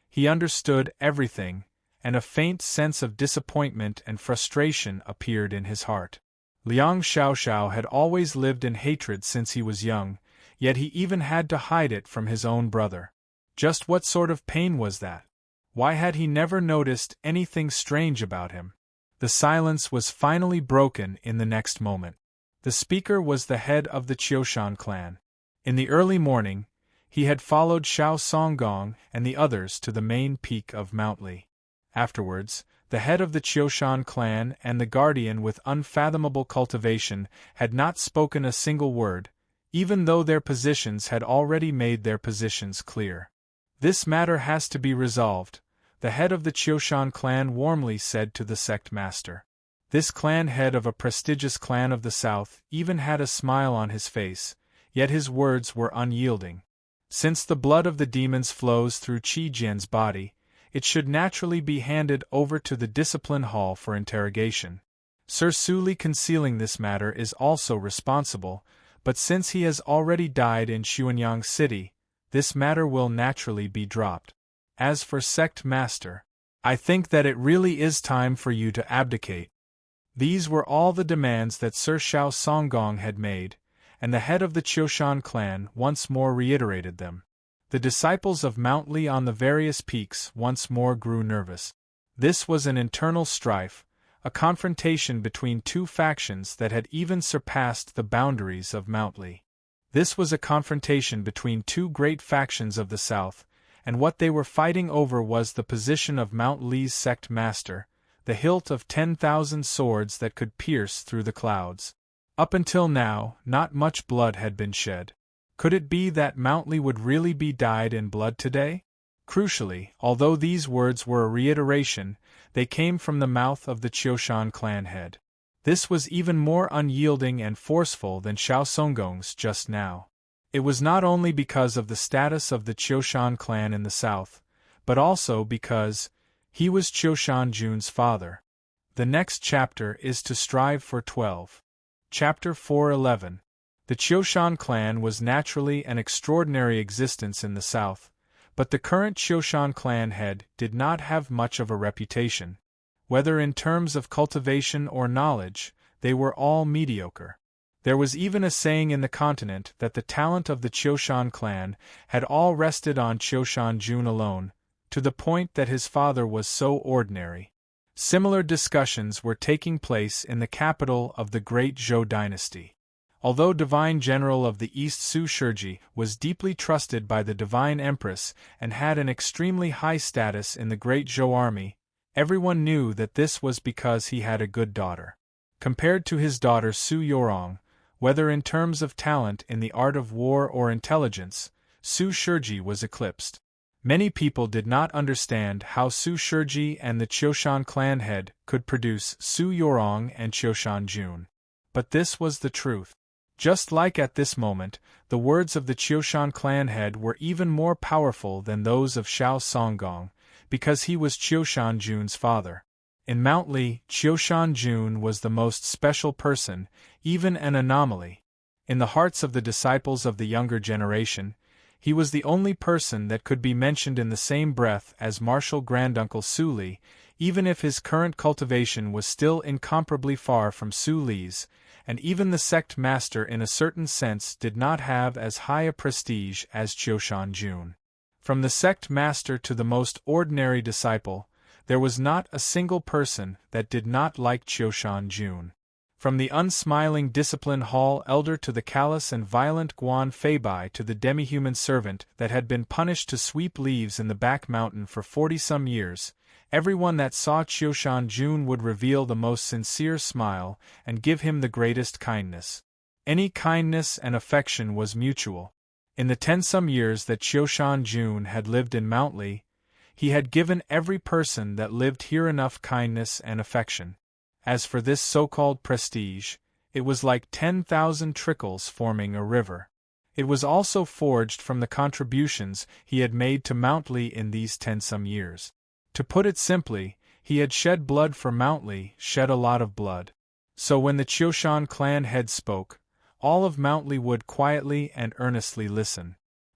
He understood everything, and a faint sense of disappointment and frustration appeared in his heart. Liang Xiaoxiao had always lived in hatred since he was young, yet he even had to hide it from his own brother. Just what sort of pain was that? Why had he never noticed anything strange about him? The silence was finally broken in the next moment. The speaker was the head of the Qiushan clan. In the early morning, he had followed Xiao Songgong and the others to the main peak of Mount Li. Afterwards, the head of the Qiushan clan and the guardian with unfathomable cultivation had not spoken a single word, even though their positions had already made their positions clear. "This matter has to be resolved," the head of the Qiushan clan warmly said to the sect master. This clan head of a prestigious clan of the south even had a smile on his face, yet his words were unyielding. Since the blood of the demons flows through Qi Jian's body, it should naturally be handed over to the discipline hall for interrogation. Sir Su concealing this matter is also responsible, but since he has already died in Xuanyang City, this matter will naturally be dropped. As for sect master, I think that it really is time for you to abdicate. These were all the demands that Sir Xiao Songgong had made, and the head of the Qiushan clan once more reiterated them. The disciples of Mount Li on the various peaks once more grew nervous. This was an internal strife, a confrontation between two factions that had even surpassed the boundaries of Mount Li. This was a confrontation between two great factions of the south, and what they were fighting over was the position of Mount Li's sect master, the hilt of 10,000 swords that could pierce through the clouds. Up until now, not much blood had been shed. Could it be that Mount Li would really be dyed in blood today? Crucially, although these words were a reiteration, they came from the mouth of the Qiushan clan head. This was even more unyielding and forceful than Xiao Songgong's just now. It was not only because of the status of the Qiushan clan in the south, but also because he was Qiushan Jun's father. The next chapter is to strive for 12. Chapter 4:11. The Qiushan clan was naturally an extraordinary existence in the south, but the current Qiushan clan head did not have much of a reputation. Whether in terms of cultivation or knowledge, they were all mediocre. There was even a saying in the continent that the talent of the Qiushan clan had all rested on Qiushan Jun alone, to the point that his father was so ordinary. Similar discussions were taking place in the capital of the great Zhou dynasty. Although Divine General of the East Su Shiji was deeply trusted by the Divine Empress and had an extremely high status in the great Zhou army, everyone knew that this was because he had a good daughter. Compared to his daughter Su Yorong, whether in terms of talent in the art of war or intelligence, Su Shiji was eclipsed. Many people did not understand how Su Shiji and the Qiushan clan head could produce Su Yorong and Qiushan Jun. But this was the truth. Just like at this moment, the words of the Qiushan clan head were even more powerful than those of Xiao Songgong, because he was Qiushan Jun's father. In Mount Li, Qiushan Jun was the most special person, even an anomaly. In the hearts of the disciples of the younger generation, he was the only person that could be mentioned in the same breath as martial granduncle Su Li, even if his current cultivation was still incomparably far from Su Li's, and even the sect master in a certain sense did not have as high a prestige as Qiushan Jun. From the sect master to the most ordinary disciple, there was not a single person that did not like Qiushan Jun. From the unsmiling discipline hall elder to the callous and violent Guan Feibai to the demi-human servant that had been punished to sweep leaves in the back mountain for 40-some years, everyone that saw Qiushan Jun would reveal the most sincere smile and give him the greatest kindness. Any kindness and affection was mutual. In the 10-some years that Qiushan Jun had lived in Mount Li, he had given every person that lived here enough kindness and affection. As for this so-called prestige, it was like 10,000 trickles forming a river. It was also forged from the contributions he had made to Mount Li in these 10-some years. To put it simply, he had shed blood for Mount Li, shed a lot of blood. So when the Qiushan clan head spoke, all of Mount Li would quietly and earnestly listen.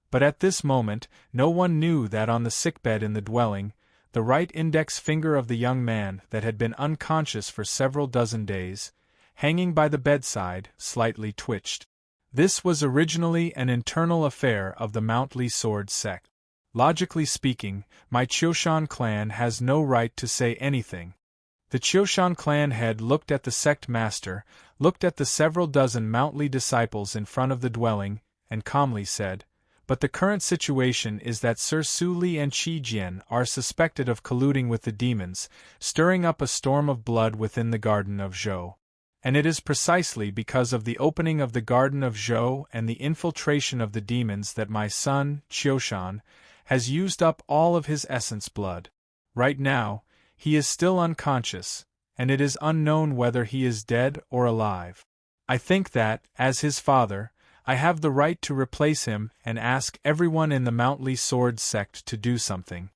But at this moment, no one knew that on the sickbed in the dwelling, the right index finger of the young man that had been unconscious for several dozen days, hanging by the bedside, slightly twitched. This was originally an internal affair of the Mount Li sword sect. Logically speaking, my Qiushan clan has no right to say anything. The Qiushan clan head looked at the sect master, looked at the several dozen Mountly disciples in front of the dwelling, and calmly said, "But the current situation is that Sir Su Li and Qi Jian are suspected of colluding with the demons, stirring up a storm of blood within the Garden of Zhou. And it is precisely because of the opening of the Garden of Zhou and the infiltration of the demons that my son, Qiushan, has used up all of his essence blood. Right now, he is still unconscious, and it is unknown whether he is dead or alive. I think that, as his father, I have the right to replace him and ask everyone in the Mountly Sword sect to do something."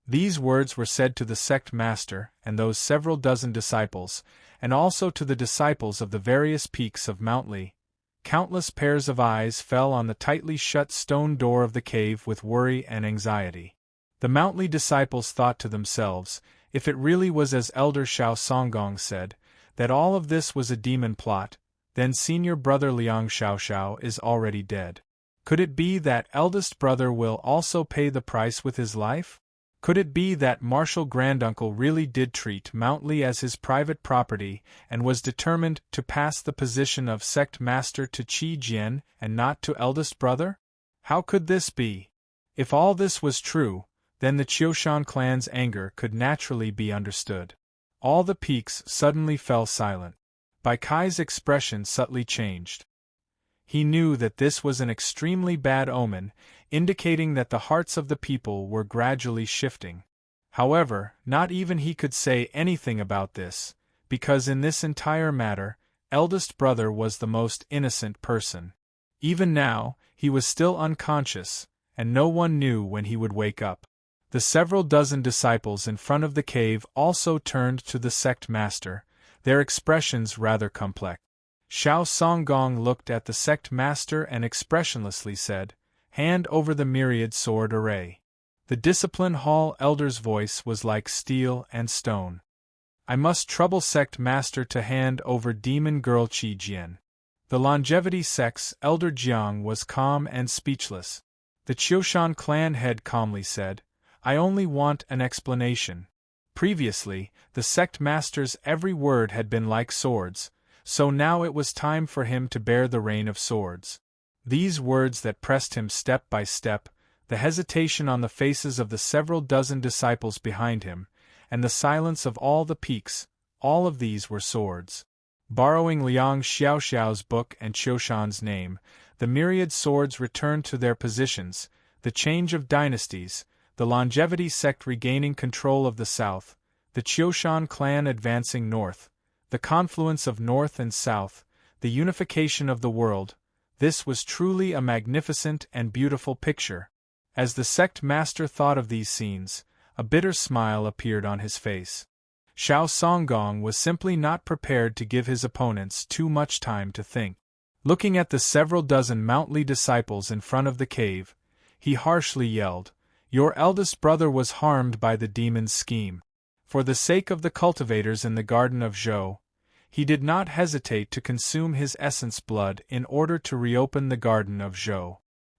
These words were said to the sect master and those several dozen disciples, and also to the disciples of the various peaks of Mountly. Countless pairs of eyes fell on the tightly shut stone door of the cave with worry and anxiety. The Mountly disciples thought to themselves, if it really was as Elder Xiao Songgong said, that all of this was a demon plot, then senior brother Liang Xiaoxiao is already dead. Could it be that eldest brother will also pay the price with his life? Could it be that martial granduncle really did treat Mountly as his private property and was determined to pass the position of sect master to Qi Jian and not to eldest brother? How could this be? If all this was true, then the Qiushan clan's anger could naturally be understood. All the peaks suddenly fell silent. Bai Kai's expression subtly changed. He knew that this was an extremely bad omen, indicating that the hearts of the people were gradually shifting. However, not even he could say anything about this, because in this entire matter, eldest brother was the most innocent person. Even now, he was still unconscious, and no one knew when he would wake up. The several dozen disciples in front of the cave also turned to the sect master, their expressions rather complex. Xiao Songgong looked at the sect master and expressionlessly said, "Hand over the myriad sword array." The discipline hall elder's voice was like steel and stone. "I must trouble sect master to hand over demon girl Qi Jian." The longevity sect's elder Jiang was calm and speechless. The Qiushan clan head calmly said, "I only want an explanation." Previously, the sect master's every word had been like swords, so now it was time for him to bear the rain of swords. These words that pressed him step by step, the hesitation on the faces of the several dozen disciples behind him, and the silence of all the peaks, all of these were swords. Borrowing Liang Xiaoxiao's book and Qiushan's name, the myriad swords returned to their positions, the change of dynasties, the longevity sect regaining control of the south, the Qiushan clan advancing north, the confluence of north and south, the unification of the world. This was truly a magnificent and beautiful picture. As the sect master thought of these scenes, a bitter smile appeared on his face. Xiao Songgong was simply not prepared to give his opponents too much time to think. Looking at the several dozen Mountly disciples in front of the cave, he harshly yelled, "Your eldest brother was harmed by the demon's scheme. For the sake of the cultivators in the Garden of Zhou, he did not hesitate to consume his essence blood in order to reopen the Garden of Zhou.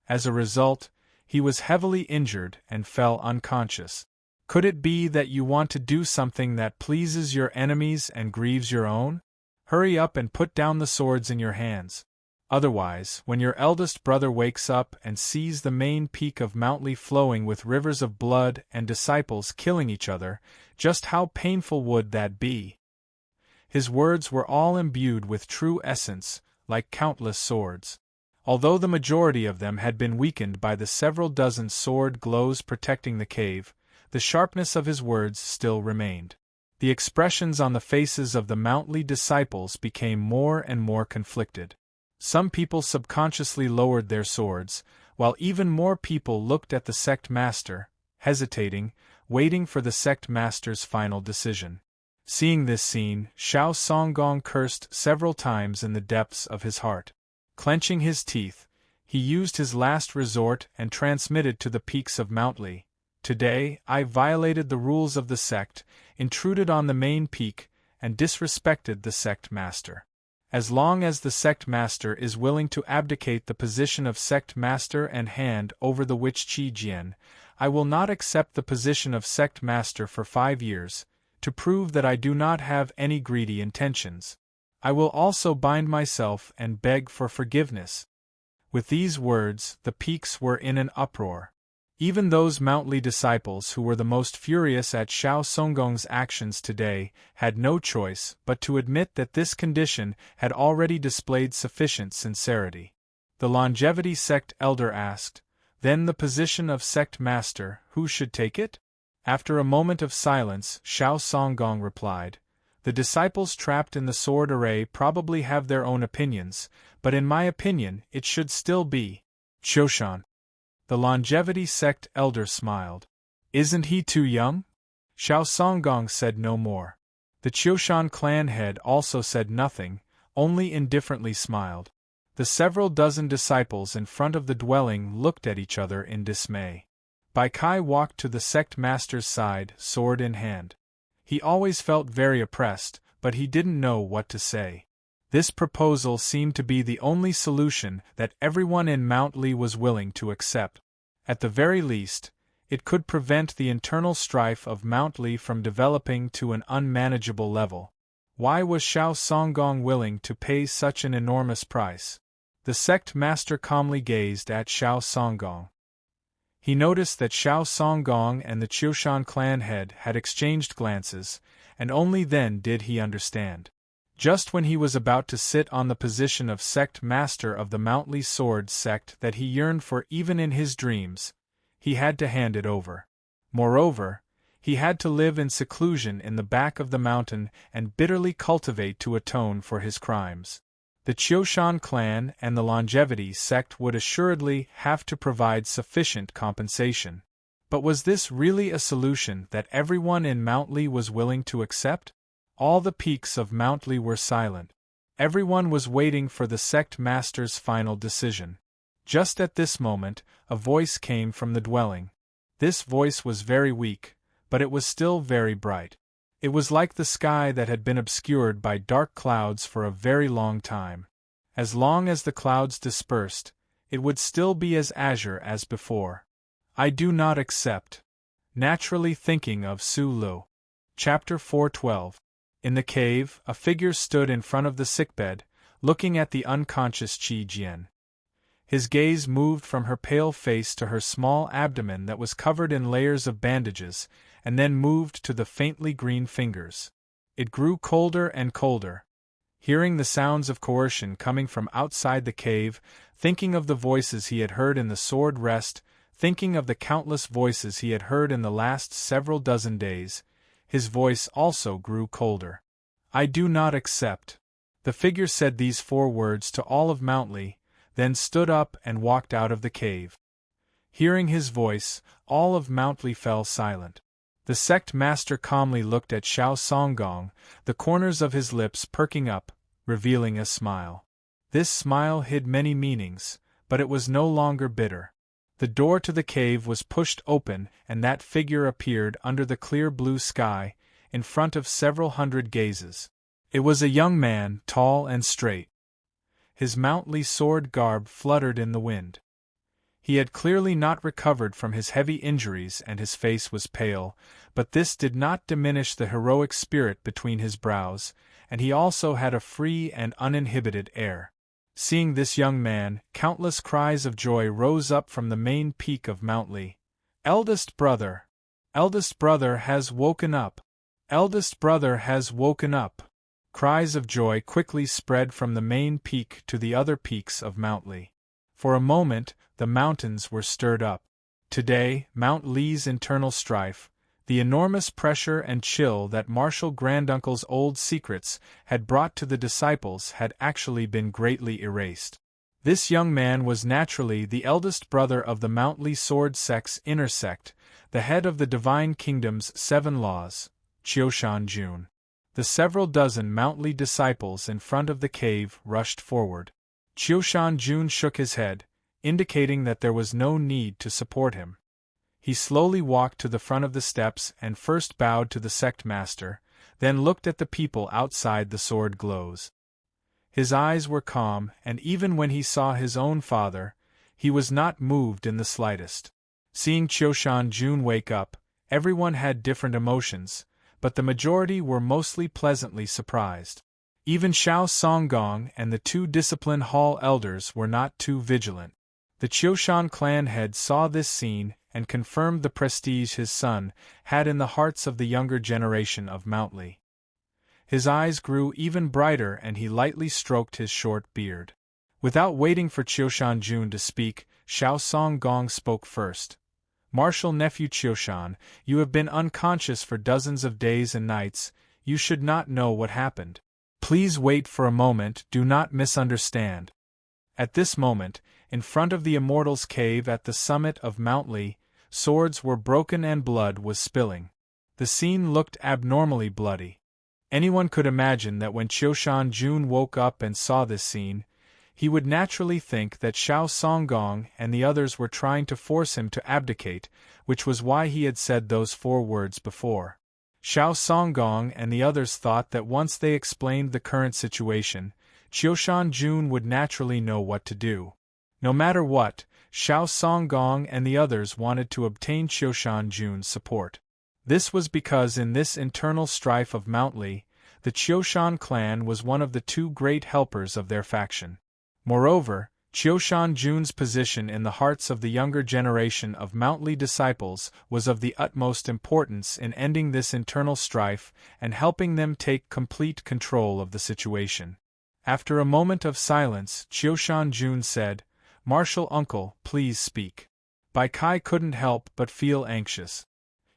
As a result, he was heavily injured and fell unconscious. Could it be that you want to do something that pleases your enemies and grieves your own? Hurry up and put down the swords in your hands. Otherwise, when your eldest brother wakes up and sees the main peak of Mountly flowing with rivers of blood and disciples killing each other, just how painful would that be?" His words were all imbued with true essence, like countless swords. Although the majority of them had been weakened by the several dozen sword glows protecting the cave, the sharpness of his words still remained. The expressions on the faces of the Mountly disciples became more and more conflicted. Some people subconsciously lowered their swords, while even more people looked at the sect master, hesitating, waiting for the sect master's final decision. Seeing this scene, Xiao Songgong cursed several times in the depths of his heart. Clenching his teeth, he used his last resort and transmitted to the peaks of Mountly, "Today, I violated the rules of the sect, intruded on the main peak, and disrespected the sect master. As long as the sect master is willing to abdicate the position of sect master and hand over the witch Qi Jian, I will not accept the position of sect master for 5 years, to prove that I do not have any greedy intentions. I will also bind myself and beg for forgiveness." With these words, the peaks were in an uproar. Even those Mountly disciples who were the most furious at Xiao Songgong's actions today had no choice but to admit that this condition had already displayed sufficient sincerity. The longevity sect elder asked, "Then the position of sect master, who should take it?" After a moment of silence, Xiao Songgong replied, "The disciples trapped in the sword array probably have their own opinions, but in my opinion it should still be Qiushan." The longevity sect elder smiled. "Isn't he too young?" Xiao Songgong said no more. The Qiushan clan head also said nothing, only indifferently smiled. The several dozen disciples in front of the dwelling looked at each other in dismay. Bai Kai walked to the sect master's side, sword in hand. He always felt very oppressed, but he didn't know what to say. This proposal seemed to be the only solution that everyone in Mount Li was willing to accept. At the very least, it could prevent the internal strife of Mount Li from developing to an unmanageable level. Why was Xiao Songgong willing to pay such an enormous price? The sect master calmly gazed at Xiao Songgong. He noticed that Xiao Songgong and the Qiushan clan head had exchanged glances, and only then did he understand. Just when he was about to sit on the position of sect master of the Mountly sword sect that he yearned for even in his dreams, he had to hand it over. Moreover, he had to live in seclusion in the back of the mountain and bitterly cultivate to atone for his crimes. The Qiushan clan and the longevity sect would assuredly have to provide sufficient compensation. But was this really a solution that everyone in Mount Li was willing to accept? All the peaks of Mount Li were silent. Everyone was waiting for the sect master's final decision. Just at this moment, a voice came from the dwelling. This voice was very weak, but it was still very bright. It was like the sky that had been obscured by dark clouds for a very long time. As long as the clouds dispersed, it would still be as azure as before. "I do not accept." Naturally thinking of Su Lu. Chapter 412. In the cave, a figure stood in front of the sickbed, looking at the unconscious Qi Jian. His gaze moved from her pale face to her small abdomen that was covered in layers of bandages, and then moved to the faintly green fingers. It grew colder and colder. Hearing the sounds of coercion coming from outside the cave, thinking of the voices he had heard in the sword rest, thinking of the countless voices he had heard in the last several dozen days, his voice also grew colder. "I do not accept." The figure said these 4 words to all of Mount Li, then stood up and walked out of the cave. Hearing his voice, all of Mount Li fell silent. The sect master calmly looked at Xiao Songgong, the corners of his lips perking up, revealing a smile. This smile hid many meanings, but it was no longer bitter. The door to the cave was pushed open and that figure appeared under the clear blue sky, in front of several hundred gazes. It was a young man, tall and straight. His Mount Li sword garb fluttered in the wind. He had clearly not recovered from his heavy injuries and his face was pale, but this did not diminish the heroic spirit between his brows, and he also had a free and uninhibited air. Seeing this young man, countless cries of joy rose up from the main peak of Mount Li. "Eldest brother! Eldest brother has woken up! Eldest brother has woken up!" Cries of joy quickly spread from the main peak to the other peaks of Mount Li. For a moment, the mountains were stirred up. Today, Mount Li's internal strife, the enormous pressure and chill that Marshal Granduncle's old secrets had brought to the disciples had actually been greatly erased. This young man was naturally the eldest brother of the Mount Li sword sect's inner sect, the head of the Divine Kingdom's 7 laws, Qiushan Jun. The several dozen Mount Li disciples in front of the cave rushed forward. Qiushan Jun shook his head, indicating that there was no need to support him. He slowly walked to the front of the steps and first bowed to the sect master, then looked at the people outside the sword glows. His eyes were calm, and even when he saw his own father, he was not moved in the slightest. Seeing Qiushan Jun wake up, everyone had different emotions, but the majority were mostly pleasantly surprised. Even Xiao Songgong and the two discipline hall elders were not too vigilant. The Qiushan clan head saw this scene and confirmed the prestige his son had in the hearts of the younger generation of Mount Li. His eyes grew even brighter and he lightly stroked his short beard. Without waiting for Qiushan Jun to speak, Xiao Songgong spoke first. Martial nephew Qiushan, you have been unconscious for dozens of days and nights, you should not know what happened. Please wait for a moment, do not misunderstand. At this moment, in front of the Immortals' Cave at the summit of Mount Li, swords were broken and blood was spilling. The scene looked abnormally bloody. Anyone could imagine that when Qiushan Jun woke up and saw this scene, he would naturally think that Xiao Songgong and the others were trying to force him to abdicate, which was why he had said those 4 words before. Xiao Songgong and the others thought that once they explained the current situation, Qiushan Jun would naturally know what to do. No matter what, Xiao Songgong and the others wanted to obtain Qiushan Jun's support. This was because in this internal strife of Mount Li, the Qiushan clan was one of the 2 great helpers of their faction. Moreover, Qiushan Jun's position in the hearts of the younger generation of Mount Li disciples was of the utmost importance in ending this internal strife and helping them take complete control of the situation. After a moment of silence, Qiushan Jun said, "Martial uncle, please speak." Bai Kai couldn't help but feel anxious.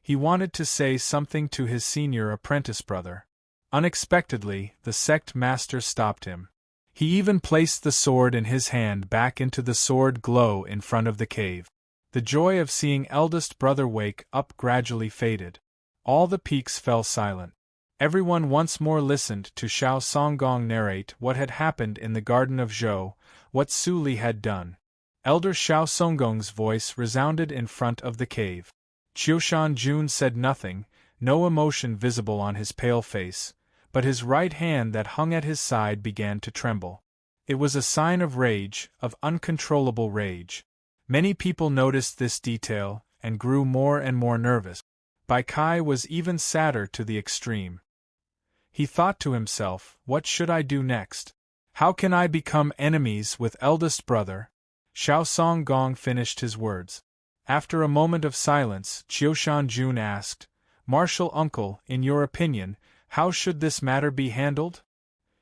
He wanted to say something to his senior apprentice brother. Unexpectedly, the sect master stopped him. He even placed the sword in his hand back into the sword glow in front of the cave. The joy of seeing eldest brother wake up gradually faded. All the peaks fell silent. Everyone once more listened to Xiao Songgong narrate what had happened in the Garden of Zhou, what Su Li had done. Elder Xiao Songgong's voice resounded in front of the cave. Qiushan Jun said nothing, no emotion visible on his pale face, but his right hand that hung at his side began to tremble. It was a sign of rage, of uncontrollable rage. Many people noticed this detail and grew more and more nervous. Bai Kai was even sadder to the extreme. He thought to himself, what should I do next? How can I become enemies with eldest brother? Xiao Songgong finished his words. After a moment of silence, Qiushan Jun asked, "Martial uncle, in your opinion, how should this matter be handled?"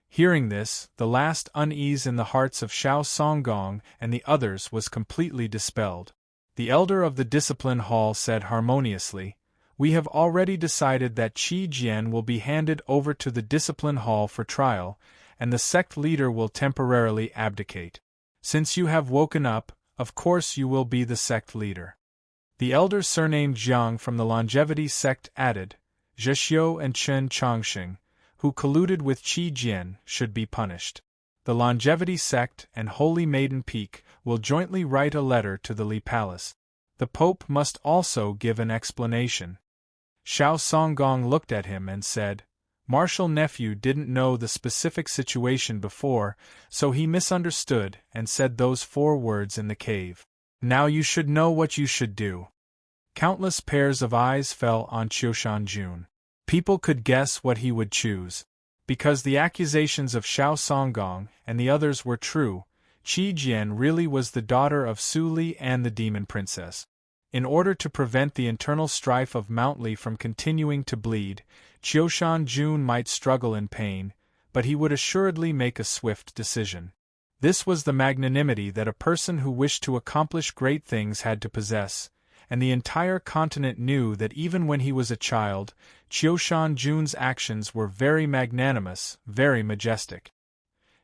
Hearing this, the last unease in the hearts of Xiao Songgong and the others was completely dispelled. The elder of the discipline hall said harmoniously, "We have already decided that Qi Jian will be handed over to the discipline hall for trial, and the sect leader will temporarily abdicate. Since you have woken up, of course you will be the sect leader." The elder surnamed Jiang from the longevity sect added, "Zhexiu and Chen Chongxing, who colluded with Qi Jian, should be punished. The longevity sect and Holy Maiden Peak will jointly write a letter to the Li Palace. The Pope must also give an explanation." Xiao Songgong looked at him and said, "Martial nephew didn't know the specific situation before, so he misunderstood and said those 4 words in the cave. Now you should know what you should do." Countless pairs of eyes fell on Qiushan Jun. People could guess what he would choose. Because the accusations of Xiao Songgong and the others were true, Qi Jian really was the daughter of Su Li and the demon princess. In order to prevent the internal strife of Mount Li from continuing to bleed, Qiushan Jun might struggle in pain, but he would assuredly make a swift decision. This was the magnanimity that a person who wished to accomplish great things had to possess, and the entire continent knew that even when he was a child, Qiushan Jun's actions were very magnanimous, very majestic.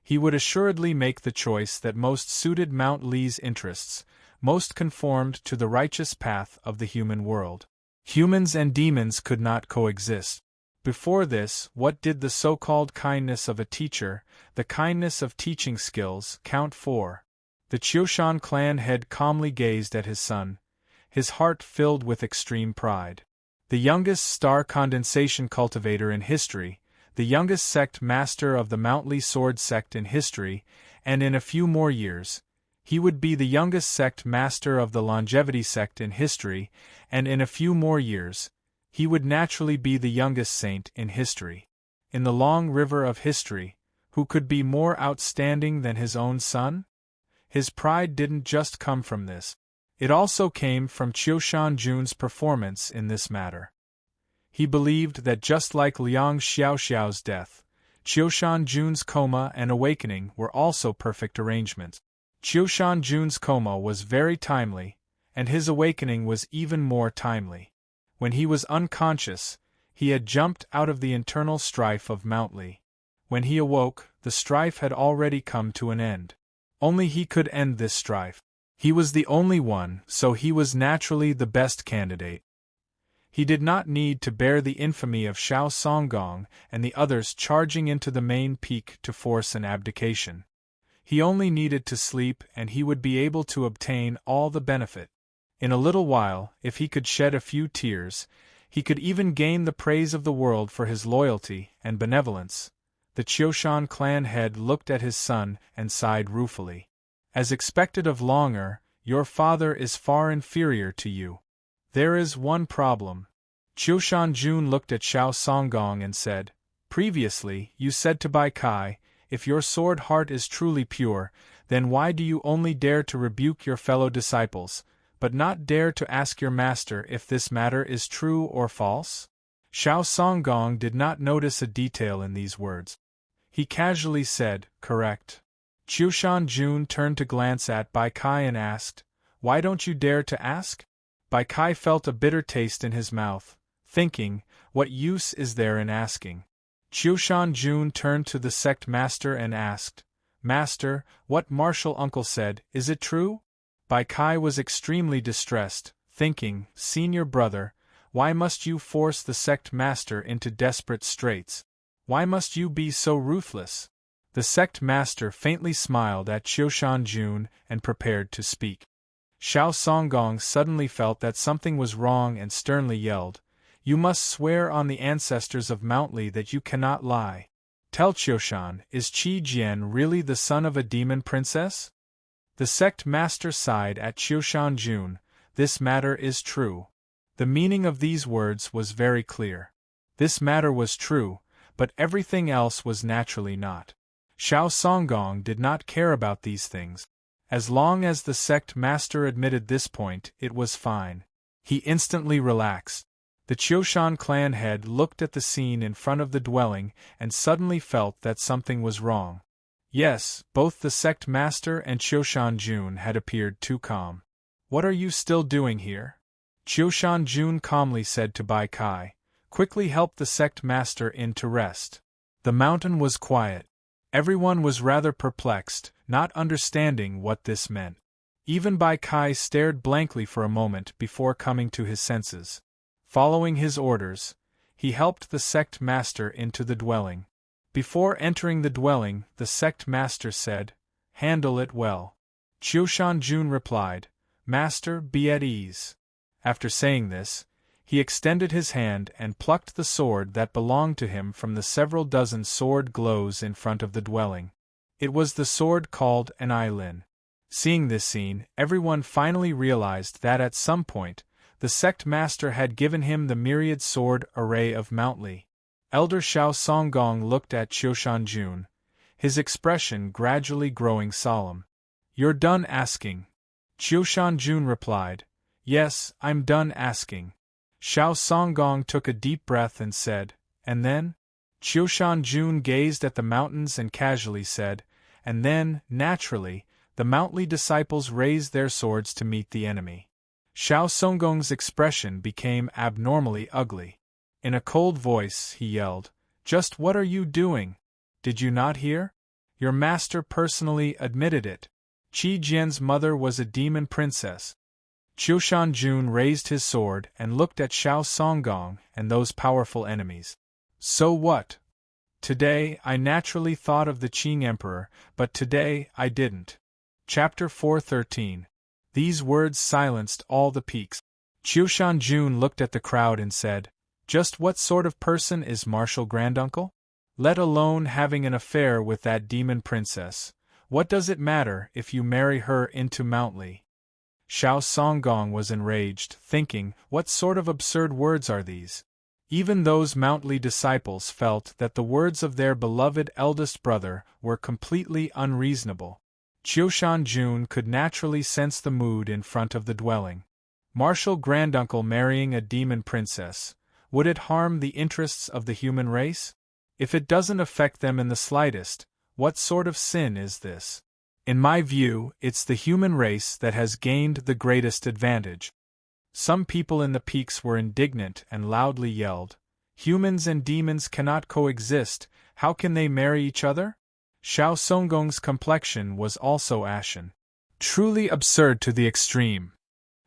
He would assuredly make the choice that most suited Mount Li's interests, most conformed to the righteous path of the human world. Humans and demons could not coexist. Before this, what did the so-called kindness of a teacher, the kindness of teaching skills, count for? The Qiushan clan head calmly gazed at his son, his heart filled with extreme pride. The youngest star condensation cultivator in history, the youngest sect master of the Mount Li sword sect in history, and in a few more years, He would be the youngest sect master of the longevity sect in history, and in a few more years, he would naturally be the youngest saint in history. In the long river of history, who could be more outstanding than his own son? His pride didn't just come from this. It also came from Qiu Shanjun's performance in this matter. He believed that just like Liang Xiaoxiao's death, Qiu Shanjun's coma and awakening were also perfect arrangements. Qiu Shanjun's coma was very timely, and his awakening was even more timely. When he was unconscious, he had jumped out of the internal strife of Mount Li. When he awoke, the strife had already come to an end. Only he could end this strife. He was the only one, so he was naturally the best candidate. He did not need to bear the infamy of Xiao Songgong and the others charging into the main peak to force an abdication. He only needed to sleep and he would be able to obtain all the benefit. In a little while, if he could shed a few tears, he could even gain the praise of the world for his loyalty and benevolence. The Qiushan clan head looked at his son and sighed ruefully. As expected of Longer, your father is far inferior to you. There is one problem. Qiu Shanjun looked at Xiao Songgong and said, "Previously, you said to Bai Kai, if your sword heart is truly pure, then why do you only dare to rebuke your fellow disciples, but not dare to ask your master if this matter is true or false?" Xiao Songgong did not notice a detail in these words. He casually said, "Correct." Qiu Shanjun turned to glance at Bai Kai and asked, "Why don't you dare to ask?" Bai Kai felt a bitter taste in his mouth, thinking, what use is there in asking? Qiu Shanjun turned to the sect master and asked, "Master, what martial uncle said, is it true?" Bai Kai was extremely distressed, thinking, "Senior brother, why must you force the sect master into desperate straits? Why must you be so ruthless?" The sect master faintly smiled at Qiu Shanjun and prepared to speak. Xiao Songgong suddenly felt that something was wrong and sternly yelled, "You must swear on the ancestors of Mount Li that you cannot lie. Tell Qiushan, is Qi Jian really the son of a demon princess?" The sect master sighed at Qiu Shanjun. This matter is true. The meaning of these words was very clear. This matter was true, but everything else was naturally not. Xiao Songgong did not care about these things. As long as the sect master admitted this point, it was fine. He instantly relaxed. The Qiushan clan head looked at the scene in front of the dwelling and suddenly felt that something was wrong. Yes, both the sect master and Qiu Shanjun had appeared too calm. "What are you still doing here?" Qiu Shanjun calmly said to Bai Kai, "Quickly help the sect master in to rest." The mountain was quiet. Everyone was rather perplexed, not understanding what this meant. Even Bai Kai stared blankly for a moment before coming to his senses. Following his orders, he helped the sect master into the dwelling. Before entering the dwelling, the sect master said, "Handle it well." Qiu Shanjun replied, "Master, be at ease." After saying this, he extended his hand and plucked the sword that belonged to him from the several dozen sword glows in front of the dwelling. It was the sword called an Eilin. Seeing this scene, everyone finally realized that at some point, the sect master had given him the myriad sword array of Mount Li. Elder Xiao Songgong looked at Qiu Shanjun, his expression gradually growing solemn. "You're done asking?" Qiu Shanjun replied, "Yes, I'm done asking." Xiao Songgong took a deep breath and said, "And then?" Qiu Shanjun gazed at the mountains and casually said, "And then, naturally, the Mount Li disciples raised their swords to meet the enemy." Xiao Songgong's expression became abnormally ugly. In a cold voice, he yelled, "Just what are you doing? Did you not hear? Your master personally admitted it. Qi Jian's mother was a demon princess." Qiu Shanjun raised his sword and looked at Xiao Songgong and those powerful enemies. "So what? Today I naturally thought of the Qing Emperor, but today I didn't." Chapter 413. These words silenced all the peaks. Qiu Shanjun looked at the crowd and said, "Just what sort of person is Marshal Granduncle? Let alone having an affair with that demon princess, What does it matter if you marry her into Mount Li? Xiao Songgong was enraged, thinking, what sort of absurd words are these? Even those Mount Li disciples felt that the words of their beloved eldest brother were completely unreasonable. Qiushan Jun could naturally sense the mood in front of the dwelling. Martial granduncle marrying a demon princess, would it harm the interests of the human race? If it doesn't affect them in the slightest, what sort of sin is this? In my view, it's the human race that has gained the greatest advantage. Some people in the peaks were indignant and loudly yelled, "Humans and demons cannot coexist, how can they marry each other?" Xiao Songgong's complexion was also ashen. Truly absurd to the extreme.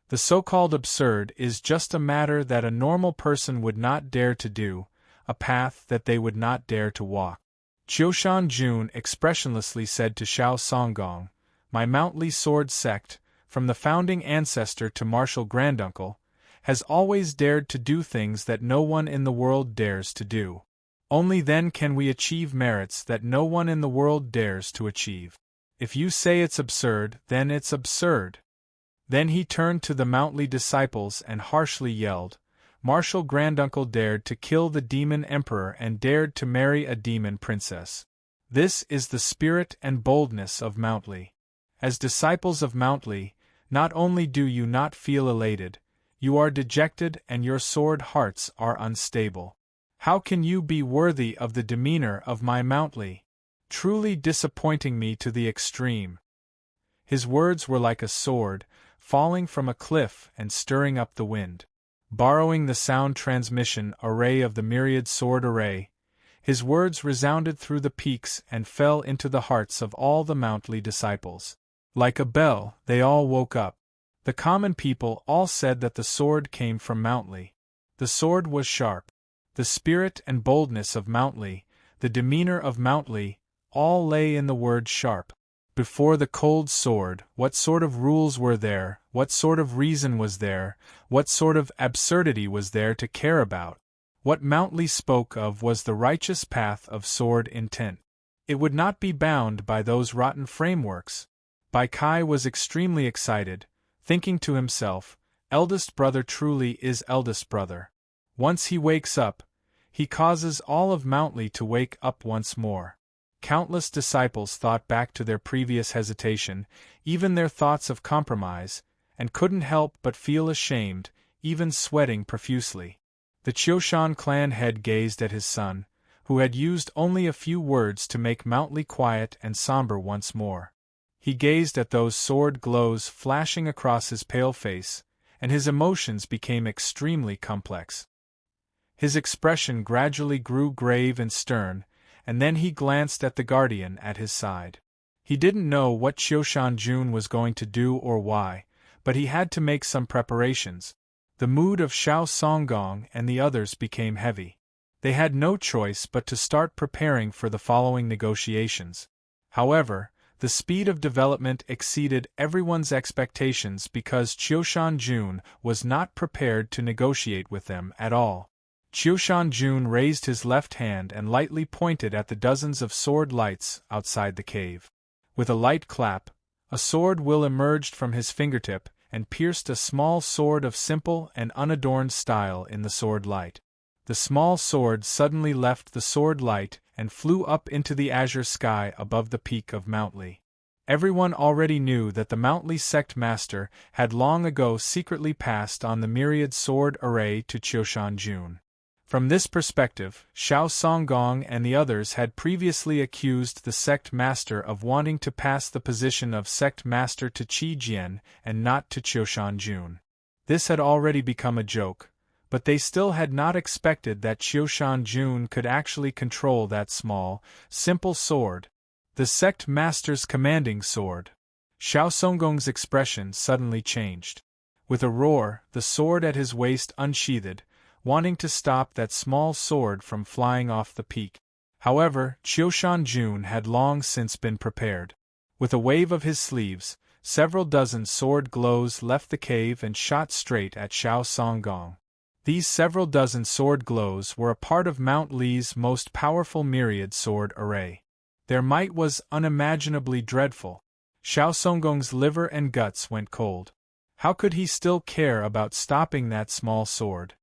The so-called absurd is just a matter that a normal person would not dare to do, a path that they would not dare to walk. Qiushan Jun expressionlessly said to Xiao Songgong, "My Mount Li sword sect, from the founding ancestor to martial granduncle, has always dared to do things that no one in the world dares to do. Only then can we achieve merits that no one in the world dares to achieve. If you say it's absurd, then it's absurd." Then he turned to the Mount Li disciples and harshly yelled, "Martial granduncle dared to kill the demon emperor and dared to marry a demon princess. This is the spirit and boldness of Mount Li. As disciples of Mount Li, not only do you not feel elated, you are dejected and your sword hearts are unstable. How can you be worthy of the demeanor of my Mount Li? Truly disappointing me to the extreme." His words were like a sword, falling from a cliff and stirring up the wind. Borrowing the sound transmission array of the myriad sword array, his words resounded through the peaks and fell into the hearts of all the Mount Li disciples. Like a bell, they all woke up. The common people all said that the sword came from Mount Li. The sword was sharp. The spirit and boldness of Mount Li, the demeanor of Mount Li, all lay in the word sharp. Before the cold sword, what sort of rules were there, what sort of reason was there, what sort of absurdity was there to care about? What Mount Li spoke of was the righteous path of sword intent. It would not be bound by those rotten frameworks. Bai Kai was extremely excited, thinking to himself, eldest brother truly is eldest brother. Once he wakes up, he causes all of Mount Li to wake up once more. Countless disciples thought back to their previous hesitation, even their thoughts of compromise, and couldn't help but feel ashamed, even sweating profusely. The Qiushan clan head gazed at his son, who had used only a few words to make Mount Li quiet and somber once more. He gazed at those sword glows flashing across his pale face, and his emotions became extremely complex. His expression gradually grew grave and stern, and then he glanced at the guardian at his side. He didn't know what Qiushan Jun was going to do or why, but he had to make some preparations. The mood of Xiao Songgong and the others became heavy. They had no choice but to start preparing for the following negotiations. However, the speed of development exceeded everyone's expectations because Qiushan Jun was not prepared to negotiate with them at all. Qiushan Jun raised his left hand and lightly pointed at the dozens of sword lights outside the cave. With a light clap, a sword will emerged from his fingertip and pierced a small sword of simple and unadorned style in the sword light. The small sword suddenly left the sword light and flew up into the azure sky above the peak of Mount Li. Everyone already knew that the Mount Li sect master had long ago secretly passed on the myriad sword array to Qiushan Jun. From this perspective, Xiao Songgong and the others had previously accused the sect master of wanting to pass the position of sect master to Qi Jian and not to Qiushan Jun. This had already become a joke, but they still had not expected that Qiushan Jun could actually control that small, simple sword, the sect master's commanding sword. Xiao Songgong's expression suddenly changed. With a roar, the sword at his waist unsheathed, wanting to stop that small sword from flying off the peak. However, Qiushan Jun had long since been prepared. With a wave of his sleeves, several dozen sword glows left the cave and shot straight at Xiao Songgong. These several dozen sword glows were a part of Mount Li's most powerful myriad sword array. Their might was unimaginably dreadful. Xiao Songgong's liver and guts went cold. How could he still care about stopping that small sword?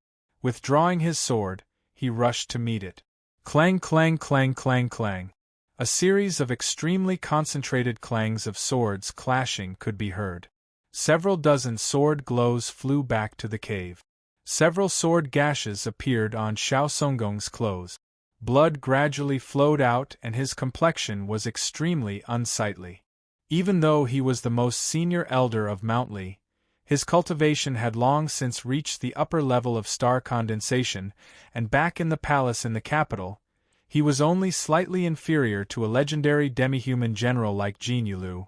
Withdrawing his sword, he rushed to meet it. Clang, clang, clang, clang, clang. A series of extremely concentrated clangs of swords clashing could be heard. Several dozen sword glows flew back to the cave. Several sword gashes appeared on Xiao Songgong's clothes. Blood gradually flowed out and his complexion was extremely unsightly. Even though he was the most senior elder of Mount Li, his cultivation had long since reached the upper level of star condensation, and back in the palace in the capital, he was only slightly inferior to a legendary demi-human general like Jin Yulu.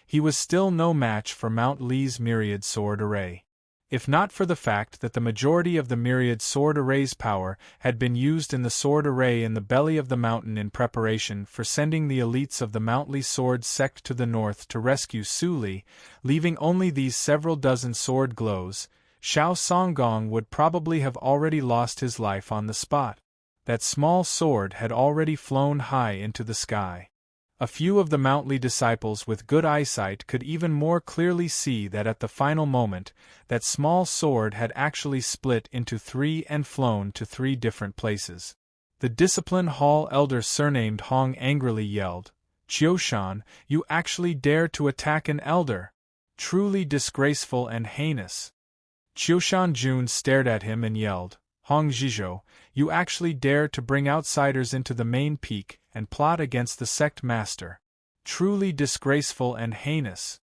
He was still no match for Mount Li's myriad sword array. If not for the fact that the majority of the myriad sword array's power had been used in the sword array in the belly of the mountain in preparation for sending the elites of the Mount Li sword sect to the north to rescue Su Li, leaving only these several dozen sword glows, Xiao Songgong would probably have already lost his life on the spot. That small sword had already flown high into the sky. A few of the Mount Li disciples with good eyesight could even more clearly see that at the final moment, that small sword had actually split into three and flown to three different places. The Discipline Hall elder surnamed Hong angrily yelled, "Qiushan, you actually dare to attack an elder! Truly disgraceful and heinous!" Qiushan Jun stared at him and yelled, "Hong Zhizhou, you actually dare to bring outsiders into the main peak and plot against the sect master. Truly disgraceful and heinous."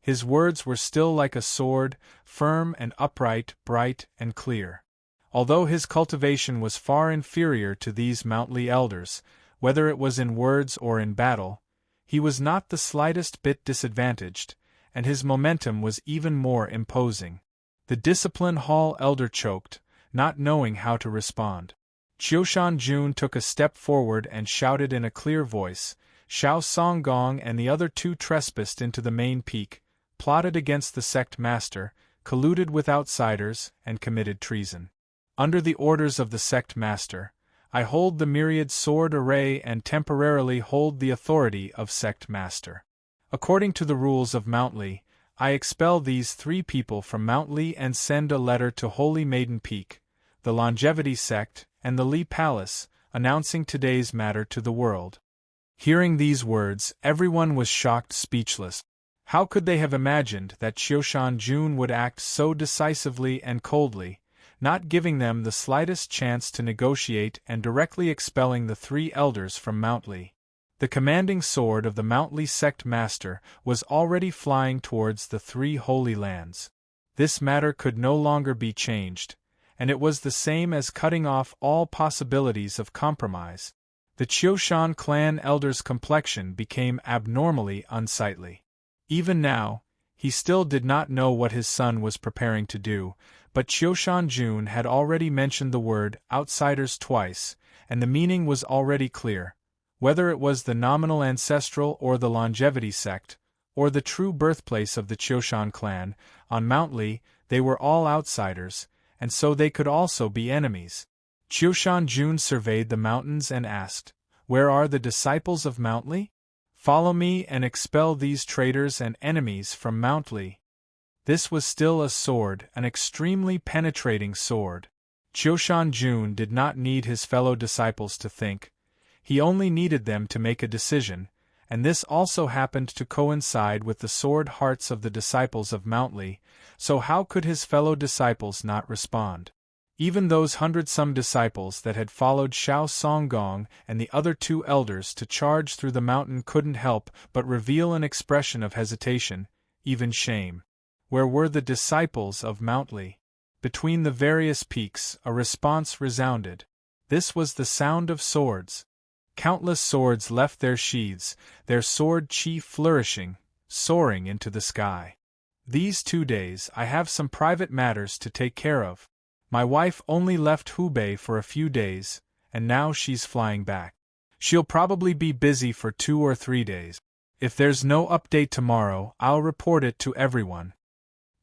His words were still like a sword, firm and upright, bright and clear. Although his cultivation was far inferior to these Mount Li elders, whether it was in words or in battle, he was not the slightest bit disadvantaged, and his momentum was even more imposing. The Discipline Hall elder choked, not knowing how to respond. Qiushan Jun took a step forward and shouted in a clear voice, "Xiao Songgong and the other two trespassed into the main peak, plotted against the sect master, colluded with outsiders, and committed treason. Under the orders of the sect master, I hold the myriad sword array and temporarily hold the authority of sect master. According to the rules of Mount Li, I expel these three people from Mount Li and send a letter to Holy Maiden Peak, the Longevity Sect, and the Li Palace, announcing today's matter to the world." Hearing these words, everyone was shocked speechless. How could they have imagined that Qiushan Jun would act so decisively and coldly, not giving them the slightest chance to negotiate and directly expelling the three elders from Mount Li? The commanding sword of the Mount Li sect master was already flying towards the three holy lands. This matter could no longer be changed, and it was the same as cutting off all possibilities of compromise. The Qiushan clan elder's complexion became abnormally unsightly. Even now, he still did not know what his son was preparing to do, but Qiushan Jun had already mentioned the word outsiders twice, and the meaning was already clear. Whether it was the nominal ancestral or the longevity sect, or the true birthplace of the Qiushan clan, on Mount Li, they were all outsiders, and so they could also be enemies. Qiushan Jun surveyed the mountains and asked, "Where are the disciples of Mount Li? Follow me and expel these traitors and enemies from Mount Li." This was still a sword, an extremely penetrating sword. Qiushan Jun did not need his fellow disciples to think. He only needed them to make a decision, and this also happened to coincide with the sword hearts of the disciples of Mount Li, so how could his fellow disciples not respond? Even those hundred-some disciples that had followed Xiao Songgong and the other two elders to charge through the mountain couldn't help but reveal an expression of hesitation, even shame. Where were the disciples of Mount Li? Between the various peaks, a response resounded. This was the sound of swords. Countless swords left their sheaths, their sword chi flourishing, soaring into the sky. "These 2 days I have some private matters to take care of. My wife only left Hubei for a few days, and now she's flying back. She'll probably be busy for 2 or 3 days. If there's no update tomorrow, I'll report it to everyone."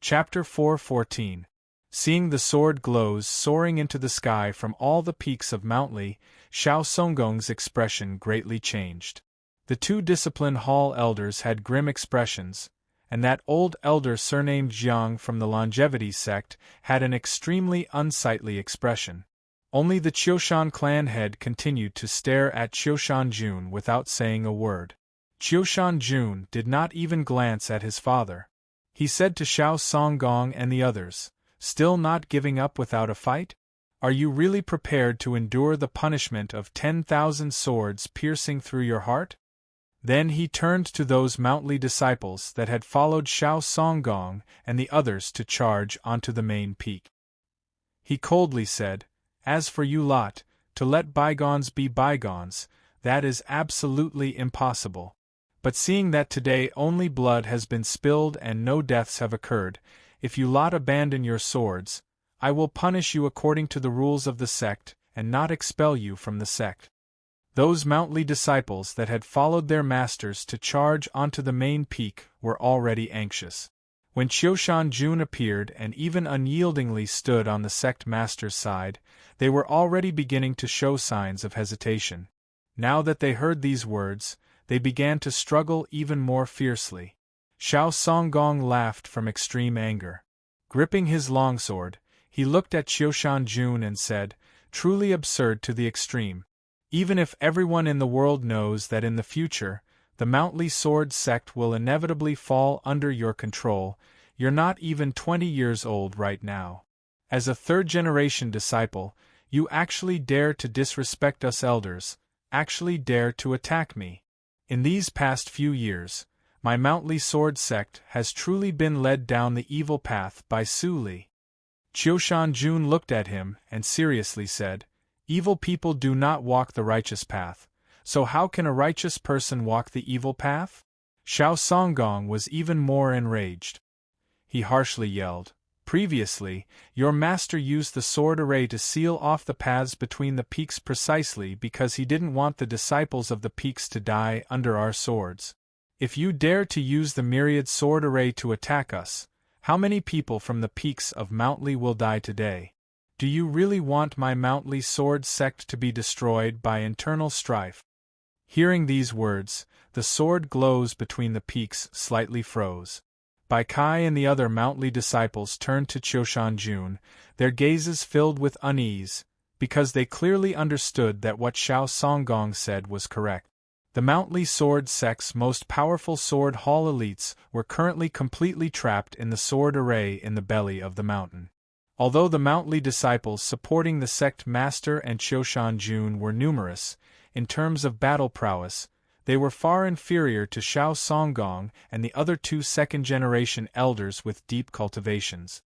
Chapter 4:14. Seeing the sword glows soaring into the sky from all the peaks of Mount Li, Xiao Songgong's expression greatly changed. The two disciplined hall elders had grim expressions, and that old elder surnamed Jiang from the longevity sect had an extremely unsightly expression. Only the Qiushan clan head continued to stare at Qiushan Jun without saying a word. Qiushan Jun did not even glance at his father. He said to Xiao Songgong and the others, "Still not giving up without a fight? Are you really prepared to endure the punishment of 10,000 swords piercing through your heart?" Then he turned to those Mountly disciples that had followed Xiao Songgong and the others to charge onto the main peak. He coldly said, "As for you lot, to let bygones be bygones, that is absolutely impossible. But seeing that today only blood has been spilled and no deaths have occurred, if you lot abandon your swords, I will punish you according to the rules of the sect, and not expel you from the sect." Those Mountly disciples that had followed their masters to charge onto the main peak were already anxious. When Qiushan Jun appeared and even unyieldingly stood on the sect master's side, they were already beginning to show signs of hesitation. Now that they heard these words, they began to struggle even more fiercely. Xiao Songgong laughed from extreme anger. Gripping his longsword, he looked at Qiushan Jun and said, "Truly absurd to the extreme. Even if everyone in the world knows that in the future, the Mountly Sword sect will inevitably fall under your control, you're not even 20 years old right now. As a third-generation disciple, you actually dare to disrespect us elders, actually dare to attack me. In these past few years, my Mountly Sword sect has truly been led down the evil path by Su Li." Qiushan Jun looked at him and seriously said, "Evil people do not walk the righteous path, so how can a righteous person walk the evil path?" Xiao Songgong was even more enraged. He harshly yelled, "Previously, your master used the sword array to seal off the paths between the peaks precisely because he didn't want the disciples of the peaks to die under our swords. If you dare to use the myriad sword array to attack us, how many people from the peaks of Mountly will die today? Do you really want my Mountly Sword sect to be destroyed by internal strife?" Hearing these words, the sword glows between the peaks slightly froze. Bai Kai and the other Mountly disciples turned to Qiushan Jun, their gazes filled with unease, because they clearly understood that what Xiao Songgong said was correct. The Mountly Sword sect's most powerful sword hall elites were currently completely trapped in the sword array in the belly of the mountain. Although the Mountly disciples supporting the sect master and Qiushan Jun were numerous, in terms of battle prowess, they were far inferior to Xiao Songgong and the other two second-generation elders with deep cultivations.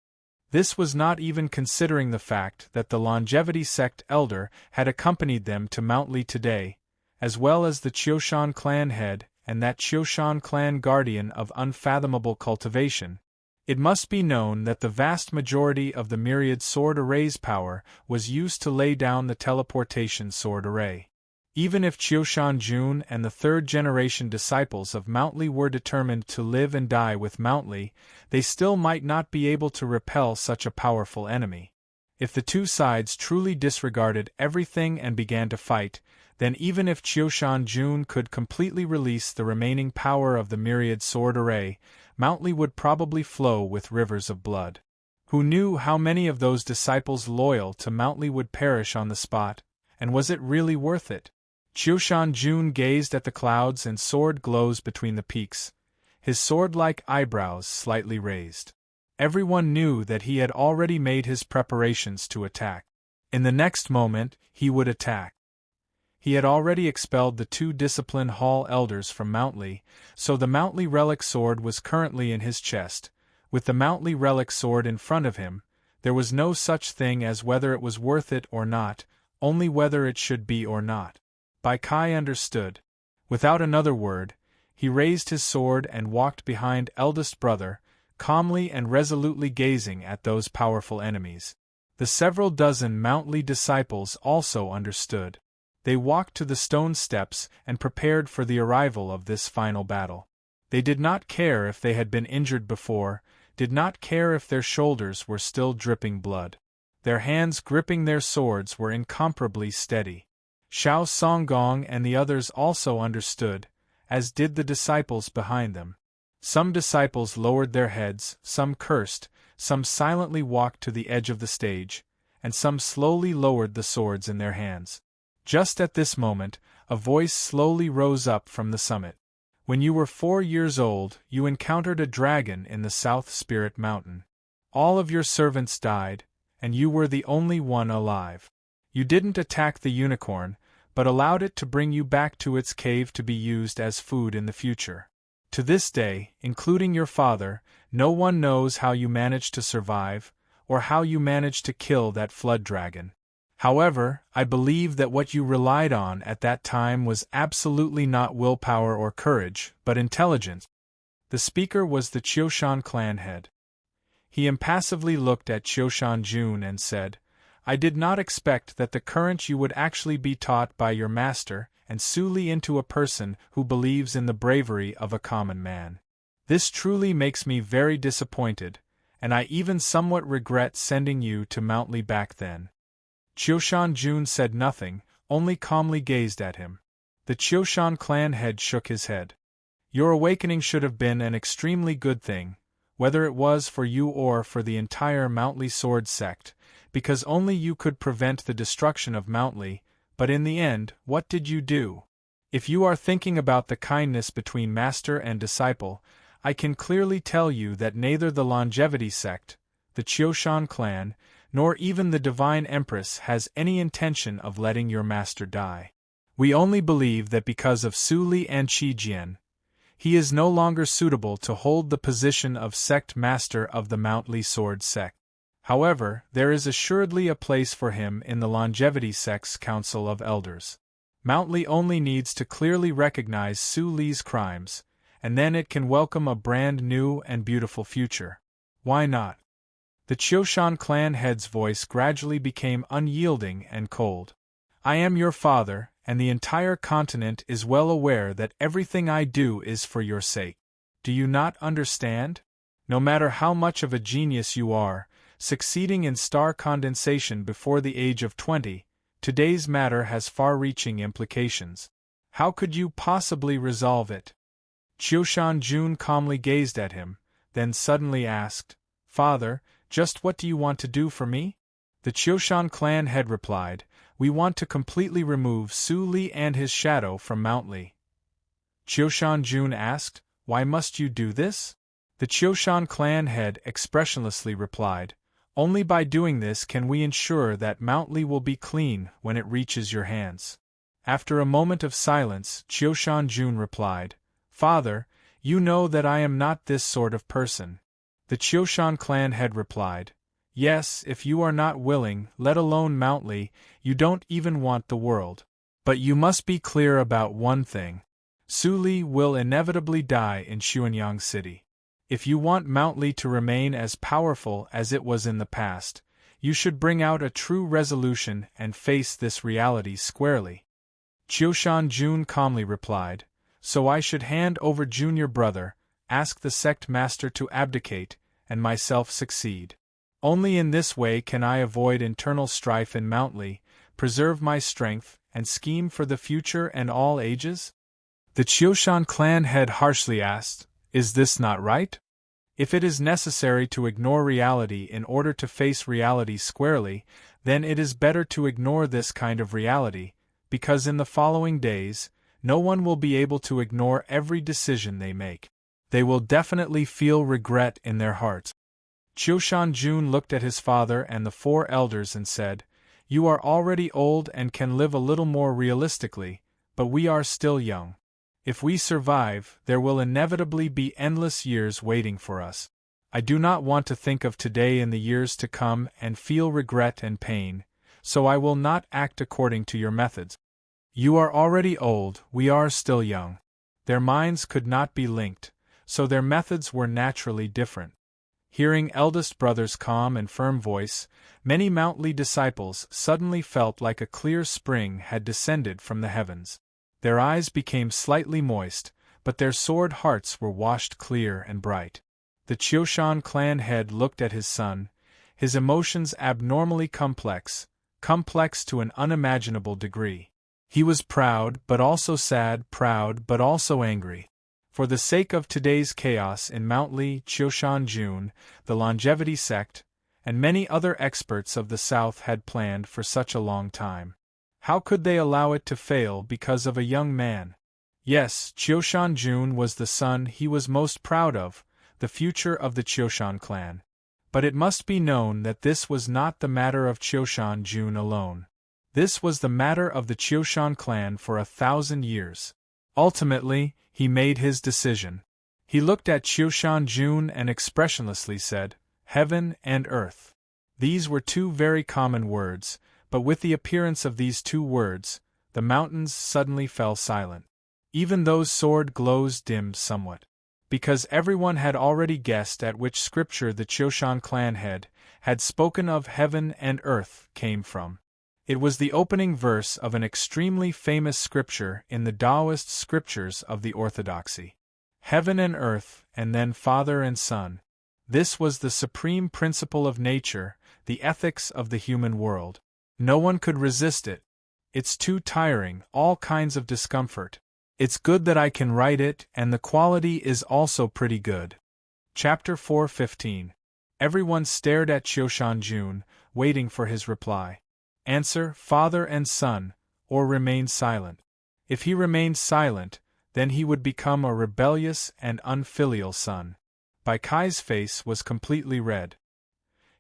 This was not even considering the fact that the longevity sect elder had accompanied them to Mountly today, as well as the Qiushan clan head and that Qiushan clan guardian of unfathomable cultivation. It must be known that the vast majority of the myriad sword array's power was used to lay down the teleportation sword array. Even if Qiushan Jun and the third-generation disciples of Mountly were determined to live and die with Mountly, they still might not be able to repel such a powerful enemy. If the two sides truly disregarded everything and began to fight, then even if Qiushan Jun could completely release the remaining power of the myriad sword array, Mountly would probably flow with rivers of blood. Who knew how many of those disciples loyal to Mountly would perish on the spot, and was it really worth it? Qiushan Jun gazed at the clouds and sword glows between the peaks, his sword-like eyebrows slightly raised. Everyone knew that he had already made his preparations to attack. In the next moment, he would attack. He had already expelled the two disciplined hall elders from Mountly, so the Mountly relic sword was currently in his chest. With the Mountly relic sword in front of him, there was no such thing as whether it was worth it or not, only whether it should be or not. Bai Kai understood. Without another word, he raised his sword and walked behind eldest brother, calmly and resolutely gazing at those powerful enemies. The several dozen Mountly disciples also understood. They walked to the stone steps and prepared for the arrival of this final battle. They did not care if they had been injured before, did not care if their shoulders were still dripping blood. Their hands gripping their swords were incomparably steady. Xiao Songgong and the others also understood, as did the disciples behind them. Some disciples lowered their heads, some cursed, some silently walked to the edge of the stage, and some slowly lowered the swords in their hands. Just at this moment, a voice slowly rose up from the summit. When you were 4 years old, you encountered a dragon in the South Spirit Mountain. All of your servants died, and you were the only one alive. You didn't attack the unicorn, but allowed it to bring you back to its cave to be used as food in the future. To this day, including your father, no one knows how you managed to survive, or how you managed to kill that flood dragon. However, I believe that what you relied on at that time was absolutely not willpower or courage, but intelligence. The speaker was the Qiushan clan head. He impassively looked at Qiushan Jun and said, I did not expect that the current you would actually be taught by your master, and Su Li into a person who believes in the bravery of a common man. This truly makes me very disappointed, and I even somewhat regret sending you to Mount Li back then. Qiushan Jun said nothing, only calmly gazed at him. The Qiushan clan head shook his head. Your awakening should have been an extremely good thing, whether it was for you or for the entire Mount Li sword sect, because only you could prevent the destruction of Mount Li, but in the end, what did you do? If you are thinking about the kindness between master and disciple, I can clearly tell you that neither the Longevity sect, the Qiushan clan, nor even the Divine Empress has any intention of letting your master die. We only believe that because of Su Li and Qi Jian, he is no longer suitable to hold the position of sect master of the Mount Li sword sect. However, there is assuredly a place for him in the Longevity sect's Council of Elders. Mount Li only needs to clearly recognize Su Li's crimes, and then it can welcome a brand new and beautiful future. Why not? The Qiushan clan head's voice gradually became unyielding and cold. I am your father, and the entire continent is well aware that everything I do is for your sake. Do you not understand? No matter how much of a genius you are, succeeding in star condensation before the age of 20, today's matter has far-reaching implications. How could you possibly resolve it? Qiushan Jun calmly gazed at him, then suddenly asked, Father, just what do you want to do for me? The Qiushan clan head replied, We want to completely remove Su Li and his shadow from Mount Li. Qiushan Jun asked, Why must you do this? The Qiushan clan head expressionlessly replied, Only by doing this can we ensure that Mount Li will be clean when it reaches your hands. After a moment of silence, Qiushan Jun replied, Father, you know that I am not this sort of person. The Qiushan clan head replied, Yes, if you are not willing, let alone Mount Li, you don't even want the world. But you must be clear about one thing. Su Li will inevitably die in Xuanyang City. If you want Mount Li to remain as powerful as it was in the past, you should bring out a true resolution and face this reality squarely. Qiushan Jun calmly replied, So I should hand over junior brother, ask the sect master to abdicate, and myself succeed. Only in this way can I avoid internal strife in Mount Li, preserve my strength, and scheme for the future and all ages? The Qiushan clan head harshly asked, Is this not right? If it is necessary to ignore reality in order to face reality squarely, then it is better to ignore this kind of reality, because in the following days, no one will be able to ignore every decision they make. They will definitely feel regret in their hearts. Qiushan Jun looked at his father and the 4 elders and said, You are already old and can live a little more realistically, but we are still young. If we survive, there will inevitably be endless years waiting for us. I do not want to think of today in the years to come and feel regret and pain, so I will not act according to your methods. You are already old, we are still young. Their minds could not be linked, so their methods were naturally different. Hearing eldest brother's calm and firm voice, many Mount Li disciples suddenly felt like a clear spring had descended from the heavens. Their eyes became slightly moist, but their sword hearts were washed clear and bright. The Qiushan clan head looked at his son, his emotions abnormally complex to an unimaginable degree. He was proud but also sad, proud but also angry. For the sake of today's chaos in Mount Lee, Qiushan Jun, the longevity sect, and many other experts of the South had planned for such a long time. How could they allow it to fail because of a young man? Yes, Qiushan Jun was the son he was most proud of, the future of the Qiushan clan. But it must be known that this was not the matter of Qiushan Jun alone. This was the matter of the Qiushan clan for 1,000 years. Ultimately, he made his decision. He looked at Qiushan Jun and expressionlessly said, "Heaven and earth." These were two very common words, but with the appearance of these two words, the mountains suddenly fell silent. Even those sword glows dimmed somewhat. Because everyone had already guessed at which scripture the Qiushan clan head had spoken of heaven and earth came from. It was the opening verse of an extremely famous scripture in the Taoist scriptures of the Orthodoxy. Heaven and earth, and then Father and Son. This was the supreme principle of nature, the ethics of the human world. No one could resist it. It's too tiring, all kinds of discomfort. It's good that I can write it, and the quality is also pretty good. Chapter 4:15. Everyone stared at Qiushan Jun, waiting for his reply. Answer, Father and Son, or remain silent. If he remained silent, then he would become a rebellious and unfilial son. Bai Kai's face was completely red.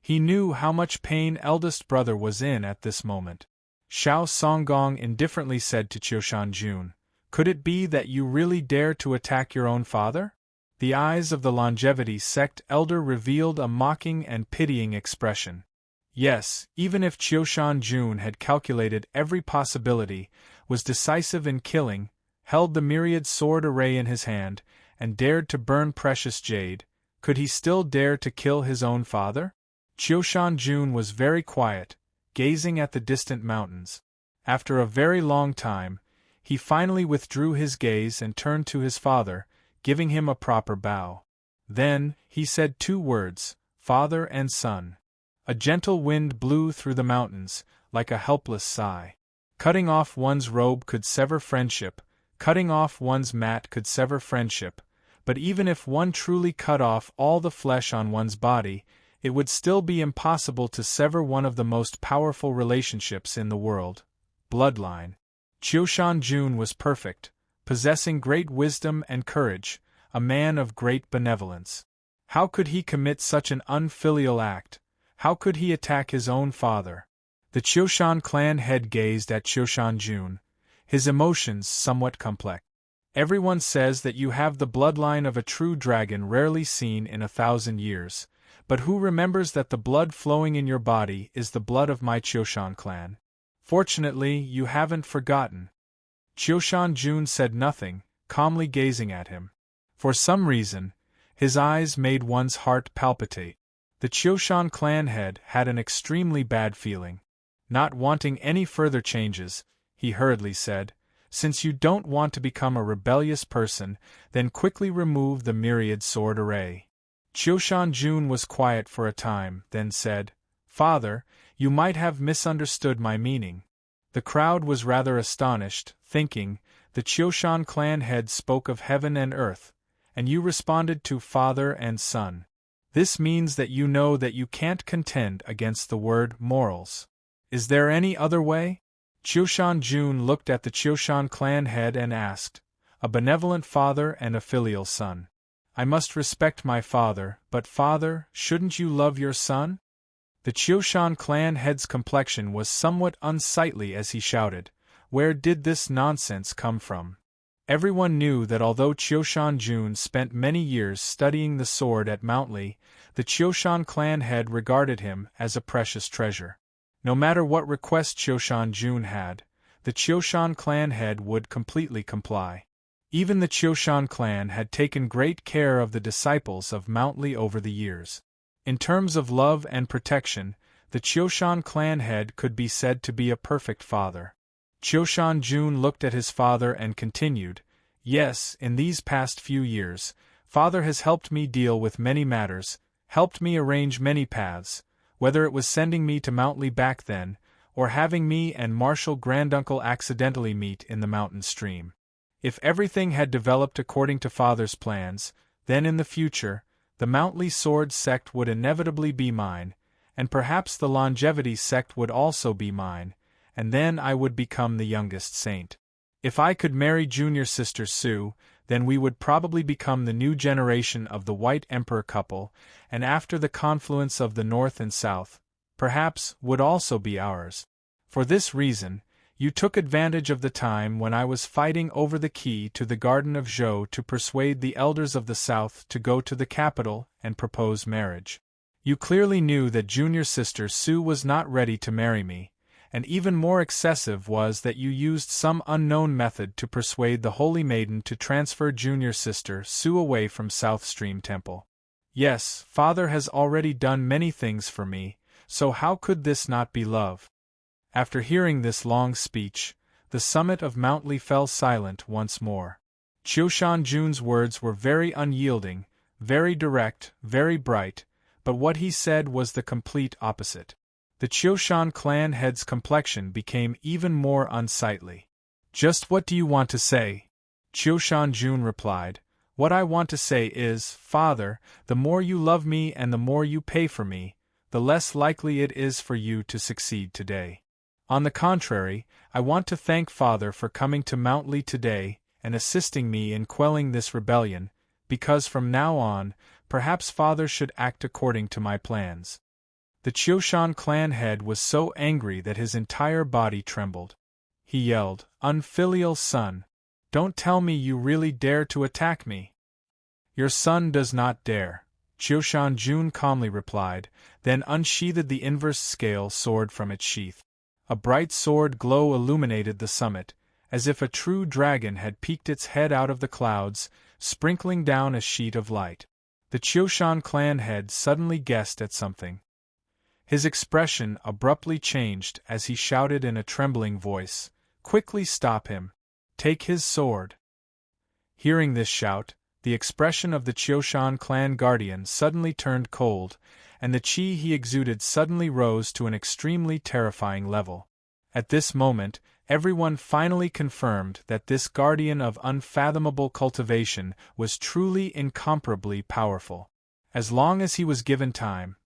He knew how much pain eldest brother was in at this moment. Xiao Songgong indifferently said to Qiushan Jun, "Could it be that you really dare to attack your own father?" The eyes of the longevity sect elder revealed a mocking and pitying expression. Yes, even if Qiushan Jun had calculated every possibility, was decisive in killing, held the myriad sword array in his hand, and dared to burn precious jade, could he still dare to kill his own father? Qiushan Jun was very quiet, gazing at the distant mountains. After a very long time, he finally withdrew his gaze and turned to his father, giving him a proper bow. Then, he said two words, "Father and Son." A gentle wind blew through the mountains, like a helpless sigh. Cutting off one's robe could sever friendship, cutting off one's mat could sever friendship, but even if one truly cut off all the flesh on one's body, it would still be impossible to sever one of the most powerful relationships in the world, bloodline. Qiushan Jun was perfect, possessing great wisdom and courage, a man of great benevolence. How could he commit such an unfilial act? How could he attack his own father? The Qiushan clan head gazed at Qiushan Jun, his emotions somewhat complex. Everyone says that you have the bloodline of a true dragon rarely seen in 1,000 years, but who remembers that the blood flowing in your body is the blood of my Qiushan clan? Fortunately, you haven't forgotten. Qiushan Jun said nothing, calmly gazing at him. For some reason, his eyes made one's heart palpitate. The Qiushan clan head had an extremely bad feeling. Not wanting any further changes, he hurriedly said, "Since you don't want to become a rebellious person, then quickly remove the myriad sword array." Qiushan Jun was quiet for a time, then said, "Father, you might have misunderstood my meaning." The crowd was rather astonished, thinking, the Qiushan clan head spoke of heaven and earth, and you responded to Father and Son. This means that you know that you can't contend against the word morals. Is there any other way? Qiushan Jun looked at the Qiushan clan head and asked, "A benevolent father and a filial son. I must respect my father, but father, shouldn't you love your son?" The Qiushan clan head's complexion was somewhat unsightly as he shouted, "Where did this nonsense come from?" Everyone knew that although Qiushan Jun spent many years studying the sword at Mount Lee, the Qiushan clan head regarded him as a precious treasure. No matter what request Qiushan Jun had, the Qiushan clan head would completely comply. Even the Qiushan clan had taken great care of the disciples of Mount Lee over the years. In terms of love and protection, the Qiushan clan head could be said to be a perfect father. Qiushan Jun looked at his father and continued, "Yes, in these past few years, Father has helped me deal with many matters, helped me arrange many paths, whether it was sending me to Mount Lee back then, or having me and Marshal Granduncle accidentally meet in the mountain stream. If everything had developed according to Father's plans, then in the future, the Mountly Sword sect would inevitably be mine, and perhaps the Longevity sect would also be mine, and then I would become the youngest saint. If I could marry junior sister Sue, then we would probably become the new generation of the White Emperor couple, and after the confluence of the North and South, perhaps, would also be ours. For this reason, you took advantage of the time when I was fighting over the key to the Garden of Zhou to persuade the elders of the South to go to the capital and propose marriage. You clearly knew that junior sister Sue was not ready to marry me, and even more excessive was that you used some unknown method to persuade the Holy Maiden to transfer junior sister Sue away from South Stream Temple. Yes, Father has already done many things for me, so how could this not be love? After hearing this long speech, the summit of Mountly fell silent once more. Qiushan Jun's words were very unyielding, very direct, very bright, but what he said was the complete opposite. The Qiushan clan head's complexion became even more unsightly. "Just what do you want to say?" Qiushan Jun replied. "What I want to say is, Father, the more you love me and the more you pay for me, the less likely it is for you to succeed today. On the contrary, I want to thank Father for coming to Mountly today and assisting me in quelling this rebellion, because from now on, perhaps Father should act according to my plans." The Qiushan clan head was so angry that his entire body trembled. He yelled, "Unfilial son! Don't tell me you really dare to attack me!" "Your son does not dare," Qiushan Jun calmly replied, then unsheathed the inverse scale sword from its sheath. A bright sword glow illuminated the summit, as if a true dragon had peeked its head out of the clouds, sprinkling down a sheet of light. The Qiushan clan head suddenly guessed at something. His expression abruptly changed as he shouted in a trembling voice, "Quickly stop him! Take his sword!" Hearing this shout, the expression of the Qiushan clan guardian suddenly turned cold, and the qi he exuded suddenly rose to an extremely terrifying level. At this moment, everyone finally confirmed that this guardian of unfathomable cultivation was truly incomparably powerful. As long as he was given time,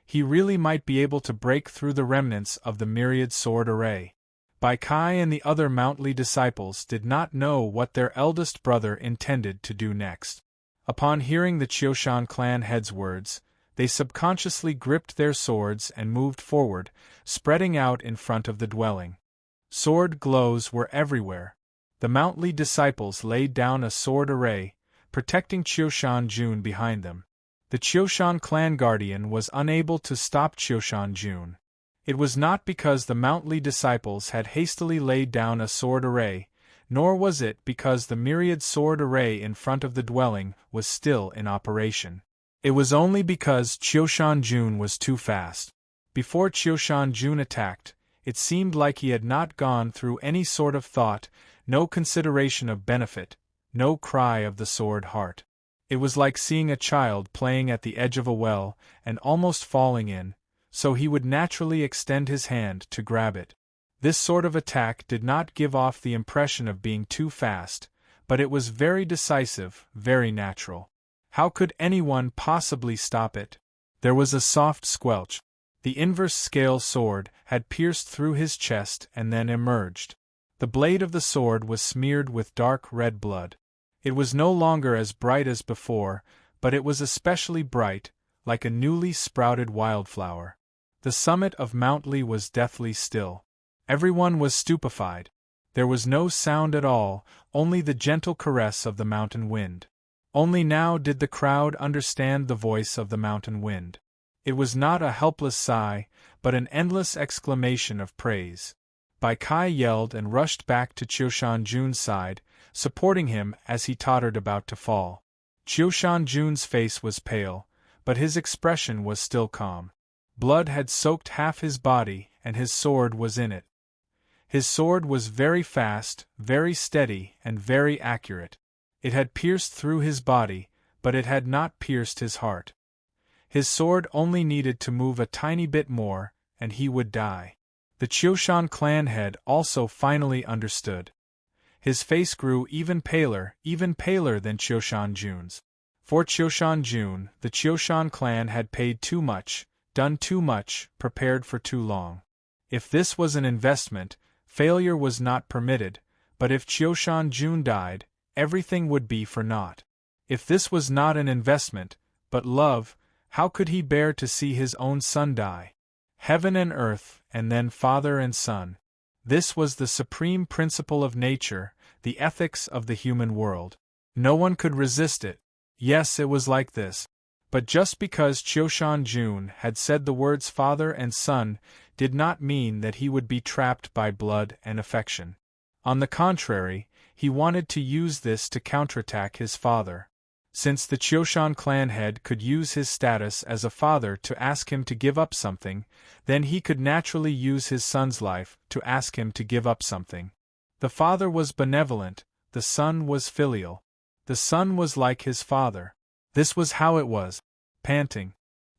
he really might be able to break through the remnants of the myriad sword array. Bai Kai and the other Mountly disciples did not know what their eldest brother intended to do next. Upon hearing the Qiushan clan head's words, they subconsciously gripped their swords and moved forward, spreading out in front of the dwelling. Sword glows were everywhere. The Mountly disciples laid down a sword array, protecting Qiushan Jun behind them. The Qiushan clan guardian was unable to stop Qiushan Jun. It was not because the Mountly disciples had hastily laid down a sword array, nor was it because the myriad sword array in front of the dwelling was still in operation. It was only because Qiushan Jun was too fast. Before Qiushan Jun attacked, it seemed like he had not gone through any sort of thought, no consideration of benefit, no cry of the sword heart. It was like seeing a child playing at the edge of a well and almost falling in, so he would naturally extend his hand to grab it. This sort of attack did not give off the impression of being too fast, but it was very decisive, very natural. How could anyone possibly stop it? There was a soft squelch. The inverse scale sword had pierced through his chest and then emerged. The blade of the sword was smeared with dark red blood. It was no longer as bright as before, but it was especially bright, like a newly sprouted wildflower. The summit of Mountly was deathly still. Everyone was stupefied. There was no sound at all, only the gentle caress of the mountain wind. Only now did the crowd understand the voice of the mountain wind. It was not a helpless sigh, but an endless exclamation of praise. Bai Kai yelled and rushed back to Qiushan Jun's side, supporting him as he tottered about to fall. Qiushan Jun's face was pale, but his expression was still calm. Blood had soaked half his body, and his sword was in it. His sword was very fast, very steady, and very accurate. It had pierced through his body, but it had not pierced his heart. His sword only needed to move a tiny bit more, and he would die. The Qiushan clan head also finally understood. His face grew even paler than Qiushan Jun's. For Qiushan Jun, the Qiushan clan had paid too much, done too much, prepared for too long. If this was an investment, failure was not permitted, but if Qiushan Jun died, everything would be for naught. If this was not an investment, but love, how could he bear to see his own son die? Heaven and earth, and then father and son. This was the supreme principle of nature, the ethics of the human world. No one could resist it. Yes, it was like this. But just because Qiushan Jun had said the words father and son did not mean that he would be trapped by blood and affection. On the contrary, he wanted to use this to counterattack his father. Since the Qiushan clan head could use his status as a father to ask him to give up something, then he could naturally use his son's life to ask him to give up something. The father was benevolent, the son was filial. The son was like his father. This was how it was. Panting.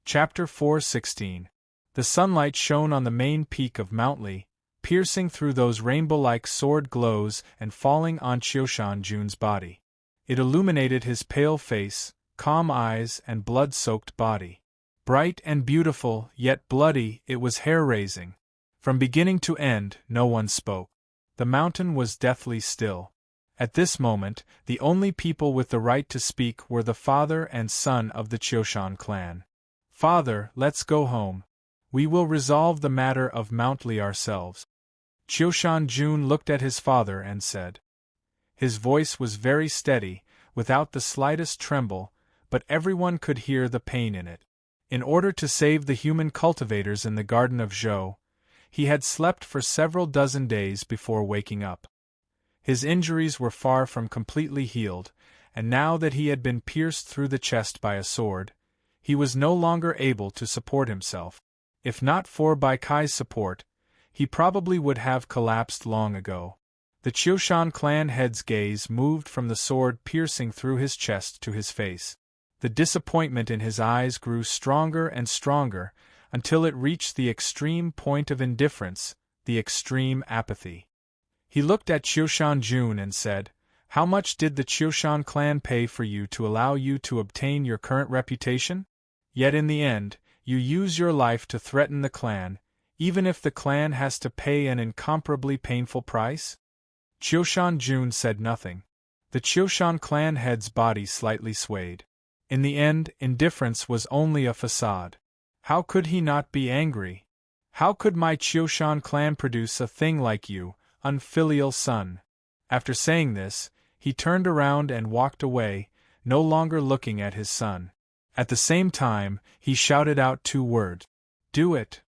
Chapter 4:16. The sunlight shone on the main peak of Mount Li, piercing through those rainbow-like sword glows and falling on Qiushan Jun's body. It illuminated his pale face, calm eyes and blood-soaked body. Bright and beautiful, yet bloody, it was hair-raising. From beginning to end, no one spoke. The mountain was deathly still. At this moment, the only people with the right to speak were the father and son of the Qiushan clan. "Father, let's go home. We will resolve the matter of Mount Li ourselves." Qiushan Jun looked at his father and said. His voice was very steady, without the slightest tremble, but everyone could hear the pain in it. In order to save the human cultivators in the garden of Zhou, he had slept for several dozen days before waking up. His injuries were far from completely healed, and now that he had been pierced through the chest by a sword, he was no longer able to support himself. If not for Bai Kai's support, he probably would have collapsed long ago. The Qiushan clan head's gaze moved from the sword piercing through his chest to his face. The disappointment in his eyes grew stronger and stronger, until it reached the extreme point of indifference, the extreme apathy. He looked at Qiushan Jun and said, "How much did the Qiushan clan pay for you to allow you to obtain your current reputation? Yet in the end, you use your life to threaten the clan, even if the clan has to pay an incomparably painful price?" Qiushan Jun said nothing. The Qiushan clan head's body slightly swayed. In the end, indifference was only a facade. How could he not be angry? How could my Qiushan clan produce a thing like you, unfilial son? After saying this, he turned around and walked away, no longer looking at his son. At the same time, he shouted out 2 words. "Do it!"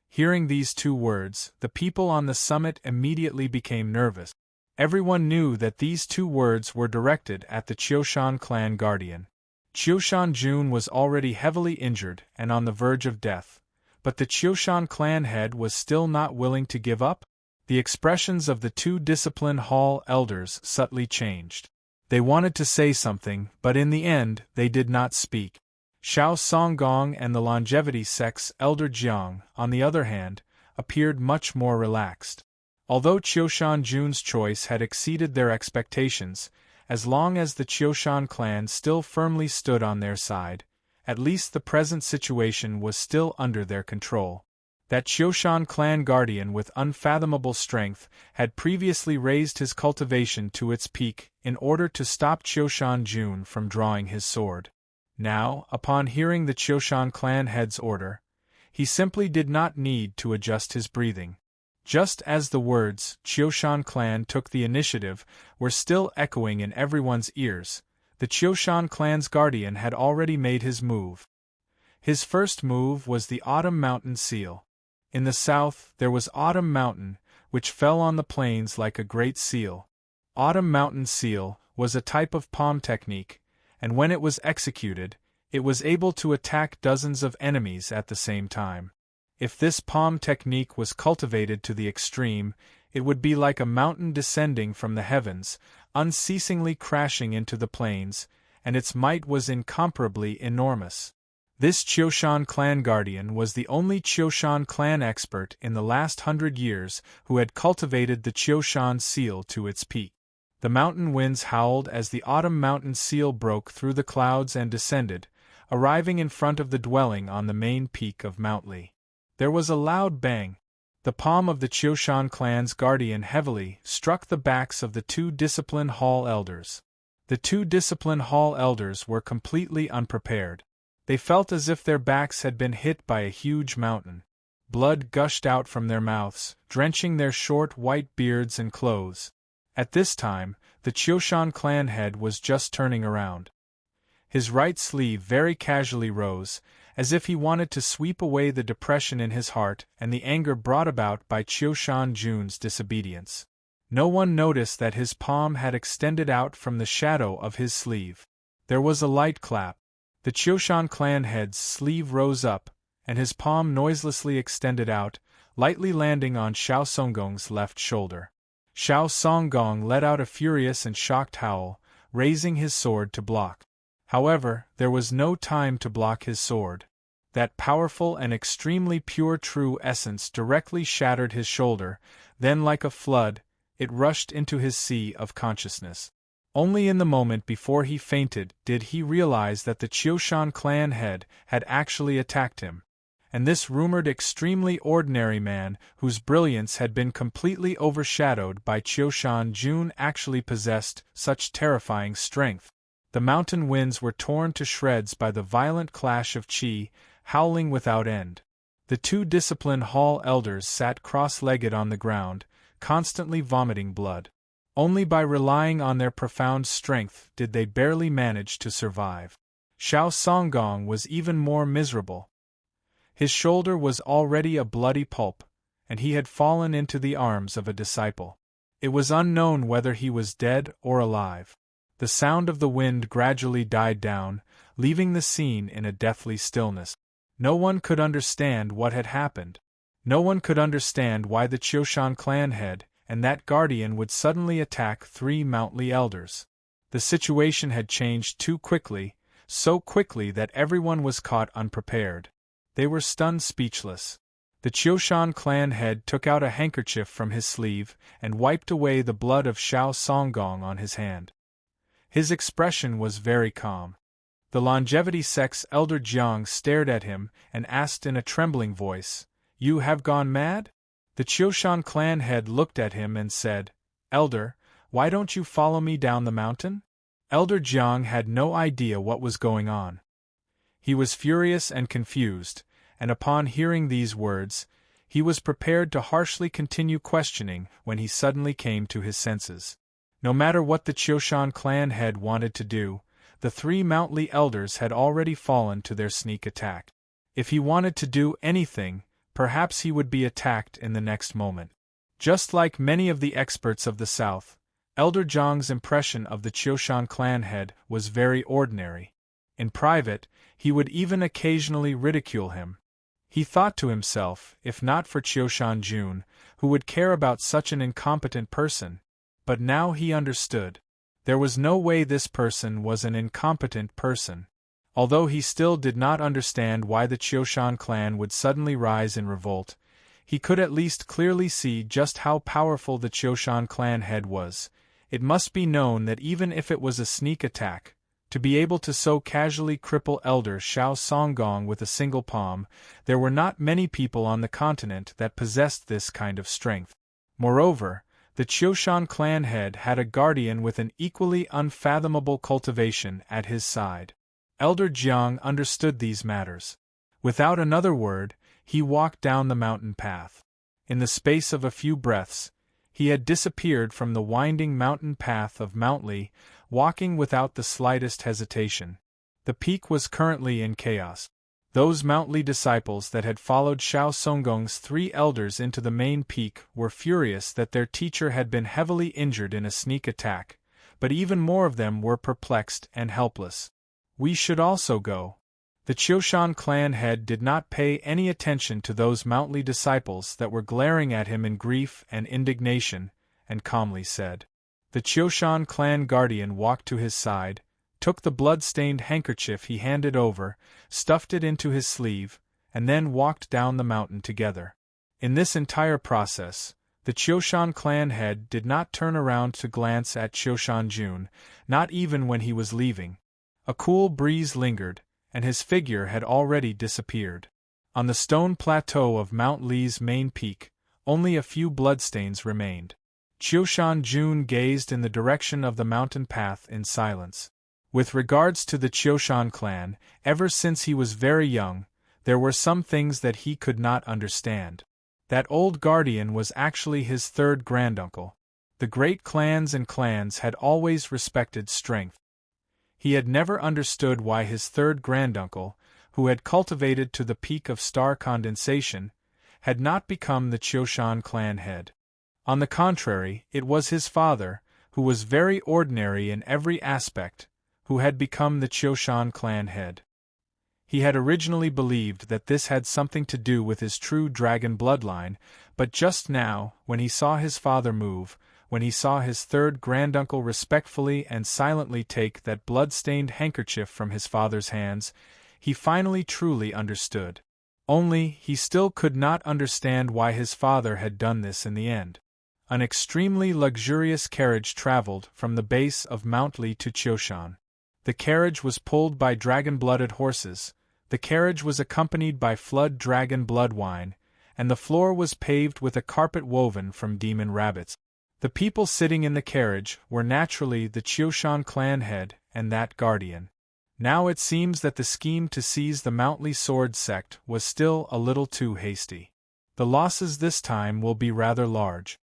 Hearing these 2 words, the people on the summit immediately became nervous. Everyone knew that these 2 words were directed at the Qiushan clan guardian. Qiushan Jun was already heavily injured and on the verge of death, but the Qiushan clan head was still not willing to give up. The expressions of the 2 disciplined hall elders subtly changed. They wanted to say something, but in the end, they did not speak. Xiao Songgong and the longevity sect's elder Jiang, on the other hand, appeared much more relaxed. Although Qiushan Jun's choice had exceeded their expectations, as long as the Qiushan clan still firmly stood on their side, at least the present situation was still under their control. That Qiushan clan guardian with unfathomable strength had previously raised his cultivation to its peak in order to stop Qiushan Jun from drawing his sword. Now, upon hearing the Qiushan clan head's order, he simply did not need to adjust his breathing. Just as the words, "Qiushan clan took the initiative," were still echoing in everyone's ears, the Qiushan clan's guardian had already made his move. His first move was the Autumn Mountain Seal. In the south, there was Autumn Mountain, which fell on the plains like a great seal. Autumn Mountain Seal was a type of palm technique, and when it was executed, it was able to attack dozens of enemies at the same time. If this palm technique was cultivated to the extreme, it would be like a mountain descending from the heavens, unceasingly crashing into the plains, and its might was incomparably enormous. This Qiushan clan guardian was the only Qiushan clan expert in the last 100 years who had cultivated the Qiushan seal to its peak. The mountain winds howled as the autumn mountain seal broke through the clouds and descended, arriving in front of the dwelling on the main peak of Mount Li. There was a loud bang. The palm of the Qiushan clan's guardian heavily struck the backs of the two discipline hall elders. The two discipline hall elders were completely unprepared. They felt as if their backs had been hit by a huge mountain. Blood gushed out from their mouths, drenching their short white beards and clothes. At this time, the Qiushan clan head was just turning around. His right sleeve very casually rose, as if he wanted to sweep away the depression in his heart and the anger brought about by Qiushan Jun's disobedience. No one noticed that his palm had extended out from the shadow of his sleeve. There was a light clap. The Qiushan clan head's sleeve rose up, and his palm noiselessly extended out, lightly landing on Xiao Songgong's left shoulder. Xiao Songgong let out a furious and shocked howl, raising his sword to block. However, there was no time to block his sword. That powerful and extremely pure true essence directly shattered his shoulder, then like a flood, it rushed into his sea of consciousness. Only in the moment before he fainted did he realize that the Qiushan clan head had actually attacked him. And this rumored extremely ordinary man, whose brilliance had been completely overshadowed by Qiushan Jun, actually possessed such terrifying strength. The mountain winds were torn to shreds by the violent clash of qi, howling without end. The two discipline hall elders sat cross-legged on the ground, constantly vomiting blood. Only by relying on their profound strength did they barely manage to survive. Xiao Songgong was even more miserable. His shoulder was already a bloody pulp, and he had fallen into the arms of a disciple. It was unknown whether he was dead or alive. The sound of the wind gradually died down, leaving the scene in a deathly stillness. No one could understand what had happened. No one could understand why the Qiushan clan head and that guardian would suddenly attack three Mount Li elders. The situation had changed too quickly, so quickly that everyone was caught unprepared. They were stunned speechless. The Qiushan clan head took out a handkerchief from his sleeve and wiped away the blood of Xiao Songgong on his hand. His expression was very calm. The longevity sex elder Jiang stared at him and asked in a trembling voice, "You have gone mad?" The Qiushan clan head looked at him and said, "Elder, why don't you follow me down the mountain?" Elder Jiang had no idea what was going on. He was furious and confused, and upon hearing these words, he was prepared to harshly continue questioning when he suddenly came to his senses. No matter what the Qiushan clan head wanted to do, the three Mount Li elders had already fallen to their sneak attack. If he wanted to do anything, perhaps he would be attacked in the next moment. Just like many of the experts of the South, Elder Jiang's impression of the Qiushan clan head was very ordinary. In private, he would even occasionally ridicule him. He thought to himself, if not for Qiushan Jun, who would care about such an incompetent person? But now he understood. There was no way this person was an incompetent person. Although he still did not understand why the Qiushan clan would suddenly rise in revolt, he could at least clearly see just how powerful the Qiushan clan head was. It must be known that even if it was a sneak attack, to be able to so casually cripple Elder Xiao Songgong with a single palm, there were not many people on the continent that possessed this kind of strength. Moreover, the Qiushan clan head had a guardian with an equally unfathomable cultivation at his side. Elder Jiang understood these matters. Without another word, he walked down the mountain path. In the space of a few breaths, he had disappeared from the winding mountain path of Mount Li, walking without the slightest hesitation. The peak was currently in chaos. Those Mount Li disciples that had followed Xiao Songgong's three elders into the main peak were furious that their teacher had been heavily injured in a sneak attack, but even more of them were perplexed and helpless. "We should also go." The Qiushan clan head did not pay any attention to those Mount Li disciples that were glaring at him in grief and indignation, and calmly said. The Qiushan clan guardian walked to his side, took the blood-stained handkerchief he handed over, stuffed it into his sleeve, and then walked down the mountain together. In this entire process, the Chioshan clan head did not turn around to glance at Chioshan Jun, not even when he was leaving. A cool breeze lingered, and his figure had already disappeared. On the stone plateau of Mount Li's main peak, only a few bloodstains remained. Chioshan Jun gazed in the direction of the mountain path in silence. With regards to the Chioshan clan, ever since he was very young, there were some things that he could not understand. That old guardian was actually his third granduncle. The great clans and clans had always respected strength. He had never understood why his third granduncle, who had cultivated to the peak of star condensation, had not become the Chioshan clan head. On the contrary, it was his father, who was very ordinary in every aspect, who had become the Chioshan clan head. He had originally believed that this had something to do with his true dragon bloodline, but just now, when he saw his father move, when he saw his third granduncle respectfully and silently take that blood-stained handkerchief from his father's hands, he finally truly understood. Only, he still could not understand why his father had done this in the end. An extremely luxurious carriage traveled from the base of Mount Li to Chioshan. The carriage was pulled by dragon-blooded horses. The carriage was accompanied by flood dragon blood wine, and the floor was paved with a carpet woven from demon rabbits. The people sitting in the carriage were naturally the Chioshan clan head and that guardian. Now it seems that the scheme to seize the Mount Li sword sect was still a little too hasty. The losses this time will be rather large.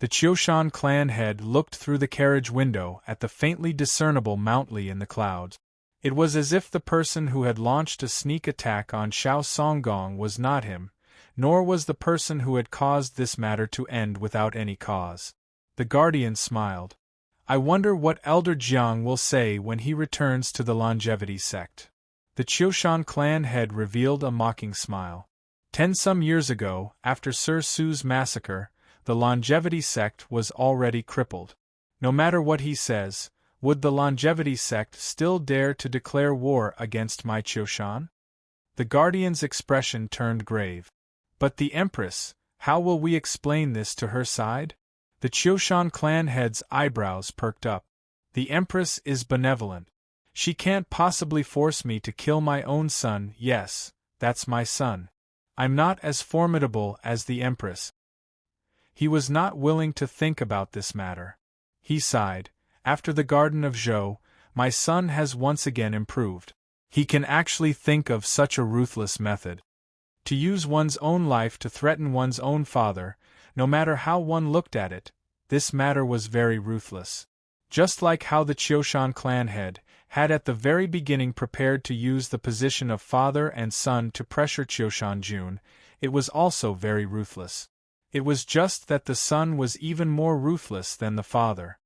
The Chioshan clan head looked through the carriage window at the faintly discernible Mount Li in the clouds. It was as if the person who had launched a sneak attack on Xiao Songgong was not him, nor was the person who had caused this matter to end without any cause. The guardian smiled. I wonder what Elder Jiang will say when he returns to the longevity sect. The Chioshan clan head revealed a mocking smile. 10 some years ago, after Sir Su's massacre, the longevity sect was already crippled. No matter what he says, would the longevity sect still dare to declare war against my Chioshan? The guardian's expression turned grave. But the Empress, how will we explain this to her side? The Chioshan clan head's eyebrows perked up. The Empress is benevolent. She can't possibly force me to kill my own son. Yes, that's my son. I'm not as formidable as the Empress. He was not willing to think about this matter. He sighed. After the Garden of Zhou, my son has once again improved. He can actually think of such a ruthless method. To use one's own life to threaten one's own father, no matter how one looked at it, this matter was very ruthless. Just like how the Chioshan clan head had at the very beginning prepared to use the position of father and son to pressure Chioshan Jun, it was also very ruthless. It was just that the son was even more ruthless than the father.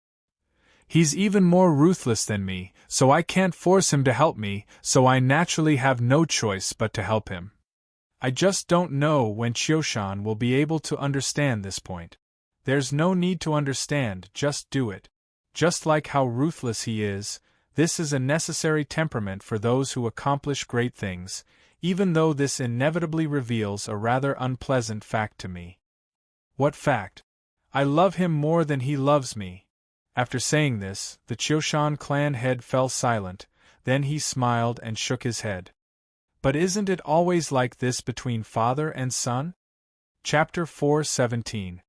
He's even more ruthless than me, so I can't force him to help me, so I naturally have no choice but to help him. I just don't know when Chioshan will be able to understand this point. There's no need to understand, just do it. Just like how ruthless he is, this is a necessary temperament for those who accomplish great things, even though this inevitably reveals a rather unpleasant fact to me. What fact? I love him more than he loves me. After saying this, the Chioshan clan head fell silent, then he smiled and shook his head. But isn't it always like this between father and son? Chapter 4:17.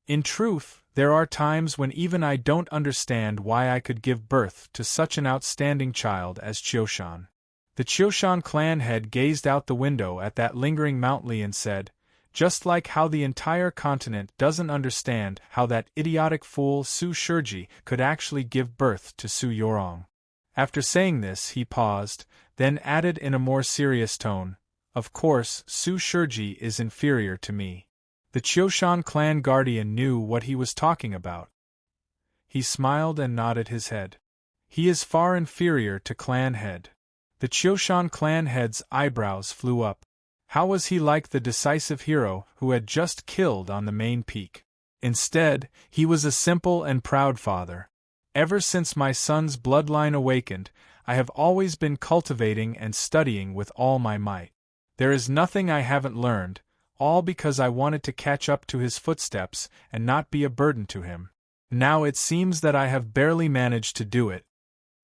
In truth, there are times when even I don't understand why I could give birth to such an outstanding child as Chioshan. The Chioshan clan head gazed out the window at that lingering Mount Li and said, just like how the entire continent doesn't understand how that idiotic fool Su Shiji could actually give birth to Su Yorong. After saying this, he paused, then added in a more serious tone, of course, Su Shiji is inferior to me. The Chioshan clan guardian knew what he was talking about. He smiled and nodded his head. He is far inferior to clan head. The Chioshan clan head's eyebrows flew up. How was he like the decisive hero who had just killed on the main peak? Instead, he was a simple and proud father. Ever since my son's bloodline awakened, I have always been cultivating and studying with all my might. There is nothing I haven't learned, all because I wanted to catch up to his footsteps and not be a burden to him. Now it seems that I have barely managed to do it."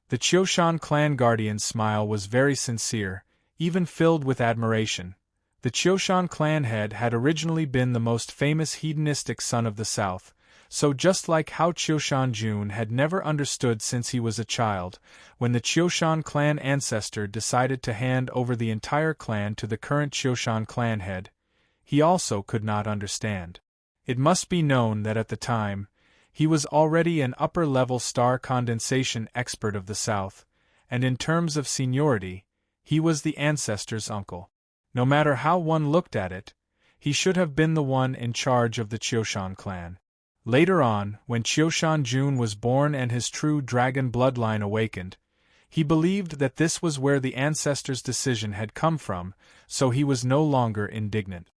The Chioshan clan guardian's smile was very sincere, even filled with admiration. The Chioshan clan head had originally been the most famous hedonistic son of the South, so just like how Chioshan Jun had never understood since he was a child, when the Chioshan clan ancestor decided to hand over the entire clan to the current Chioshan clan head, he also could not understand. It must be known that at the time, he was already an upper-level star condensation expert of the South, and in terms of seniority, he was the ancestor's uncle. No matter how one looked at it, he should have been the one in charge of the Chioshan clan. Later on, when Chioshan Jun was born and his true dragon bloodline awakened, he believed that this was where the ancestor's decision had come from, so he was no longer indignant.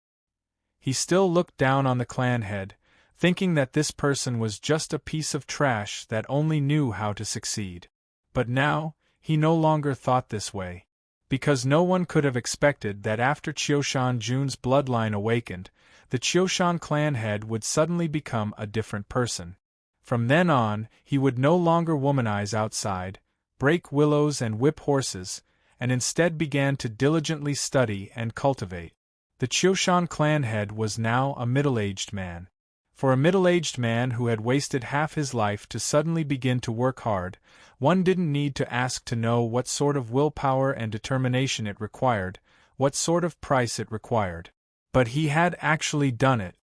He still looked down on the clan head, thinking that this person was just a piece of trash that only knew how to succeed. But now, he no longer thought this way. Because no one could have expected that after Chioshan Jun's bloodline awakened, the Chioshan clan head would suddenly become a different person. From then on, he would no longer womanize outside, break willows and whip horses, and instead began to diligently study and cultivate. The Chioshan clan head was now a middle-aged man. For a middle-aged man who had wasted half his life to suddenly begin to work hard, one didn't need to ask to know what sort of willpower and determination it required, what sort of price it required. But he had actually done it.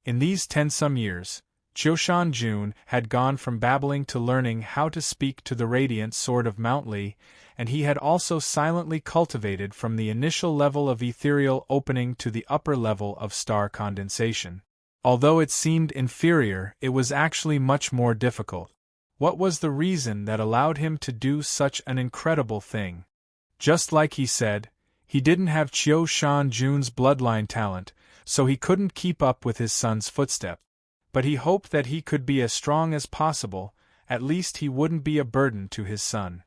In these 10-some years, Chioshan Jun had gone from babbling to learning how to speak to the radiant sword of Mount Li, and he had also silently cultivated from the initial level of ethereal opening to the upper level of star condensation. Although it seemed inferior, it was actually much more difficult. What was the reason that allowed him to do such an incredible thing? Just like he said, he didn't have Chioshan Jun's bloodline talent, so he couldn't keep up with his son's footsteps. But he hoped that he could be as strong as possible, at least he wouldn't be a burden to his son.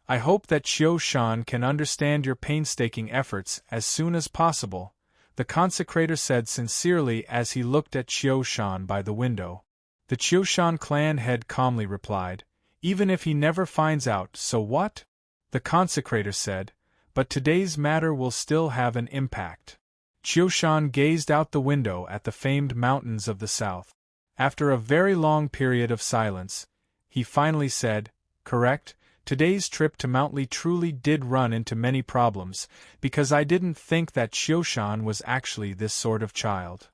"I hope that Chioshan can understand your painstaking efforts as soon as possible," the consecrator said sincerely as he looked at Chioshan by the window. The Chioshan clan head calmly replied, "Even if he never finds out, so what?" The consecrator said, "But today's matter will still have an impact." Chioshan gazed out the window at the famed mountains of the south. After a very long period of silence, he finally said, "Correct, today's trip to Mount Li truly did run into many problems, because I didn't think that Chioshan was actually this sort of child."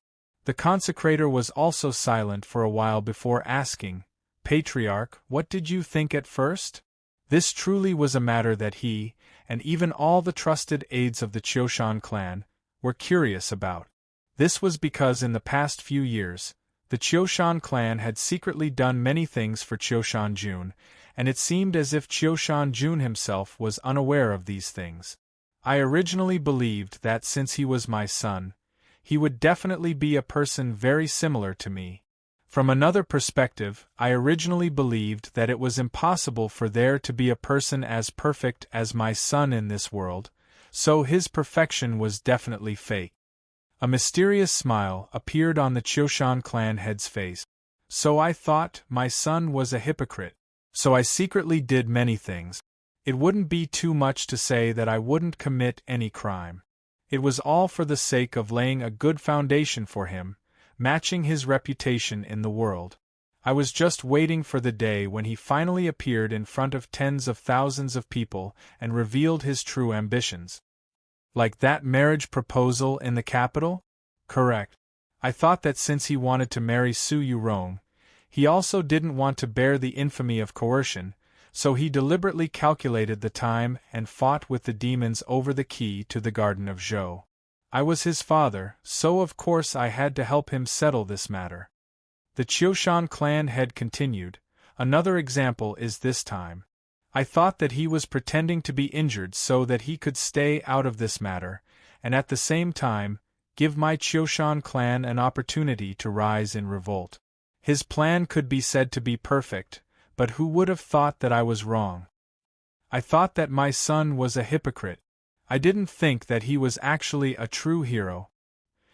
The consecrator was also silent for a while before asking, "Patriarch, what did you think at first?" This truly was a matter that he, and even all the trusted aides of the Chioshan clan, were curious about. This was because in the past few years, the Chioshan clan had secretly done many things for Chioshan Jun, and it seemed as if Chioshan Jun himself was unaware of these things. "I originally believed that since he was my son, he would definitely be a person very similar to me. From another perspective, I originally believed that it was impossible for there to be a person as perfect as my son in this world, so his perfection was definitely fake." A mysterious smile appeared on the Chioshan clan head's face. "So I thought my son was a hypocrite. So I secretly did many things. It wouldn't be too much to say that I wouldn't commit any crime. It was all for the sake of laying a good foundation for him, matching his reputation in the world. I was just waiting for the day when he finally appeared in front of tens of thousands of people and revealed his true ambitions." "Like that marriage proposal in the capital?" "Correct. I thought that since he wanted to marry Su Yurong, he also didn't want to bear the infamy of coercion, so he deliberately calculated the time and fought with the demons over the key to the Garden of Zhou. I was his father, so of course I had to help him settle this matter." The Chioshan clan head continued, "Another example is this time. I thought that he was pretending to be injured so that he could stay out of this matter, and at the same time, give my Chioshan clan an opportunity to rise in revolt. His plan could be said to be perfect, but who would have thought that I was wrong?" I thought that my son was a hypocrite. I didn't think that he was actually a true hero.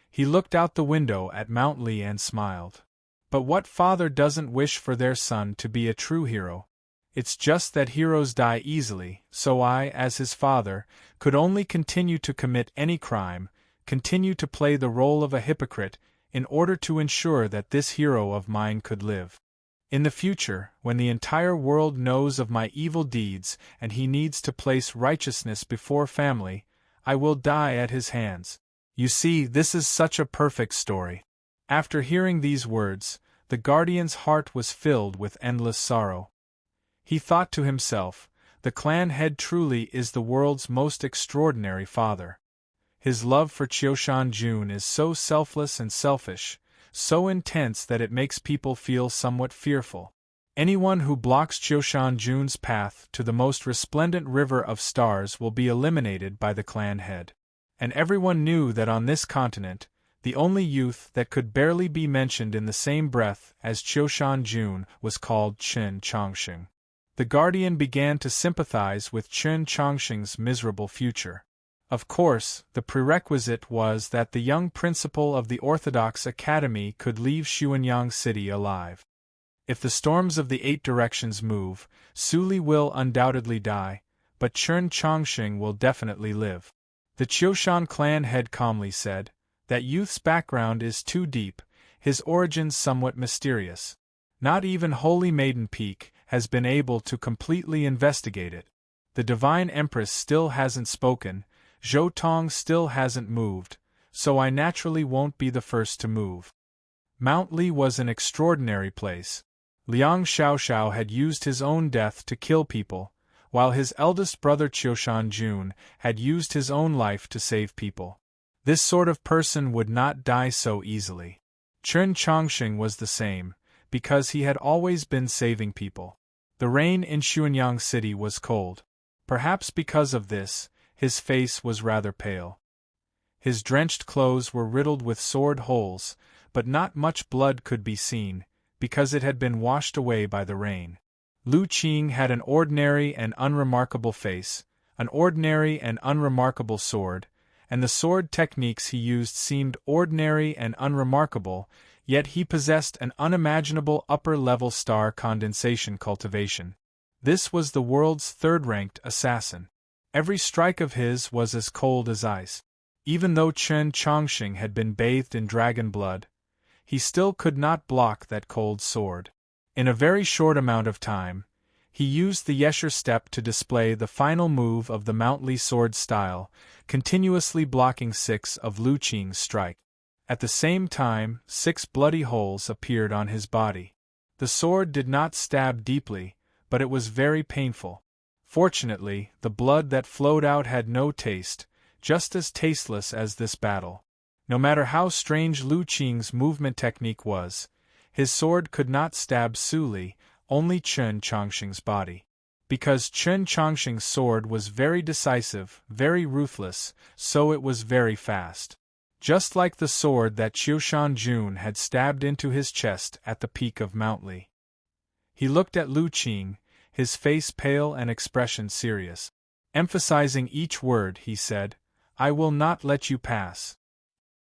He looked out the window at Mount Lee and smiled. But what father doesn't wish for their son to be a true hero? It's just that heroes die easily, so I, as his father, could only continue to commit any crime, continue to play the role of a hypocrite, in order to ensure that this hero of mine could live. In the future, when the entire world knows of my evil deeds and he needs to place righteousness before family, I will die at his hands. You see, this is such a perfect story. After hearing these words, the guardian's heart was filled with endless sorrow. He thought to himself, the clan head truly is the world's most extraordinary father. His love for Qiushan is so selfless and selfish, so intense that it makes people feel somewhat fearful. Anyone who blocks Qiushan's path to the most resplendent river of stars will be eliminated by the clan head. And everyone knew that on this continent, the only youth that could barely be mentioned in the same breath as Qiushan was called Chen Chongsheng. The guardian began to sympathize with Chen Chongsheng's miserable future. Of course, the prerequisite was that the young principal of the Orthodox Academy could leave Xuanyang City alive. If the storms of the 8 directions move, Su Li will undoubtedly die, but Chen Chongsheng will definitely live. The Qiushan clan head calmly said, that youth's background is too deep, his origins somewhat mysterious. Not even Holy Maiden Peak has been able to completely investigate it. The Divine Empress still hasn't spoken, Zhou Tong still hasn't moved, so I naturally won't be the first to move. Mount Li was an extraordinary place. Liang Xiaoxiao had used his own death to kill people, while his eldest brother Qiushan had used his own life to save people. This sort of person would not die so easily. Chen Chongsheng was the same, because he had always been saving people. The rain in Xuanyang City was cold. Perhaps because of this, his face was rather pale. His drenched clothes were riddled with sword holes, but not much blood could be seen, because it had been washed away by the rain. Lu Qing had an ordinary and unremarkable face, an ordinary and unremarkable sword, and the sword techniques he used seemed ordinary and unremarkable, yet he possessed an unimaginable upper-level star condensation cultivation. This was the world's third-ranked assassin. Every strike of his was as cold as ice. Even though Chen Chongsheng had been bathed in dragon blood, he still could not block that cold sword. In a very short amount of time, he used the Yesher step to display the final move of the Mount Li sword style, continuously blocking 6 of Lu Qing's strike. At the same time, 6 bloody holes appeared on his body. The sword did not stab deeply, but it was very painful. Fortunately, the blood that flowed out had no taste, just as tasteless as this battle. No matter how strange Lu Qing's movement technique was, his sword could not stab Su Li, only Chen Chongsheng's body. Because Chen Chongsheng's sword was very decisive, very ruthless, so it was very fast. Just like the sword that Qiushan had stabbed into his chest at the peak of Mount Li. He looked at Lu Qing, his face pale and expression serious. Emphasizing each word, he said, "I will not let you pass."